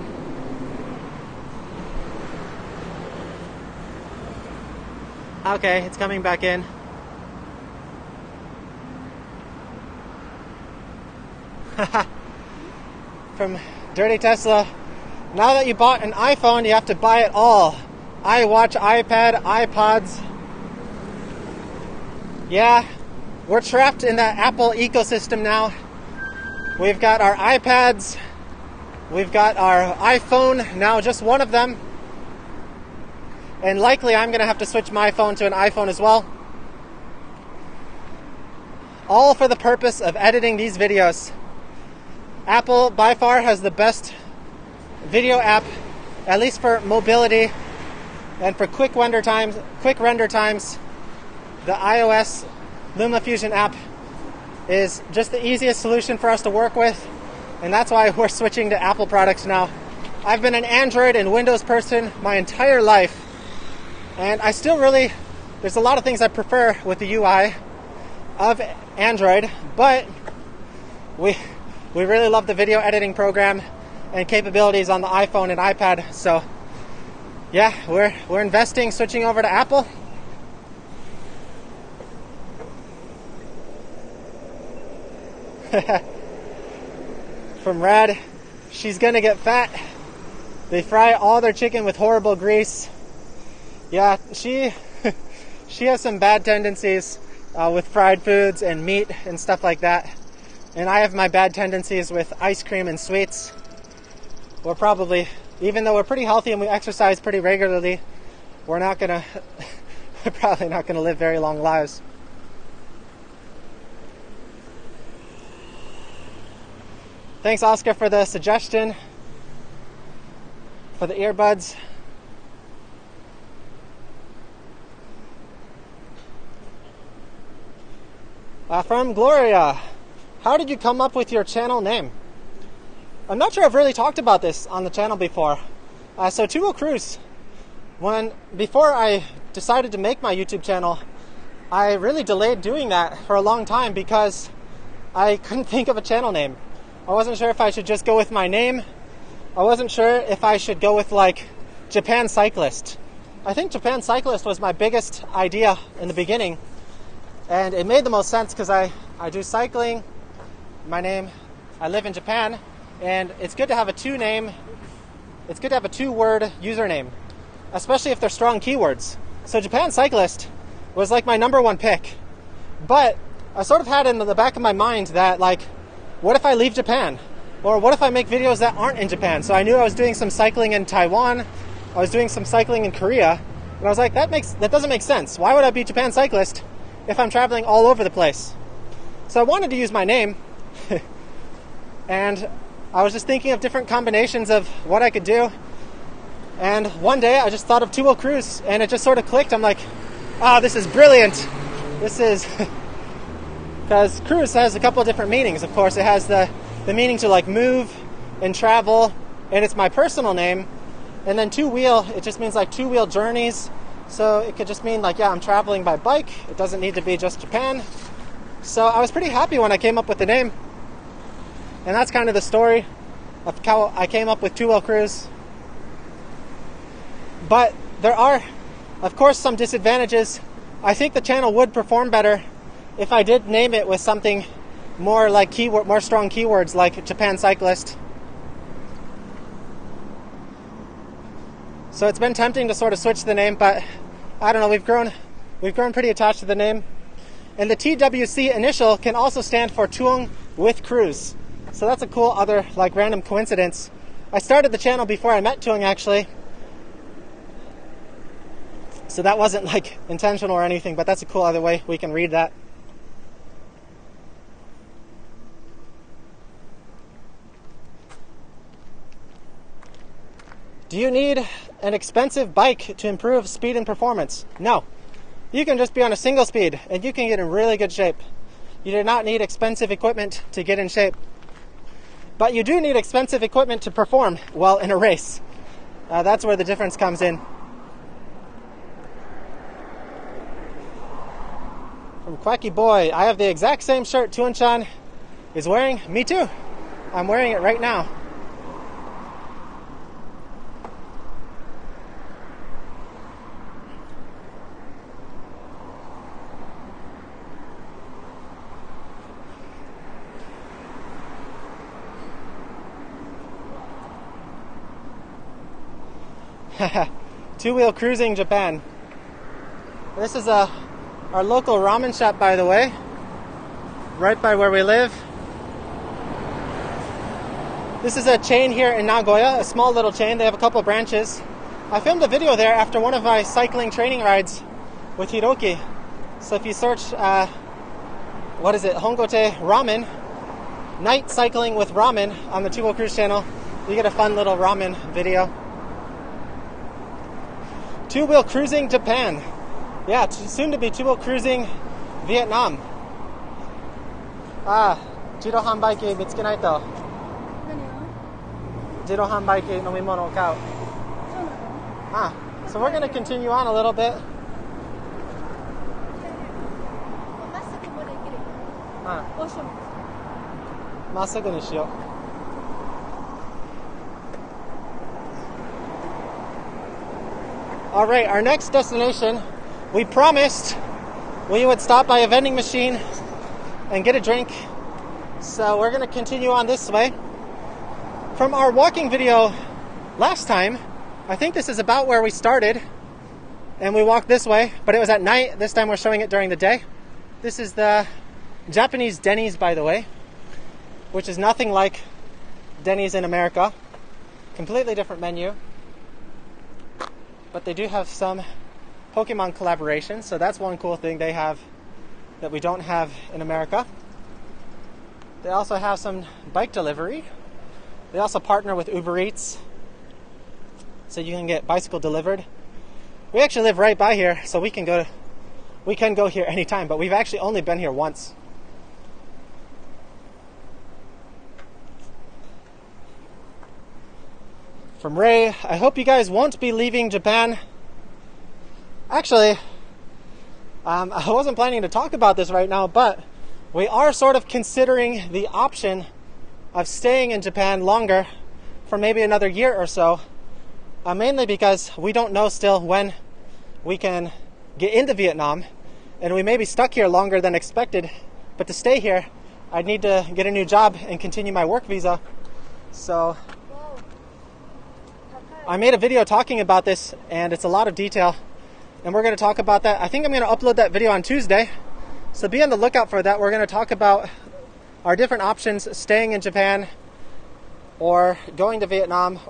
Okay, it's coming back in. From Dirty Tesla. Now that you bought an iPhone, you have to buy it all. iWatch, iPad, iPods. Yeah, we're trapped in that Apple ecosystem now. We've got our iPads. We've got our iPhone, now just one of them. And likely I'm going to have to switch my phone to an iPhone as well. All for the purpose of editing these videos. Apple by far has the best video app, at least for mobility and for quick render times. The iOS LumaFusion app is just the easiest solution for us to work with, and that's why we're switching to Apple products now. I've been an Android and Windows person my entire life, and I still really, there's a lot of things I prefer with the UI of Android, but we really love the video editing program and capabilities on the iPhone and iPad. So yeah, we're investing, switching over to Apple. From Rad, she's gonna get fat. They fry all their chicken with horrible grease. Yeah, she has some bad tendencies with fried foods and meat and stuff like that. And I have my bad tendencies with ice cream and sweets. We're probably, even though we're pretty healthy and we exercise pretty regularly, we're probably not gonna live very long lives. Thanks, Oscar, for the suggestion for the earbuds. From Gloria, how did you come up with your channel name? I'm not sure I've really talked about this on the channel before. So Two-Wheel Cruise, before I decided to make my YouTube channel, I really delayed doing that for a long time because I couldn't think of a channel name. I wasn't sure if I should just go with my name. I wasn't sure if I should go with like Japan Cyclist. I think Japan Cyclist was my biggest idea in the beginning, and it made the most sense because I do cycling. My name, I live in Japan, and it's good to have a two-word username, especially if they're strong keywords. So Japan Cyclist was like my number one pick, but I sort of had in the back of my mind that like, what if I leave Japan? Or what if I make videos that aren't in Japan? So I knew I was doing some cycling in Taiwan, I was doing some cycling in Korea, and I was like, that doesn't make sense. Why would I be Japan Cyclist if I'm traveling all over the place? So I wanted to use my name, and I was just thinking of different combinations of what I could do, and one day I just thought of Two-Wheel Cruise, and it just sort of clicked. I'm like, oh, this is brilliant. This is... Because cruise has a couple of different meanings, of course. It has the meaning to like move and travel, and it's my personal name. And then two-wheel, it just means like two-wheel journeys. So it could just mean like, yeah, I'm traveling by bike. It doesn't need to be just Japan. So I was pretty happy when I came up with the name. And that's kind of the story of how I came up with Two Wheel Cruise. But there are, of course, some disadvantages. I think the channel would perform better if I did name it with something more like more strong keywords like Japan Cyclist. So it's been tempting to sort of switch the name, but I don't know, we've grown pretty attached to the name. And the TWC initial can also stand for Thuong with Cruise. So that's a cool other like random coincidence. I started the channel before I met Thuong actually. So that wasn't like intentional or anything, but that's a cool other way we can read that. Do you need an expensive bike to improve speed and performance? No. You can just be on a single speed and you can get in really good shape. You do not need expensive equipment to get in shape. But you do need expensive equipment to perform well in a race. That's where the difference comes in. From Quacky Boy, I have the exact same shirt Tuan-chan is wearing. Me too. I'm wearing it right now. Two-wheel cruising Japan. This is our local ramen shop, by the way, right by where we live. This is a chain here in Nagoya, a small little chain. They have a couple branches. I filmed a video there after one of my cycling training rides with Hiroki. So if you search, Hongote Ramen, night cycling with ramen on the Two-Wheel Cruise channel, you get a fun little ramen video. Two-wheel cruising Japan. Yeah, soon to be two-wheel cruising Vietnam. Jiro hanbaiki mitsukenai to. Jiro hanbaiki nomimono o kau. So we're going to continue on a little bit. Massagu ni shiyou. All right, our next destination, we promised we would stop by a vending machine and get a drink. So we're going to continue on this way. From our walking video last time, I think this is about where we started. And we walked this way, but it was at night. This time we're showing it during the day. This is the Japanese Denny's, by the way, which is nothing like Denny's in America. Completely different menu. But they do have some Pokemon collaborations, so that's one cool thing they have that we don't have in America. They also have some bike delivery. They also partner with Uber Eats, so you can get bicycle delivered. We actually live right by here, so we can go here anytime, but we've actually only been here once. From Ray, I hope you guys won't be leaving Japan. Actually, I wasn't planning to talk about this right now, but we are sort of considering the option of staying in Japan longer for maybe another year or so, mainly because we don't know still when we can get into Vietnam, and we may be stuck here longer than expected. But to stay here, I'd need to get a new job and continue my work visa. So I made a video talking about this, and it's a lot of detail, and we're going to talk about that. I think I'm going to upload that video on Tuesday, so be on the lookout for that. We're going to talk about our different options, staying in Japan or going to Vietnam,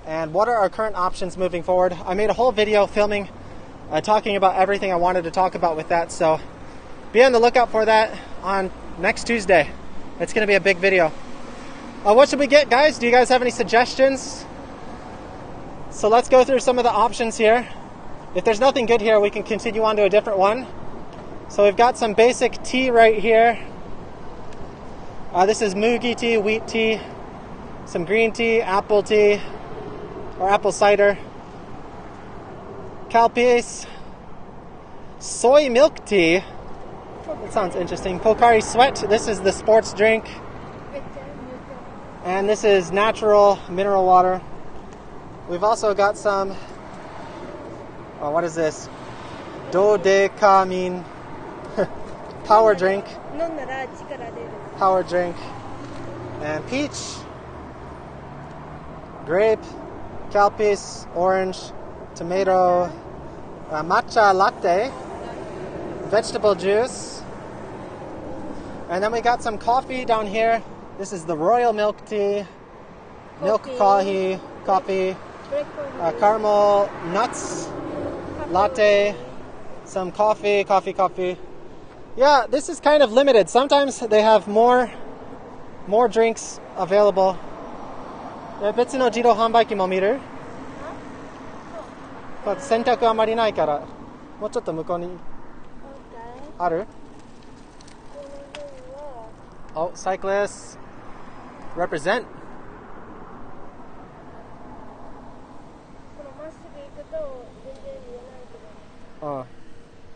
and what are our current options moving forward. I made a whole video filming, talking about everything I wanted to talk about with that, so be on the lookout for that on next Tuesday. It's going to be a big video. What should we get, guys? Do you guys have any suggestions? So let's go through some of the options here. If there's nothing good here, we can continue on to a different one. So we've got some basic tea right here. This is mugi tea, wheat tea, some green tea, apple tea, or apple cider, calpis, soy milk tea. That sounds interesting. Pocari Sweat. This is the sports drink. And this is natural mineral water. We've also got some, what is this? Dodecamin power drink. Power drink. And peach, grape, calpis, orange, tomato, matcha latte, vegetable juice. And then we got some coffee down here. This is the royal milk tea, milk coffee, caramel nuts, latte, some coffee. Yeah, this is kind of limited. Sometimes they have more drinks available. 別の自動販売機も見る？選択あまりないから、もうちょっと向こうにある？ Oh, cyclists represent.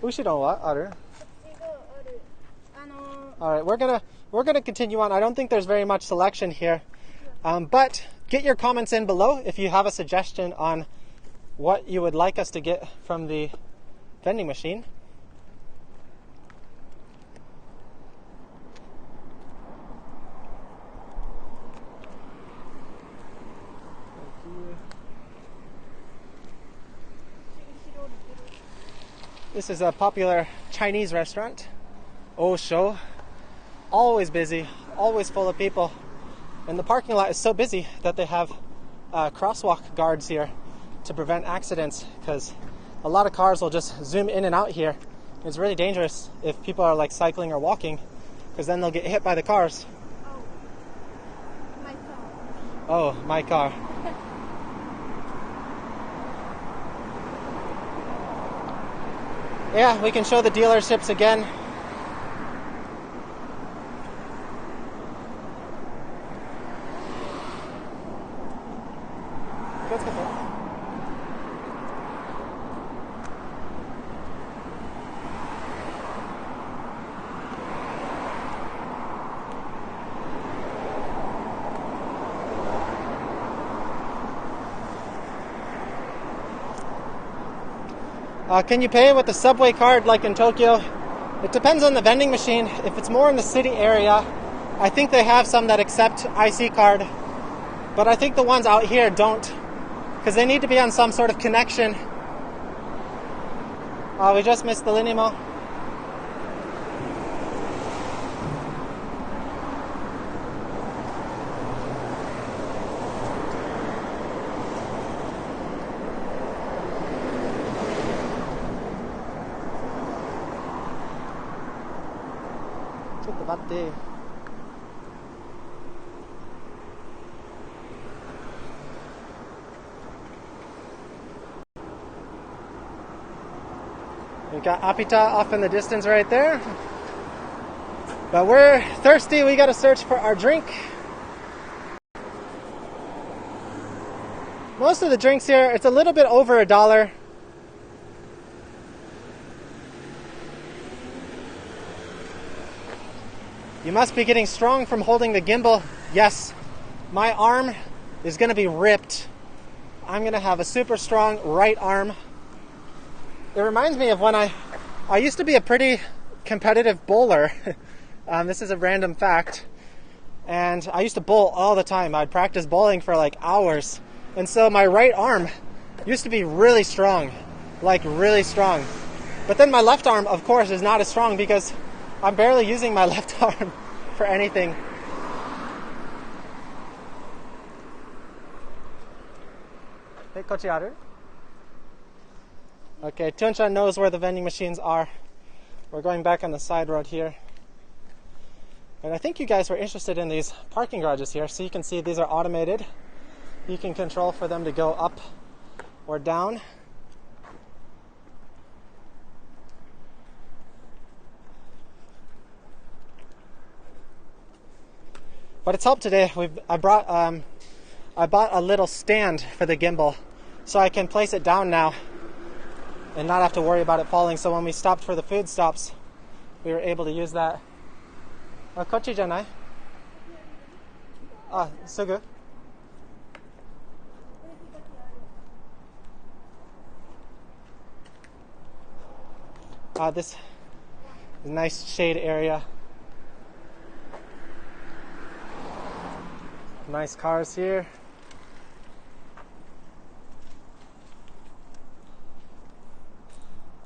後ろはある？ All right, we're gonna continue on. I don't think there's very much selection here, but get your comments in below if you have a suggestion on what you would like us to get from the vending machine. This is a popular Chinese restaurant, Osho. Always busy, always full of people. And the parking lot is so busy that they have crosswalk guards here to prevent accidents, because a lot of cars will just zoom in and out here. It's really dangerous if people are like cycling or walking, because then they'll get hit by the cars. Oh, my car. Yeah, we can show the dealerships again. Can you pay with a subway card like in Tokyo? It depends on the vending machine. If it's more in the city area, I think they have some that accept IC card. But I think the ones out here don't, because they need to be on some sort of connection. We just missed the Linimo. We got Apita off in the distance right there. But we're thirsty, we gotta search for our drink. Most of the drinks here, it's a little bit over $1. You must be getting strong from holding the gimbal. Yes, my arm is gonna be ripped. I'm gonna have a super strong right arm. It reminds me of when I used to be a pretty competitive bowler. This is a random fact. And I used to bowl all the time. I'd practice bowling for like hours. And so my right arm used to be really strong, like really strong. But then my left arm, of course, is not as strong because I'm barely using my left arm for anything. Hey, Kochi-aru? Okay, Tunchan knows where the vending machines are. We're going back on the side road here. And I think you guys were interested in these parking garages here. So you can see these are automated. You can control for them to go up or down. But it's helped today. I bought a little stand for the gimbal so I can place it down now and not have to worry about it falling. So when we stopped for the food stops, we were able to use that. あ、こっちじゃない? あ、すぐ? This is a nice shade area. Nice cars here.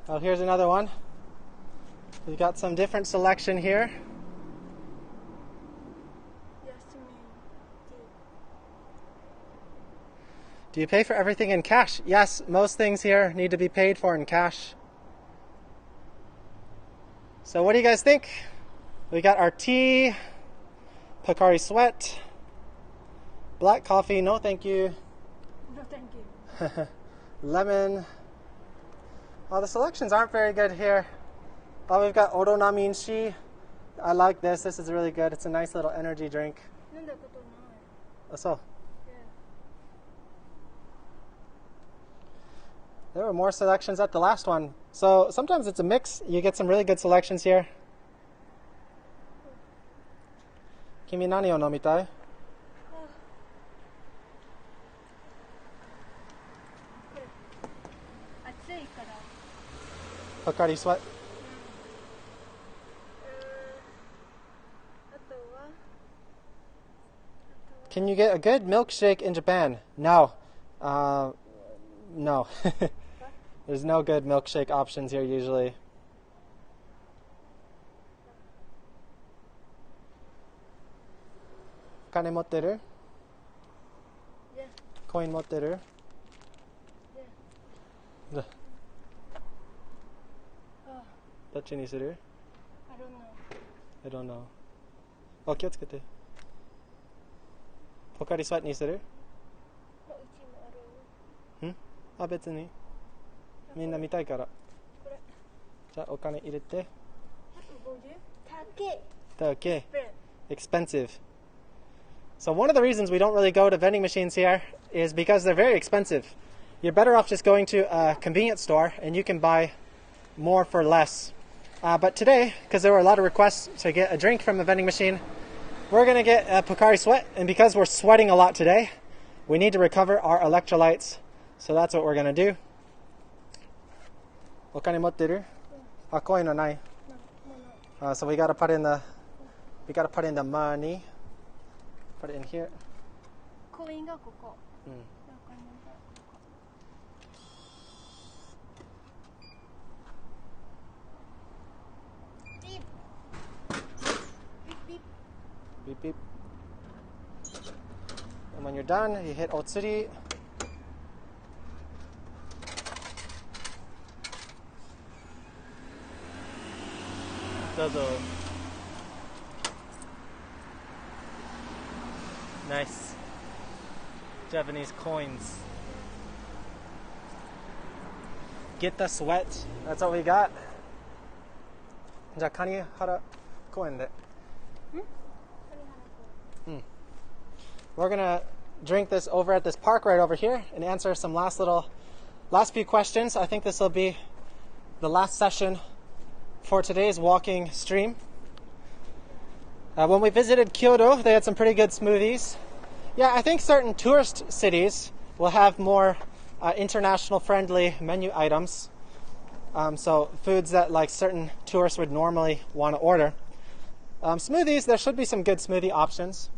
Oh, here's another one. We've got some different selection here. Do you pay for everything in cash? Yes, most things here need to be paid for in cash. So what do you guys think? We got our tea, Pocari Sweat, black coffee, no thank you. No, thank you. Lemon. Oh, the selections aren't very good here. Oh, we've got Oronaminshi. I like this. This is really good. It's a nice little energy drink. So. There were more selections at the last one. So sometimes it's a mix. You get some really good selections here. Kimi nani o nomitai? Pocari Sweat. Can you get a good milkshake in Japan? No. No. There's no good milkshake options here usually. Kane motteru? Yeah. Coin motteru? Yeah. どっちにする? I don't know. I don't know. あ、気をつけて。ポカリスワットにする? うちもある。あ、別に。みんな見たいから。これ。じゃあお金入れて。150? 高い。Okay. Expensive. So one of the reasons we don't really go to vending machines here is because they're very expensive. You're better off just going to a convenience store and you can buy more for less. But today, because there were a lot of requests to get a drink from a vending machine, we're going to get a Pocari Sweat. And because we're sweating a lot today, we need to recover our electrolytes. So that's what we're going to do. お金持ってる? あ、コインはない. So we got to put in the money. Put it in here. コインがここ。Beep beep. And when you're done, you hit Otsuri. Dozo. Nice. Japanese coins. Get the sweat. That's what we got. じゃあ、カニハラ公園で。We're gonna drink this over at this park right over here and answer some last few questions. I think this will be the last session for today's walking stream. When we visited Kyoto, they had some pretty good smoothies. Yeah, I think certain tourist cities will have more international friendly menu items. So foods that like certain tourists would normally want to order. Smoothies, there should be some good smoothie options.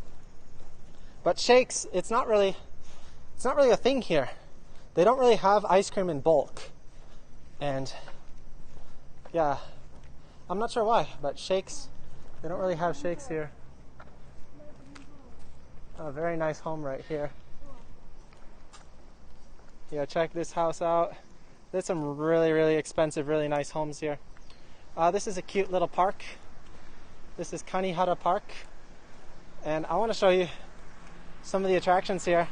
But shakes, it's not really a thing here. They don't really have ice cream in bulk. And yeah, I'm not sure why, but shakes, they don't really have shakes here. A very nice home right here. Yeah, check this house out. There's some really, really expensive, really nice homes here. This is a cute little park. This is Kanihara Park. And I want to show you some of the attractions here.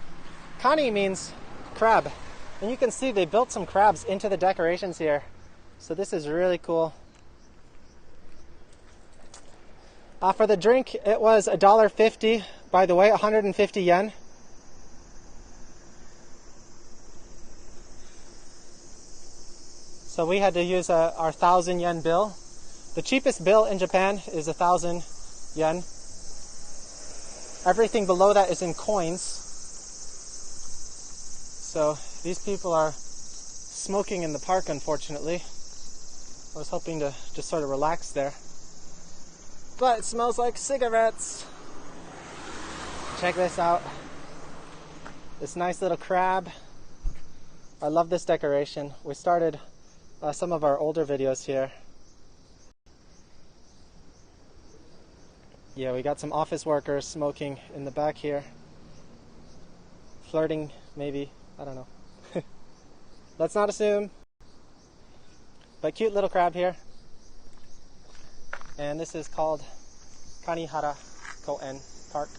Kani means crab. And you can see they built some crabs into the decorations here. So this is really cool. For the drink, it was $1.50. By the way, 150 yen. So we had to use our 1,000 yen bill. The cheapest bill in Japan is 1,000 yen. Everything below that is in coins. So these people are smoking in the park, unfortunately. I was hoping to just sort of relax there. But it smells like cigarettes. Check this out. This nice little crab. I love this decoration. We started some of our older videos here. Yeah, we got some office workers smoking in the back here. Flirting, maybe. I don't know. Let's not assume. But cute little crab here. And this is called Kanihara Koen Park.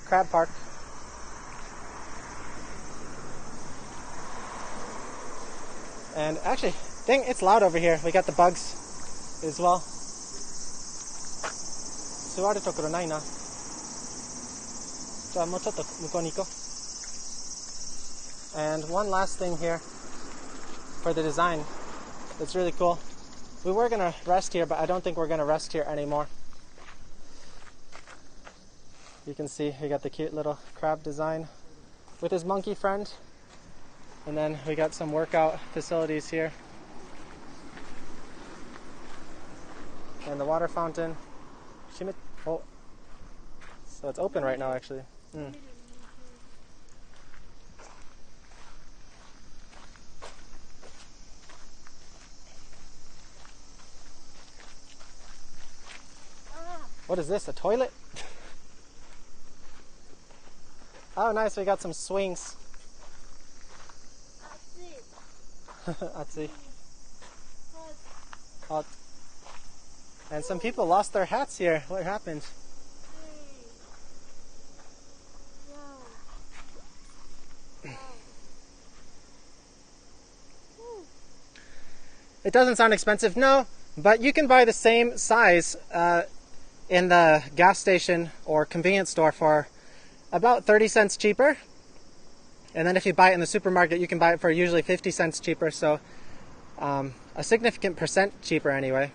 Crab Park. And actually, dang, it's loud over here. We got the bugs as well. Suwaru tokoro nai na. Ji, mou chotto mukou ni ikou. And one last thing here for the design. It's really cool. We were going to rest here, but I don't think we're going to rest here anymore. You can see we got the cute little crab design with his monkey friend. And then we got some workout facilities here. And the water fountain. Oh. So it's open right now, actually. What is this, a toilet? Oh, nice, we got some swings. Atsu. Hot. And some people lost their hats here. What happened? It doesn't sound expensive, no, but you can buy the same size in the gas station or convenience store for about 30 cents cheaper. And then if you buy it in the supermarket, you can buy it for usually 50 cents cheaper, so a significant percent cheaper anyway.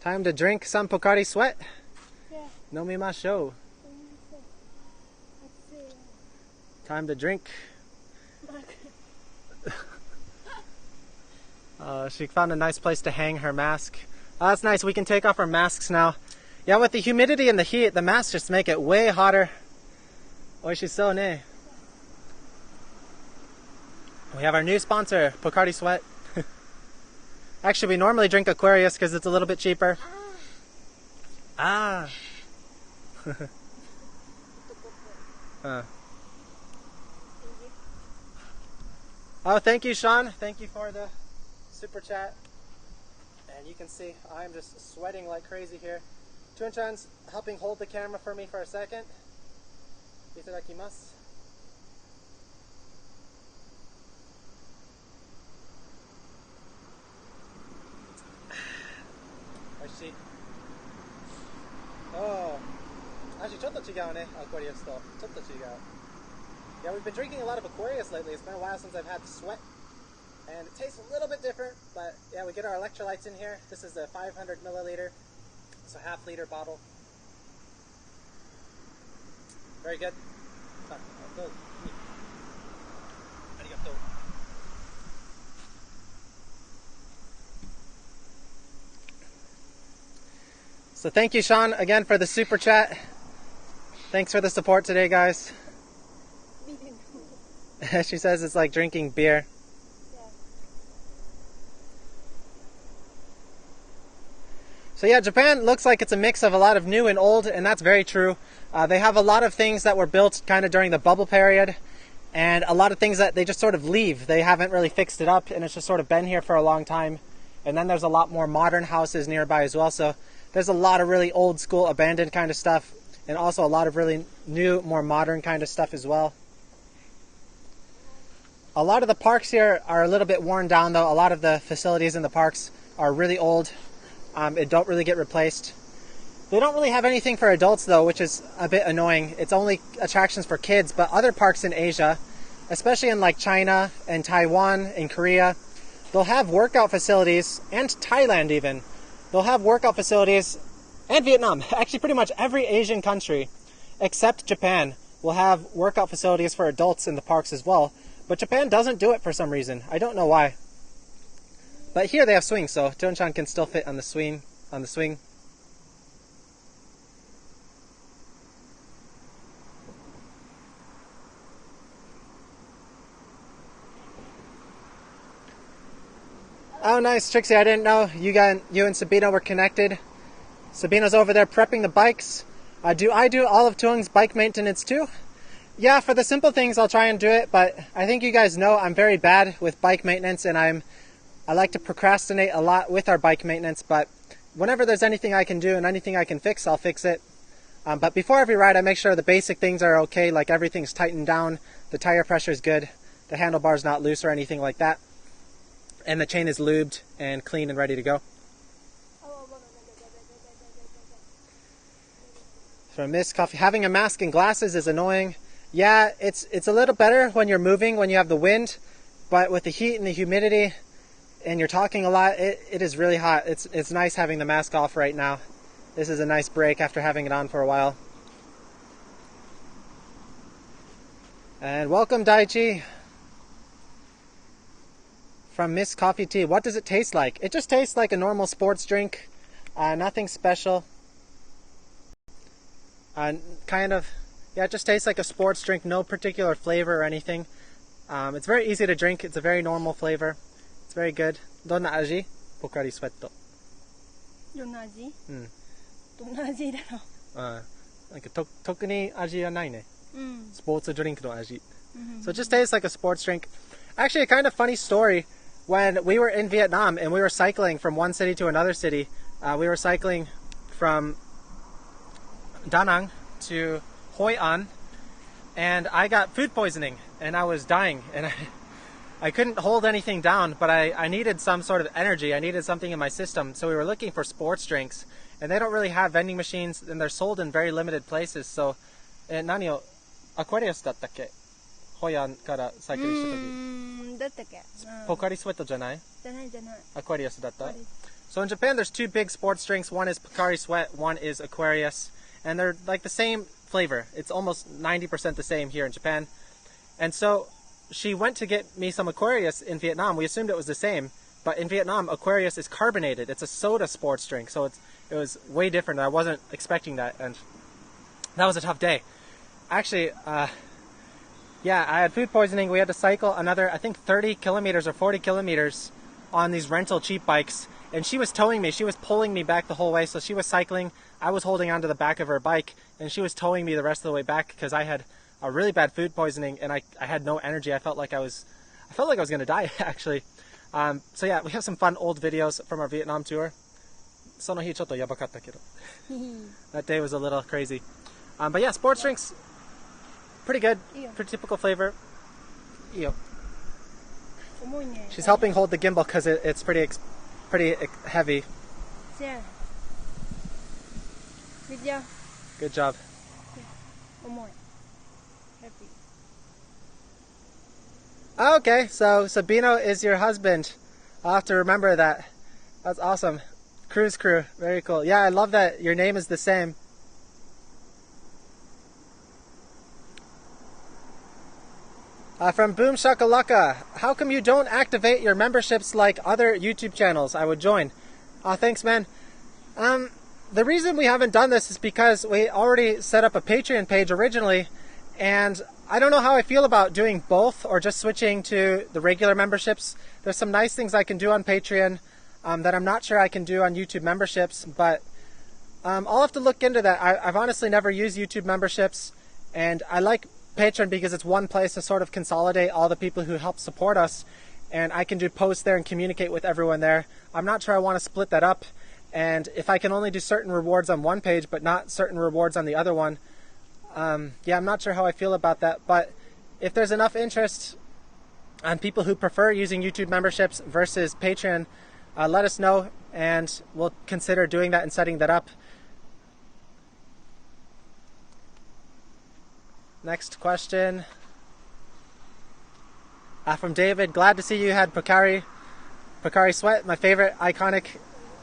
Time to drink some Pocari Sweat. Nomimashou. Time to drink. She found a nice place to hang her mask. Oh, that's nice. We can take off our masks now. Yeah, with the humidity and the heat, the masks just make it way hotter. Oishisou ne. We have our new sponsor, Pocari Sweat. Actually, we normally drink Aquarius because it's a little bit cheaper. Ah. Oh, thank you, Sean. Thank you for the super chat. And you can see I'm just sweating like crazy here. Chun-chan's helping hold the camera for me for a second. Itadakimasu. Oh, actually, ちょっと違うね, Aquarius と. ちょっと違う. Yeah, we've been drinking a lot of Aquarius lately. It's been a while since I've had sweat. And it tastes a little bit different, but yeah, we get our electrolytes in here. This is a 500 milliliter, so half-liter bottle. Very good. Arigatou. So thank you, Sean, again for the super chat. Thanks for the support today, guys. She says it's like drinking beer. So yeah, Japan looks like it's a mix of a lot of new and old, and that's very true. They have a lot of things that were built kind of during the bubble period, and a lot of things that they just sort of leave. They haven't really fixed it up, and it's just sort of been here for a long time. And then there's a lot more modern houses nearby as well, so there's a lot of really old school abandoned kind of stuff, and also a lot of really new, more modern kind of stuff as well. A lot of the parks here are a little bit worn down though. A lot of the facilities in the parks are really old. It don't really get replaced. They don't really have anything for adults though, which is a bit annoying. It's only attractions for kids, but other parks in Asia, especially in like China and Taiwan and Korea, they'll have workout facilities, and Thailand even. They'll have workout facilities, and Vietnam. Actually, pretty much every Asian country, except Japan, will have workout facilities for adults in the parks as well. But Japan doesn't do it for some reason. I don't know why. But here they have swings, so Toon-chan can still fit on the swing. Oh, nice, Trixie. I didn't know you and Sabina were connected. Sabina's over there prepping the bikes. Do I do all of Thuong's bike maintenance too? Yeah, for the simple things I'll try and do it, but I think you guys know I'm very bad with bike maintenance, and I like to procrastinate a lot with our bike maintenance, but whenever there's anything I can do and anything I can fix, I'll fix it. But before every ride, I make sure the basic things are okay, like everything's tightened down, the tire pressure is good, the handlebar's not loose or anything like that, and the chain is lubed and clean and ready to go. From Miss Coffee, having a mask and glasses is annoying. Yeah, it's a little better when you're moving, when you have the wind, but with the heat and the humidity, and you're talking a lot, it is really hot. It's nice having the mask off right now. This is a nice break after having it on for a while. And welcome, Daichi. From Miss Coffee Tea, what does it taste like? It just tastes like a normal sports drink. Nothing special. Yeah, it just tastes like a sports drink, no particular flavor or anything. It's very easy to drink. It's a very normal flavor. It's very good. Donna aji? Pocari Sweat. どんな味? どんな味だろう? なんか特に味はないね。スポーツドリンクの味。 So it just tastes like a sports drink. Actually, a kind of funny story. When we were in Vietnam and we were cycling from one city to another city, we were cycling from Da Nang to Hoi An, and I got food poisoning and I was dying, and I couldn't hold anything down, but I needed some sort of energy. I needed something in my system, so we were looking for sports drinks, and they don't really have vending machines, and they're sold in very limited places. So, 何をアクアリアスだったっけ? ホイアンからサイクリングした時。だったっけ? Pocari Sweat じゃない? じゃない。Aquarius だった? So in Japan, there's two big sports drinks. One is Pocari Sweat, one is Aquarius. And they're like the same flavor. It's almost 90% the same here in Japan. And so she went to get me some Aquarius in Vietnam. We assumed it was the same. But in Vietnam, Aquarius is carbonated. It's a soda sports drink. So it was way different. I wasn't expecting that. And that was a tough day. Actually, yeah, I had food poisoning. We had to cycle another, I think, 30 kilometers or 40 kilometers on these rental cheap bikes. And she was towing me. She was pulling me back the whole way. So she was cycling. I was holding onto the back of her bike. And she was towing me the rest of the way back because I had a really bad food poisoning. And I had no energy. I felt like I was going to die, actually. So yeah, we have some fun old videos from our Vietnam tour. その日ちょっとやばかったけど. That day was a little crazy. But yeah, sports drinks. Pretty good. Pretty typical flavor. She's helping hold the gimbal because it's pretty heavy. Good job. Good job. Okay, so Sabino is your husband. I'll have to remember that. That's awesome. Cruise crew. Very cool. Yeah, I love that your name is the same. From Boom Shakalaka, how come you don't activate your memberships like other YouTube channels? I would join. Thanks, man. The reason we haven't done this is because we already set up a Patreon page originally, and I don't know how I feel about doing both or just switching to the regular memberships. There's some nice things I can do on Patreon that I'm not sure I can do on YouTube memberships, but I'll have to look into that. I've honestly never used YouTube memberships, and I like Patreon because it's one place to sort of consolidate all the people who help support us, and I can do posts there and communicate with everyone there. I'm not sure I want to split that up, and if I can only do certain rewards on one page but not certain rewards on the other one, yeah, I'm not sure how I feel about that. But if there's enough interest on people who prefer using YouTube memberships versus Patreon, let us know. and we'll consider doing that and setting that up. Next question. From David, glad to see you had Pocari Sweat, my favorite iconic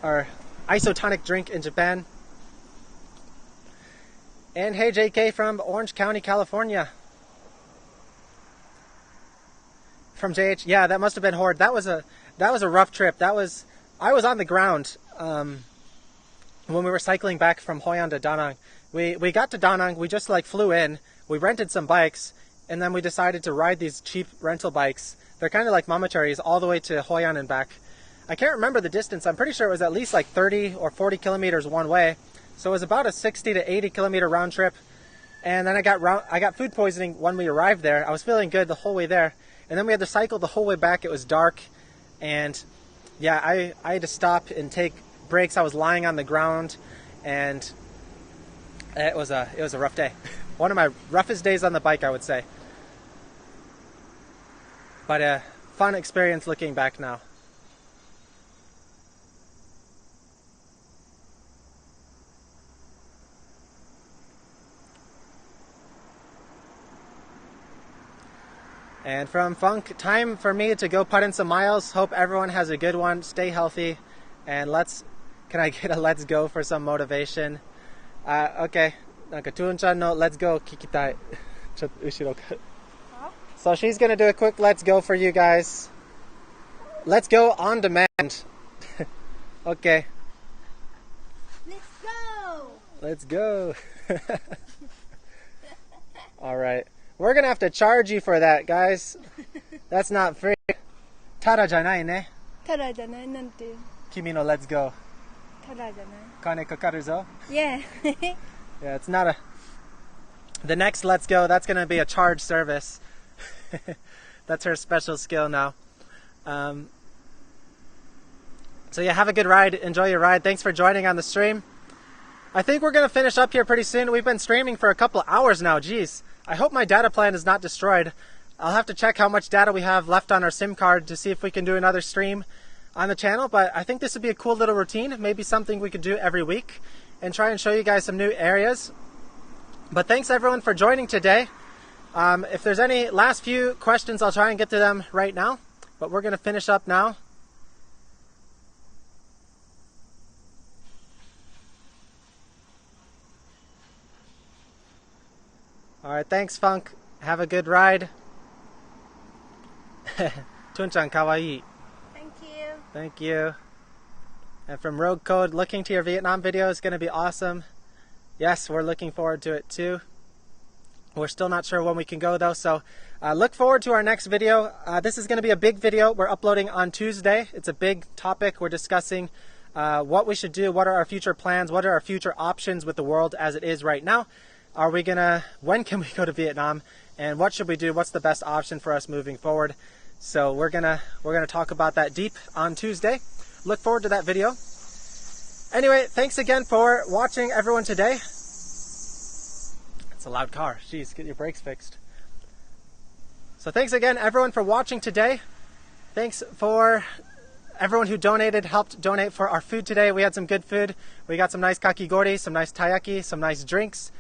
or isotonic drink in Japan. And hey JK from Orange County, California. From JH, yeah, that must have been horrid. That was a rough trip. I was on the ground when we were cycling back from Hoi An to Da Nang. We got to Da Nang, we just like flew in, we rented some bikes, and then we decided to ride these cheap rental bikes. They're kind of like mamacharis all the way to Hoi An and back. I can't remember the distance. I'm pretty sure it was at least like 30 or 40 kilometers one way. So it was about a 60 to 80 kilometer round trip. And then I got food poisoning when we arrived there. I was feeling good the whole way there. And then we had to cycle the whole way back. It was dark. And yeah, I had to stop and take breaks. I was lying on the ground, and it was a rough day. One of my roughest days on the bike, I would say. But a fun experience looking back now. And from Funk, time for me to go put in some miles. Hope everyone has a good one. Stay healthy. And can I get a let's go for some motivation? Okay. Tuun-chan no let's go kikitai. So she's going to do a quick let's go for you guys. Let's go on demand. Okay. Let's go! Let's go. All right. We're going to have to charge you for that, guys. That's not free. Tada janai ne. Tada janai nante. Kimi no let's go. Tada janai. Kane kakaru zo. Yeah. Yeah, it's not the next let's go, that's going to be a charge service. That's her special skill now. So yeah, have a good ride. Enjoy your ride. Thanks for joining on the stream. I think we're going to finish up here pretty soon. We've been streaming for a couple of hours now. Jeez. I hope my data plan is not destroyed. I'll have to check how much data we have left on our SIM card to see if we can do another stream on the channel. But I think this would be a cool little routine. Maybe something we could do every week and try and show you guys some new areas. But thanks everyone for joining today. If there's any last few questions, I'll try and get to them right now. But we're going to finish up now. All right, thanks, Funk. Have a good ride. Tuun-chan kawaii. Thank you. Thank you. And from Rogue Code, looking to your Vietnam video is going to be awesome. Yes, we're looking forward to it too. We're still not sure when we can go though, so look forward to our next video. This is going to be a big video. We're uploading on Tuesday. It's a big topic. We're discussing what we should do, what are our future plans, what are our future options with the world as it is right now. When can we go to Vietnam, and what should we do? What's the best option for us moving forward? So we're gonna talk about that deep on Tuesday. Look forward to that video. Anyway, thanks again for watching everyone today. It's a loud car. Jeez, get your brakes fixed. So thanks again everyone for watching today. Thanks for everyone who helped donate for our food today. We had some good food. We got some nice kakigori, some nice taiyaki, some nice drinks.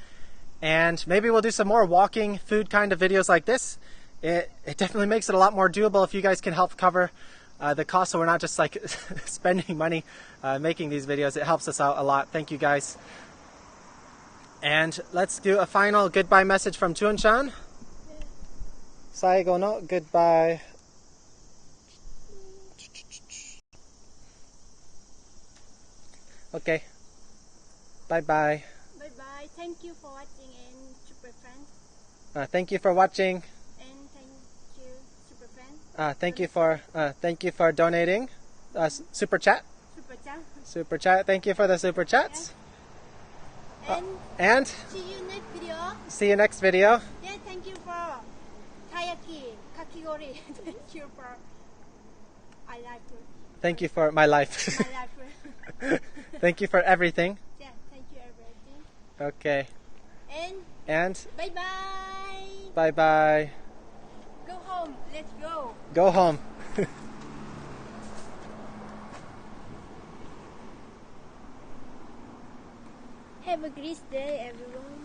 And maybe we'll do some more walking food kind of videos like this. It definitely makes it a lot more doable if you guys can help cover the cost, so we're not just like spending money making these videos. It helps us out a lot. Thank you guys. And let's do a final goodbye message from Tuun-chan. Saigo no goodbye. Okay. Bye-bye. Bye-bye. Thank you for watching, and super friends. Thank you for watching. And thank you, super friends. Thank you for donating. Super chat. Super chat. Super chat. Thank you for the super chats. And see you next video. See you next video. Yeah, thank you for Taiyaki, kakigori. Thank you for my life. Thank you for my life. My life. Thank you for everything. Yeah, thank you everything. Okay. And bye bye. Bye bye. Go home. Let's go. Go home. Have a great day, everyone.